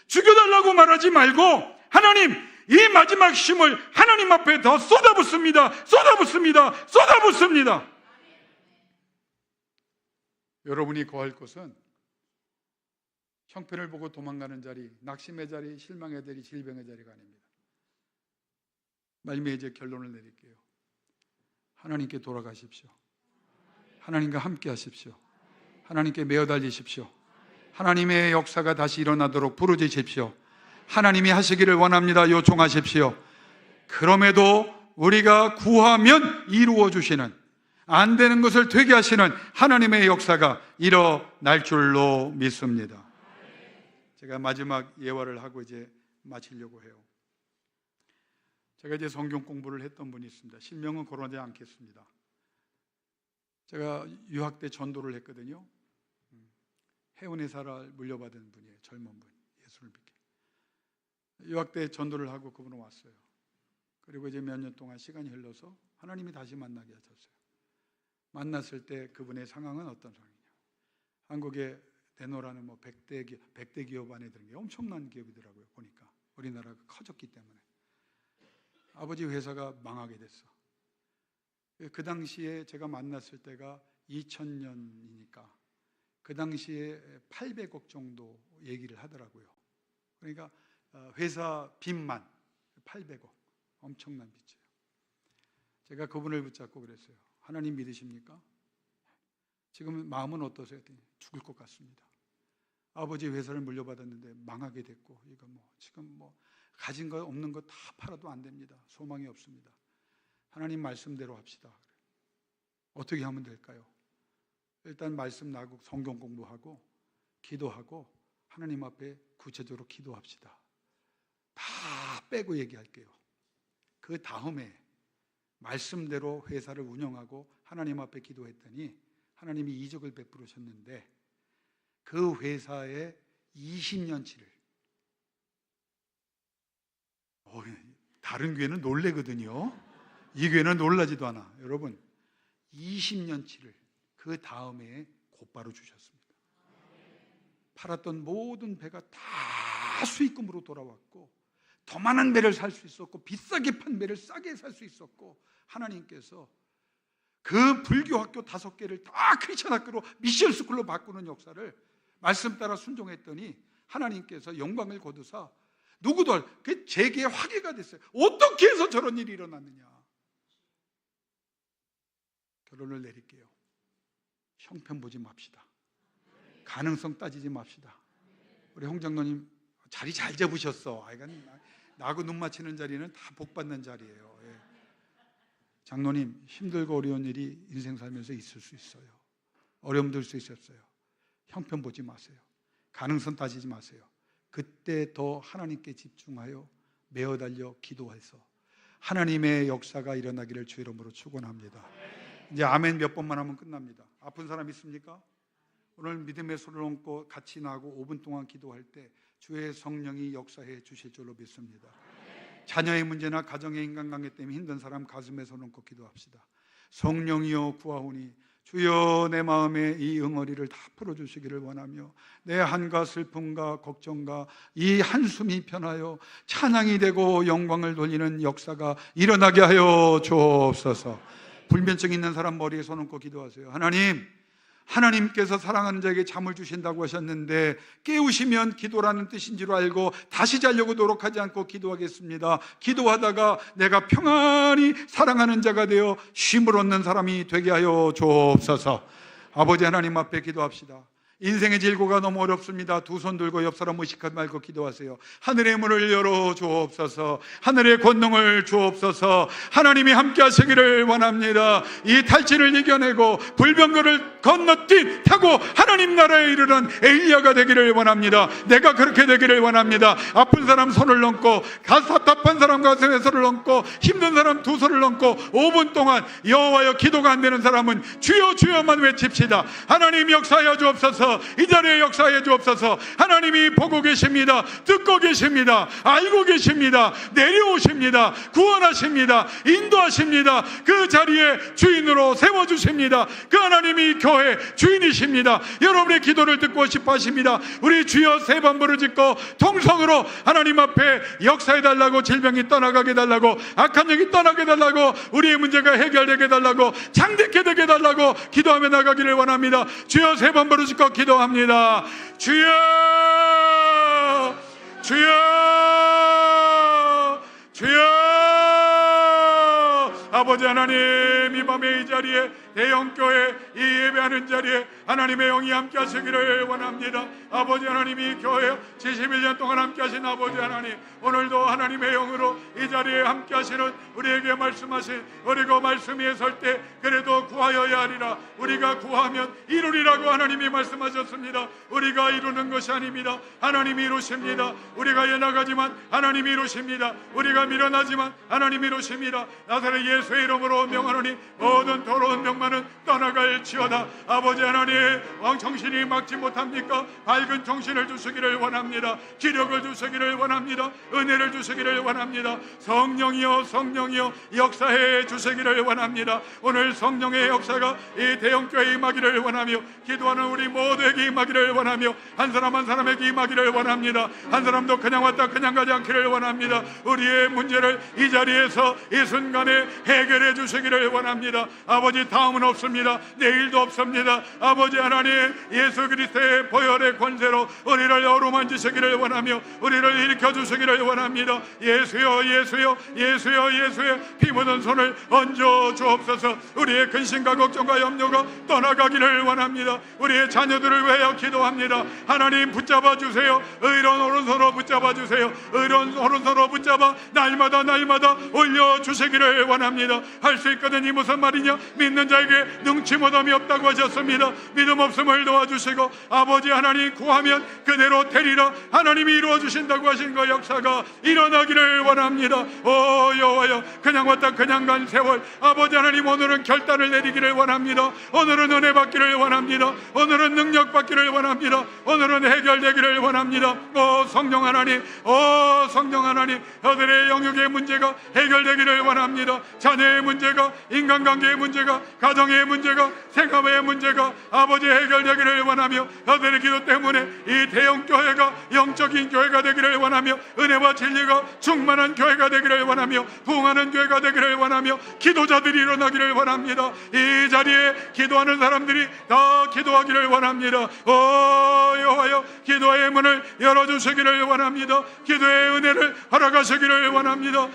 죽여달라고 말하지 말고, 하나님, 이 마지막 힘을 하나님 앞에 더 쏟아붓습니다. 여러분이 거할 곳은 형편을 보고 도망가는 자리, 낙심의 자리, 실망의 자리, 질병의 자리가 아닙니다. 말미에 이제 결론을 내릴게요. 하나님께 돌아가십시오. 하나님과 함께 하십시오. 하나님께 매어 달리십시오. 하나님의 역사가 다시 일어나도록 부르짖으십시오. 하나님이 하시기를 원합니다. 요청하십시오. 그럼에도 우리가 구하면 이루어 주시는, 안 되는 것을 되게 하시는 하나님의 역사가 일어날 줄로 믿습니다. 제가 마지막 예화를 하고 이제 마치려고 해요. 제가 이제 성경 공부를 했던 분이 있습니다. 실명은 거론하지 않겠습니다. 제가 유학 때 전도를 했거든요. 해운회사를 물려받은 분이에요. 젊은 분, 예수를 믿게. 유학 때 전도를 하고 그분은 왔어요. 그리고 이제 몇 년 동안 시간이 흘러서 하나님이 다시 만나게 하셨어요. 만났을 때 그분의 상황은 어떤 상황이냐? 한국에 데노라는 100대 기업 안에 드는 게 엄청난 기업이더라고요. 보니까 우리나라가 커졌기 때문에 아버지 회사가 망하게 됐어. 그 당시에 제가 만났을 때가 2000년이니까 그 당시에 800억 정도 얘기를 하더라고요. 그러니까 회사 빚만 800억, 엄청난 빚이에요. 제가 그분을 붙잡고 그랬어요. 하나님 믿으십니까? 지금 마음은 어떠세요? 죽을 것 같습니다. 아버지 회사를 물려받았는데 망하게 됐고, 이거 지금 가진 거 없는 거 다 팔아도 안 됩니다. 소망이 없습니다. 하나님 말씀대로 합시다. 어떻게 하면 될까요? 일단 말씀 나고 성경 공부하고 기도하고 하나님 앞에 구체적으로 기도합시다. 다 빼고 얘기할게요. 그 다음에 말씀대로 회사를 운영하고 하나님 앞에 기도했더니 하나님이 이적을 베푸셨는데 그 회사의 20년치를 다른 교회는 놀래거든요. 이 교회는 놀라지도 않아. 여러분, 20년치를 그 다음에 곧바로 주셨습니다. 팔았던 모든 배가 다 수익금으로 돌아왔고 더 많은 배를 살 수 있었고 비싸게 판 배를 싸게 살 수 있었고, 하나님께서 그 불교 학교 5개를 다 크리스천 학교로 미션 스쿨로 바꾸는 역사를 말씀 따라 순종했더니 하나님께서 영광을 거두사 누구도 그 제게 화제가 됐어요. 어떻게 해서 저런 일이 일어났느냐. 결론을 내릴게요. 형편 보지 맙시다. 가능성 따지지 맙시다. 우리 홍 장로님 자리 잘 잡으셨어. 나하고 눈 맞추는 자리는 다 복 받는 자리예요. 예. 장로님, 힘들고 어려운 일이 인생 살면서 있을 수 있어요. 어려움도 있을 수 있었어요. 형편 보지 마세요. 가능성 따지지 마세요. 그때 더 하나님께 집중하여 매어 달려 기도해서 하나님의 역사가 일어나기를 주 이름으로 축원합니다. 이제 아멘 몇 번만 하면 끝납니다. 아픈 사람 있습니까? 오늘 믿음의 손을 얹고 같이 나하고 5분 동안 기도할 때 주의 성령이 역사해 주실 줄로 믿습니다. 자녀의 문제나 가정의 인간관계 때문에 힘든 사람 가슴에 손 얹고 기도합시다. 성령이여 구하오니 주여 내 마음의 이 응어리를 다 풀어주시기를 원하며 내 한과 슬픔과 걱정과 이 한숨이 편하여 찬양이 되고 영광을 돌리는 역사가 일어나게 하여 주옵소서. 불면증 있는 사람 머리에 손 얹고 기도하세요. 하나님께서 사랑하는 자에게 잠을 주신다고 하셨는데 깨우시면 기도라는 뜻인 줄 알고 다시 자려고 노력하지 않고 기도하겠습니다. 기도하다가 내가 평안히 사랑하는 자가 되어 쉼을 얻는 사람이 되게 하여 주옵소서. 아버지 하나님 앞에 기도합시다. 인생의 질고가 너무 어렵습니다. 두 손 들고 옆 사람 의식하지 말고 기도하세요. 하늘의 문을 열어 주옵소서. 하늘의 권능을 주옵소서. 하나님이 함께 하시기를 원합니다. 이 탈진을 이겨내고 불병거를 건너뛴 타고 하나님 나라에 이르는 엘리야가 되기를 원합니다. 내가 그렇게 되기를 원합니다. 아픈 사람 손을 얹고, 답답한 사람 가슴에 손을 얹고, 힘든 사람 두 손을 얹고 5분 동안 여호와여 기도가 안 되는 사람은 주여 주여만 외칩시다. 하나님 역사하여 주옵소서. 이 자리에 역사해 주옵소서. 하나님이 보고 계십니다. 듣고 계십니다. 알고 계십니다. 내려오십니다. 구원하십니다. 인도하십니다. 그 자리에 주인으로 세워주십니다. 그 하나님이 교회 주인이십니다. 여러분의 기도를 듣고 싶어 하십니다. 우리 주여 3번 부르짖고 통성으로 하나님 앞에 역사해 달라고, 질병이 떠나가게 달라고, 악한 영이 떠나게 달라고, 우리의 문제가 해결되게 달라고, 장대케 되게 달라고 기도하며 나가기를 원합니다. 주여 3번 부르짖고 기도합니다. 주여 주여 주여. 아버지 하나님, 이 밤에 이 자리에 대형교회 이 예배하는 자리에 하나님의 영이 함께 하시기를 원합니다. 아버지 하나님, 이 교회 71년 동안 함께 하신 아버지 하나님, 오늘도 하나님의 영으로 이 자리에 함께 하시는 우리에게 말씀하신 그리고 말씀 위에 설 때 그래도 구하여야 하리라. 우리가 구하면 이루리라고 하나님이 말씀하셨습니다. 우리가 이루는 것이 아닙니다. 하나님이 이루십니다. 우리가 연약하지만 하나님이 이루십니다. 우리가 밀어나지만 하나님이 이루십니다. 나사렛 예수의 이름으로 명하노니 모든 더러운 명만은 떠나갈지어다. 아버지 하나님, 정신이 막지 못합니까? 밝은 정신을 주시기를 원합니다. 기력을 주시기를 원합니다. 은혜를 주시기를 원합니다. 성령이여 성령이여 역사해 주시기를 원합니다. 오늘 성령의 역사가 이 대형교회에 임하기를 원하며 기도하는 우리 모두에게 임하기를 원하며 한 사람 한 사람에게 임하기를 원합니다. 한 사람도 그냥 왔다 그냥 가지 않기를 원합니다. 우리의 문제를 이 자리에서 이 순간에 해결해 주시기를 원합니다. 아버지, 다음은 없습니다. 내일도 없습니다. 아버지 하나님, 예수 그리스도의 보혈의 권세로 우리를 어루만지시기를 원하며 우리를 일으켜 주시기를 원합니다. 예수여 예수여 예수여 예수여 피 묻은 손을 얹어 주옵소서. 우리의 근심과 걱정과 염려가 떠나가기를 원합니다. 우리의 자녀들을 위하여 기도합니다. 하나님 붙잡아 주세요. 의로운 오른손으로 붙잡아 주세요. 의로운 오른손으로 붙잡아 날마다 올려 주시기를 원합니다. 할 수 있거든. 이 무슨 말이냐? 믿는 자에게 능치 못함이 없다고 하셨습니다. 믿음 없음을 도와주시고 아버지 하나님, 구하면 그대로 되리라. 하나님이 이루어 주신다고 하신 그 역사가 일어나기를 원합니다. 오 여호와여, 그냥 왔다 그냥 간 세월, 아버지 하나님, 오늘은 결단을 내리기를 원합니다. 오늘은 은혜 받기를 원합니다. 오늘은 능력 받기를 원합니다. 오늘은 해결되기를 원합니다. 오 성령 하나님, 오 성령 하나님, 저들의 영역의 문제가 해결되기를 원합니다. 자녀의 문제가, 인간관계의 문제가, 가정의 문제가, 생업의 문제가 아버지 해결되기를 원하며, 그들의 기도 때문에 이 대형교회가 영적인 교회가 되기를 원하며, 은혜와 진리가 충만한 교회가 되기를 원하며, 부흥하는 교회가 되기를 원하며, 기도자들이 일어나기를 원합니다. 이 자리에 기도하는 사람들이 다 기도하기를 원합니다. 여호와여, 기도의 문을 열어주시기를 원합니다. 기도의 은혜를 허락하시기를 원합니다.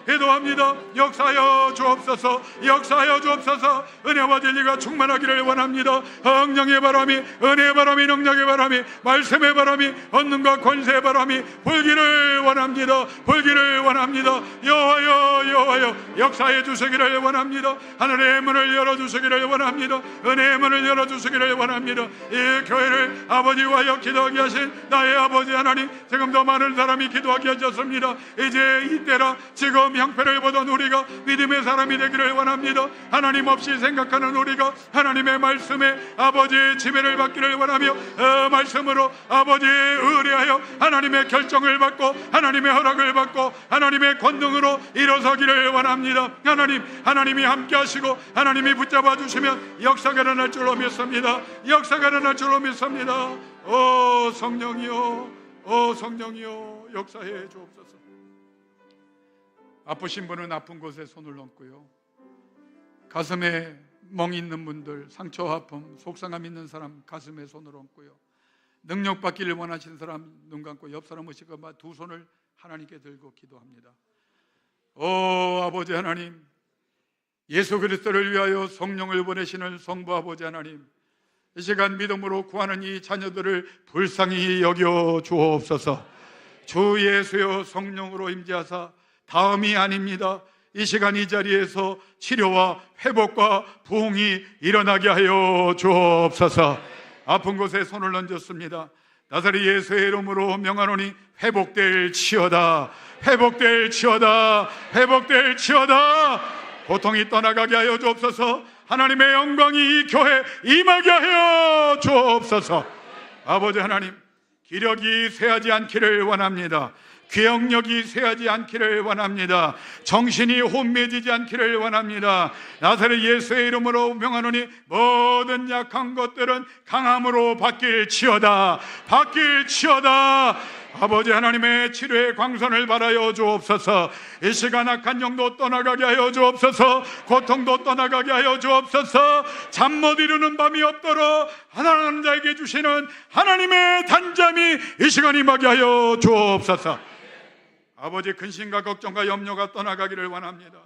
기도합니다. 역사하여 주옵소서. 역사하여 주옵소서. 은혜와 진리가 충만하기를 원합니다. 성령의 바람이, 은혜의 바람이, 능력의 바람이, 말씀의 바람이, 권능과 권세의 바람이 불기를 원합니다. 불기를 원합니다. 여호와여, 역사해 주시기를 원합니다. 하늘의 문을 열어주시기를 원합니다. 은혜의 문을 열어주시기를 원합니다. 이 교회를 아버지와 기도하게 하신 나의 아버지 하나님, 지금도 많은 사람이 기도하게 하셨습니다. 이제 이때라. 지금 형편을 보던 우리가 믿음의 사람이 되기를 원합니다. 하나님 없이 생각하는 우리가 하나님의 말씀에 아버지의 지배를 받기를 원하며, 말씀으로 아버지의 의뢰하여 하나님의 결정을 받고, 하나님의 허락을 받고, 하나님의 권능으로 일어서기를 원합니다. 하나님이 함께 하시고 하나님이 붙잡아 주시면 역사가 일어날 줄로 믿습니다. 역사가 일어날 줄로 믿습니다. 성령이여, 역사해 주옵소서. 아프신 분은 아픈 곳에 손을 얹고요, 가슴에 멍 있는 분들, 상처, 아픔, 속상함 있는 사람 가슴에 손을 얹고요, 능력 받기를 원하시는 사람 눈 감고 옆 사람 오시고 두 손을 하나님께 들고 기도합니다. 아버지 하나님, 예수 그리스도를 위하여 성령을 보내시는 성부 아버지 하나님, 이 시간 믿음으로 구하는 이 자녀들을 불쌍히 여겨 주옵소서. 주 예수여, 성령으로 임재하사 다음이 아닙니다. 이 시간 이 자리에서 치료와 회복과 부흥이 일어나게 하여 주옵소서. 아픈 곳에 손을 얹었습니다. 나사렛 예수의 이름으로 명하노니 회복될지어다. 회복될지어다. 회복될지어다. 고통이 떠나가게 하여 주옵소서. 하나님의 영광이 이 교회에 임하게 하여 주옵소서. 아버지 하나님, 기력이 쇠하지 않기를 원합니다. 기억력이 쇠하지 않기를 원합니다. 정신이 혼미해지지 않기를 원합니다. 나사렛 예수의 이름으로 명하노니 모든 약한 것들은 강함으로 바뀔지어다. 바뀔지어다. 아버지 하나님의 치료의 광선을 바라여 주옵소서. 이 시간 악한 영도 떠나가게 하여 주옵소서. 고통도 떠나가게 하여 주옵소서. 잠 못 이루는 밤이 없도록 하나님 자에게 주시는 하나님의 단잠이 이 시간 임하게 하여 주옵소서. 아버지, 근심과 걱정과 염려가 떠나가기를 원합니다.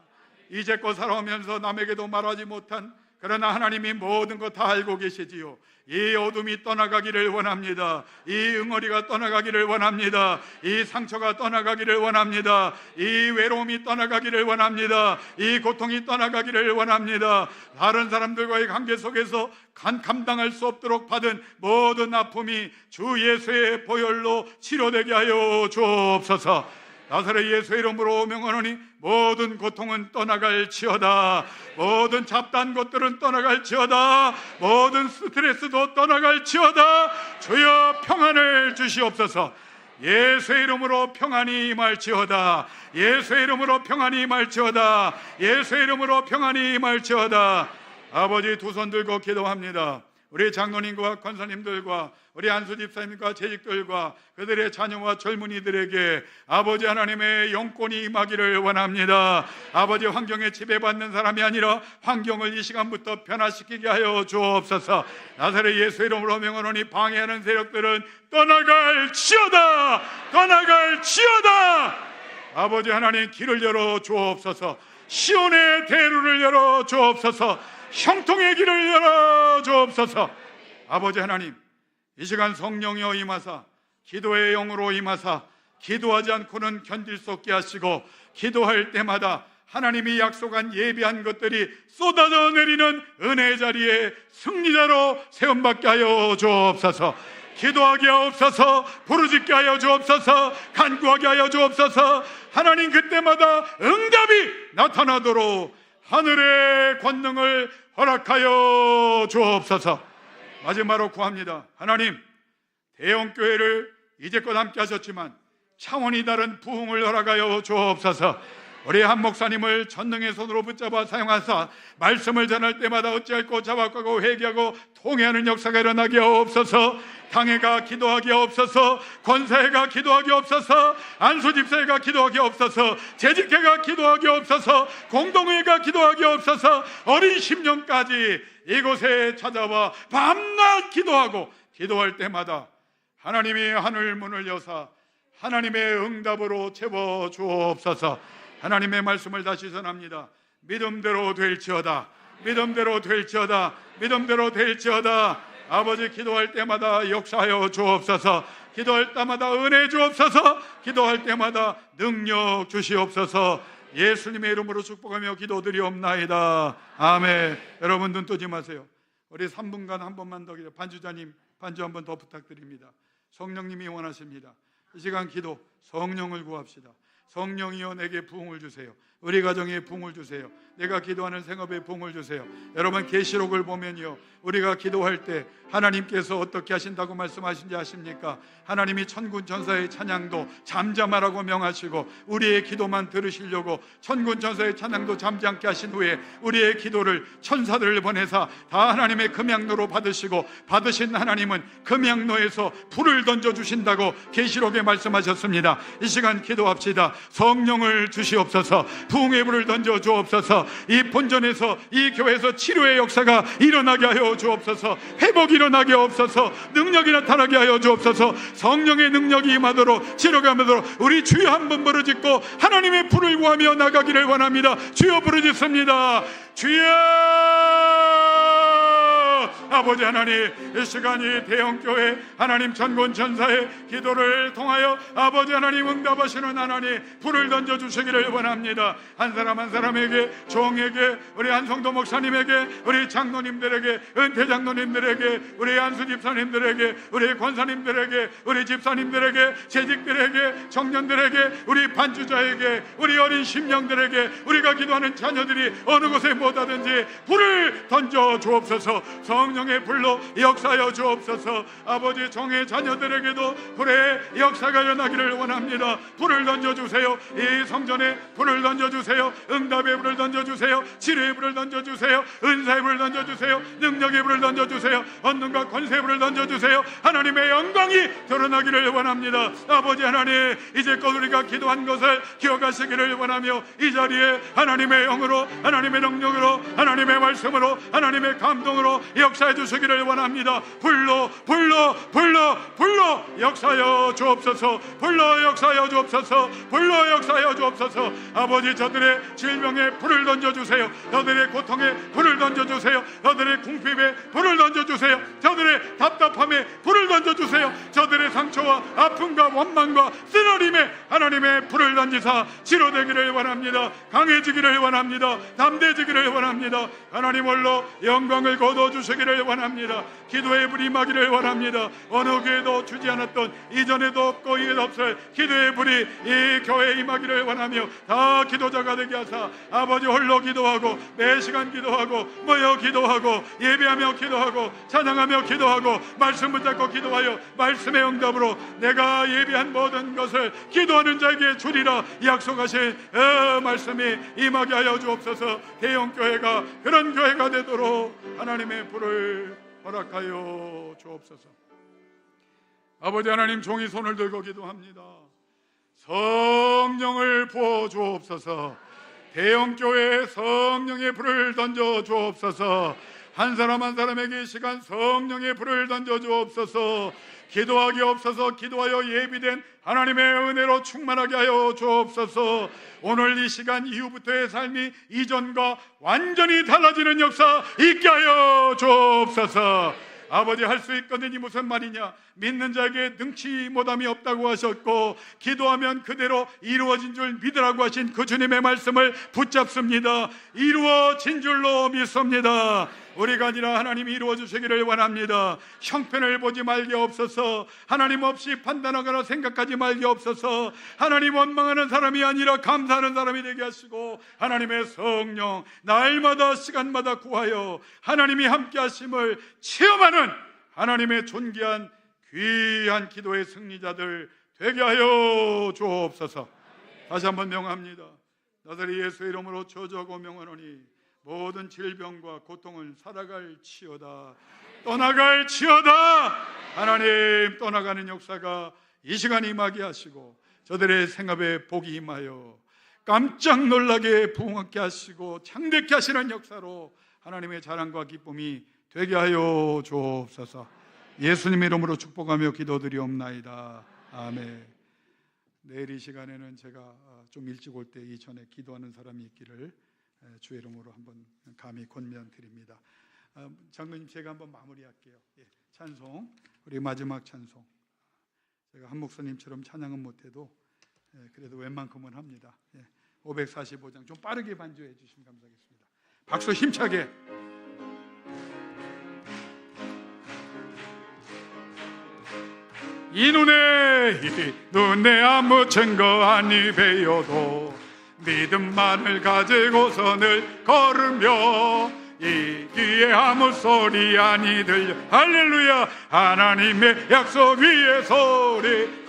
이제껏 살아오면서 남에게도 말하지 못한, 그러나 하나님이 모든 것 다 알고 계시지요. 이 어둠이 떠나가기를 원합니다. 이 응어리가 떠나가기를 원합니다. 이 상처가 떠나가기를 원합니다. 이 외로움이 떠나가기를 원합니다. 이 고통이 떠나가기를 원합니다. 다른 사람들과의 관계 속에서 감당할 수 없도록 받은 모든 아픔이 주 예수의 보혈로 치료되게 하여 주옵소서. 나사렛 예수의 이름으로 명하노니 모든 고통은 떠나갈지어다. 모든 잡다한 것들은 떠나갈지어다. 모든 스트레스도 떠나갈지어다. 주여 평안을 주시옵소서. 예수의 이름으로 평안이 임할지어다. 예수의 이름으로 평안이 임할지어다. 예수의 이름으로 평안이 임할지어다. 아버지, 두 손 들고 기도합니다. 우리 장로님과 권사님들과 우리 안수 집사님과 재직들과 그들의 자녀와 젊은이들에게 아버지 하나님의 영권이 임하기를 원합니다. 아버지, 환경에 지배받는 사람이 아니라 환경을 이 시간부터 변화시키게 하여 주옵소서. 나사렛 예수 이름으로 명하노니 방해하는 세력들은 떠나갈지어다. 떠나갈지어다. 아버지 하나님, 길을 열어 주옵소서. 시온의 대로를 열어 주옵소서. 형통의 길을 열어 주옵소서. 아버지 하나님, 이 시간 성령이여 임하사 기도의 영으로 임하사 기도하지 않고는 견딜 수 없게 하시고, 기도할 때마다 하나님이 약속한 예비한 것들이 쏟아져 내리는 은혜의 자리에 승리자로 세움받게 하여 주옵소서. 기도하게 하옵소서. 부르짖게 하여 주옵소서. 간구하게 하여 주옵소서. 하나님, 그때마다 응답이 나타나도록 하늘의 권능을 허락하여 주옵소서. 마지막으로 구합니다. 하나님, 대형교회를 이제껏 함께 하셨지만 차원이 다른 부흥을 허락하여 주옵소서. 우리 한 목사님을 전능의 손으로 붙잡아 사용하사 말씀을 전할 때마다 어찌할꼬 자박하고 회개하고 통회하는 역사가 일어나게 하옵소서. 당회가 기도하게 하옵소서. 권사회가 기도하게 하옵소서. 안수집사회가 기도하게 하옵소서. 재직회가 기도하게 하옵소서. 공동회가 기도하게 하옵소서. 어린 심령까지 이곳에 찾아와 밤낮 기도하고 기도할 때마다 하나님이 하늘 문을 여사 하나님의 응답으로 채워 주옵소서. 하나님의 말씀을 다시 전합니다. 믿음대로 될지어다. 믿음대로 될지어다. 믿음대로 될지어다. 아버지, 기도할 때마다 역사하여 주옵소서. 기도할 때마다 은혜 주옵소서. 기도할 때마다 능력 주시옵소서. 예수님의 이름으로 축복하며 기도드리옵나이다. 아멘. 여러분 눈 뜨지 마세요. 우리 3분간 한 번만 더 기도. 반주자님 반주 한 번 더 부탁드립니다. 성령님이 원하십니다. 이 시간 기도, 성령을 구합시다. 성령이여 내게 부흥을 주세요. 우리 가정에 부흥을 주세요. 내가 기도하는 생업에 부흥을 주세요. 여러분 계시록을 보면요, 우리가 기도할 때 하나님께서 어떻게 하신다고 말씀하신지 아십니까? 하나님이 천군 천사의 찬양도 잠잠하라고 명하시고 우리의 기도만 들으시려고 천군 천사의 찬양도 잠잠케 하신 후에 우리의 기도를 천사들을 보내사 다 하나님의 금양로로 받으시고 받으신 하나님은 금양로에서 불을 던져주신다고 계시록에 말씀하셨습니다. 이 시간 기도합시다. 성령을 주시옵소서. 부흥의 불을 던져 주옵소서. 이 본전에서 이 교회에서 치료의 역사가 일어나게 하여 주옵소서. 회복이 일어나게 하옵소서. 능력이 나타나게 하여 주옵소서. 성령의 능력이 임하도록 치료가 임하도록 우리 주여 한번 부르짖고 하나님의 불을 구하며 나가기를 원합니다. 주여 부르짖습니다. 주여! 아버지 하나님, 이 시간이 대형교회 하나님 천군천사의 기도를 통하여 아버지 하나님 응답하시는 하나님 불을 던져주시기를 원합니다. 한 사람 한 사람에게, 종에게, 우리 한성도 목사님에게, 우리 장로님들에게, 은퇴 장로님들에게, 우리 안수 집사님들에게, 우리 권사님들에게, 우리 집사님들에게, 재직들에게, 청년들에게, 우리 반주자에게, 우리 어린 심령들에게, 우리가 기도하는 자녀들이 어느 곳에 못하든지 불을 던져 주옵소서. 성령의 불로 역사하여 주옵소서. 아버지, 종의 자녀들에게도 불의 역사가 일어나기를 원합니다. 불을 던져주세요. 이 성전에 불을 던져주세요. 응답의 불을 던져주세요. 치료의 불을 던져주세요. 은사의 불을 던져주세요. 능력의 불을 던져주세요. 언능과 권세의 불을 던져주세요. 하나님의 영광이 드러나기를 원합니다. 아버지 하나님, 이제껏 우리가 기도한 것을 기억하시기를 원하며 이 자리에 하나님의 영으로, 하나님의 능력으로, 하나님의 말씀으로, 하나님의 감동으로 역사해 주시기를 원합니다. 불로 역사하여 주옵소서. 불로 역사하여 주옵소서. 불로 역사하여 주옵소서. 아버지, 저들의 질병에 불을 던져주세요. 저들의 고통에 불을 던져주세요. 저들의 궁핍에 불을 던져주세요. 저들의 답답함에 불을 던져주세요. 저들의 상처와 아픔과 원망과 쓰러림에 하나님의 불을 던지사 치료되기를 원합니다. 강해지기를 원합니다. 담대해지기를 원합니다. 하나님 홀로 영광을 거둬주시기를 원합니다. 기도의 불이 임하기를 원합니다. 어느 교회도 주지 않았던, 이전에도 없고 이에도 없을 기도의 불이 이 교회에 임하기를 원하며 다 기도자가 되게 하사 아버지 홀로 기도하고 매 시간 기도하고 모여 기도하고 예배하며 기도하고 찬양하며 기도하고 말씀 붙잡고 기도하여 말씀의 응답으로 내가 예비한 모든 것을 기도하는 자에게 주리라 약속하신 말씀이 임하게 하여 주옵소서. 대형교회가 그런 교회가 되도록 하나님의 불을 허락하여 주옵소서. 아버지 하나님, 종이 손을 들고 기도합니다. 성령을 부어 주옵소서. 대형교회에 성령의 불을 던져 주옵소서. 한 사람 한 사람에게 이 시간 성령의 불을 던져 주옵소서. 기도하게 없어서 기도하여 예비된 하나님의 은혜로 충만하게 하여 주옵소서. 오늘 이 시간 이후부터의 삶이 이전과 완전히 달라지는 역사 있게 하여 주옵소서. 아버지, 할 수 있거든이 무슨 말이냐? 믿는 자에게 능치 못함이 없다고 하셨고 기도하면 그대로 이루어진 줄 믿으라고 하신 그 주님의 말씀을 붙잡습니다. 이루어진 줄로 믿습니다. 우리가 아니라 하나님이 이루어 주시기를 원합니다. 형편을 보지 말게 없어서, 하나님 없이 판단하거나 생각하지 말게 없어서, 하나님 원망하는 사람이 아니라 감사하는 사람이 되게 하시고 하나님의 성령 날마다 시간마다 구하여 하나님이 함께 하심을 체험하는 하나님의 존귀한 귀한 기도의 승리자들 되게 하여 주옵소서. 다시 한번 명합니다. 나사렛 예수 이름으로 저주하고 명하노니 모든 질병과 고통을 살아갈지어다. 떠나갈지어다. 하나님, 떠나가는 역사가 이 시간 임하게 하시고 저들의 생업에 복이 임하여 깜짝 놀라게 부흥하게 하시고 창대케 하시는 역사로 하나님의 자랑과 기쁨이 되게 하여 주옵소서. 예수님 이름으로 축복하며 기도드리옵나이다. 아멘. 내일 이 시간에는 제가 좀 일찍 올 때 이전에 기도하는 사람이 있기를 주의 이름으로 한번 감히 권면드립니다. 장로님, 제가 한번 마무리할게요. 찬송, 우리 마지막 찬송. 제가 한 목사님처럼 찬양은 못해도 그래도 웬만큼은 합니다. 545장 좀 빠르게 반주해 주시면 감사하겠습니다. 박수 힘차게. 이 눈에 아무 증거 아니 배워도 믿음만을 가지고서 늘 걸으며 이 귀에 아무 소리 아니 들려. 할렐루야. 하나님의 약속 위에 소리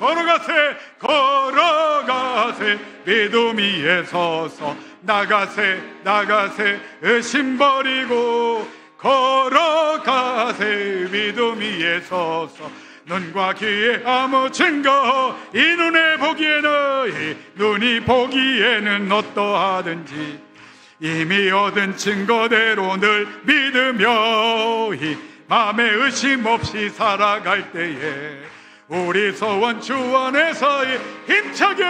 걸어가세 믿음 위에 서서 나가세 의심 버리고 걸어가세 믿음 위에 서서 눈과 귀에 아무 증거 이 눈에 보기에는 이 눈이 보기에는 어떠하든지 이미 얻은 증거대로 늘 믿으며 이 마음에 의심 없이 살아갈 때에 우리 소원 주 안에서 힘차게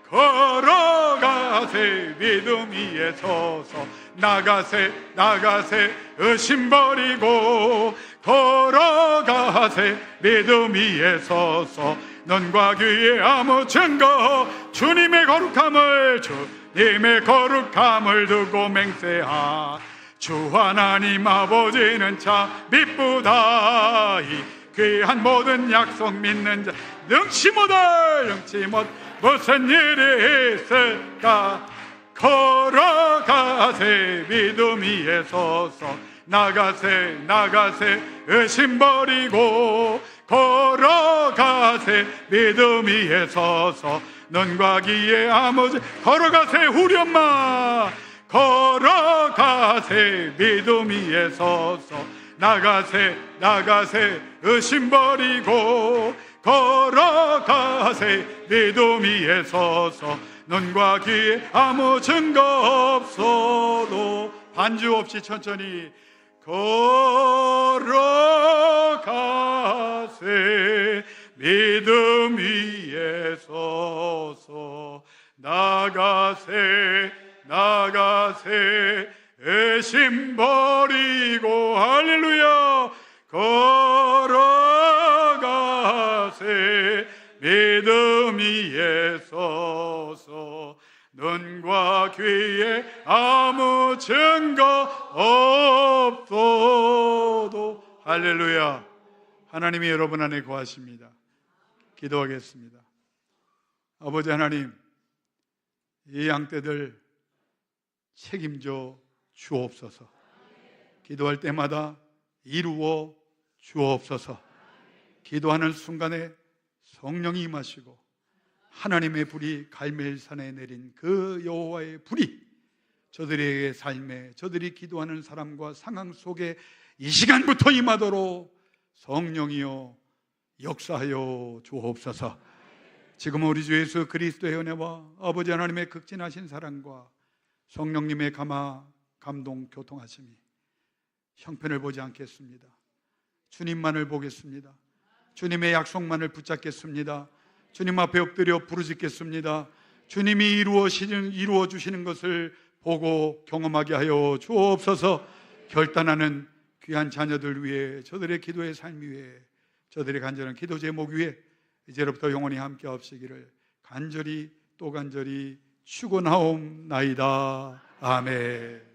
걸어가세 믿음 위에 서서 나가세 의심 버리고 걸어가세 믿음 위에 서서 눈과 귀에 아무 증거 주님의 거룩함을 두고 맹세하 주 하나님 아버지는 참 미쁘다. 이 귀한 모든 약속 믿는 자 능치 못 무슨 일이 있을까. 걸어가세 믿음 위에 서서 나가세 의심 버리고 걸어가세 믿음 위에 서서 눈과 귀에 아무 걸어가세 후련마 걸어가세 믿음 위에 서서 나가세 의심 버리고 걸어가세 믿음 위에 서서 눈과 귀에 아무 증거 없어도 반주 없이 천천히 걸어가세 믿음 위에 서서 나가세 의심 버리고 할렐루야 걸어가세 믿음 위에 서서 눈과 귀에 아무 증거 없어도 할렐루야. 하나님이 여러분 안에 거하십니다. 기도하겠습니다. 아버지 하나님, 이 양떼들 책임져 주옵소서. 기도할 때마다 이루어 주옵소서. 기도하는 순간에 성령이 임하시고 하나님의 불이 갈멜산에 내린 그 여호와의 불이 저들의 삶에 저들이 기도하는 사람과 상황 속에 이 시간부터 임하도록 성령이여 역사하여 주옵소서. 지금 우리 주 예수 그리스도의 은혜와 아버지 하나님의 극진하신 사랑과 성령님의 감동 교통하심이 형편을 보지 않겠습니다. 주님만을 보겠습니다. 주님의 약속만을 붙잡겠습니다. 주님 앞에 엎드려 부르짖겠습니다. 주님이 이루어 주시는 것을 보고 경험하게 하여 주옵소서. 결단하는 귀한 자녀들 위해 저들의 기도의 삶 위에 저들의 간절한 기도 제목 위에 이제로부터 영원히 함께 하시기를 간절히 또 간절히 축원하옵나이다. 아멘.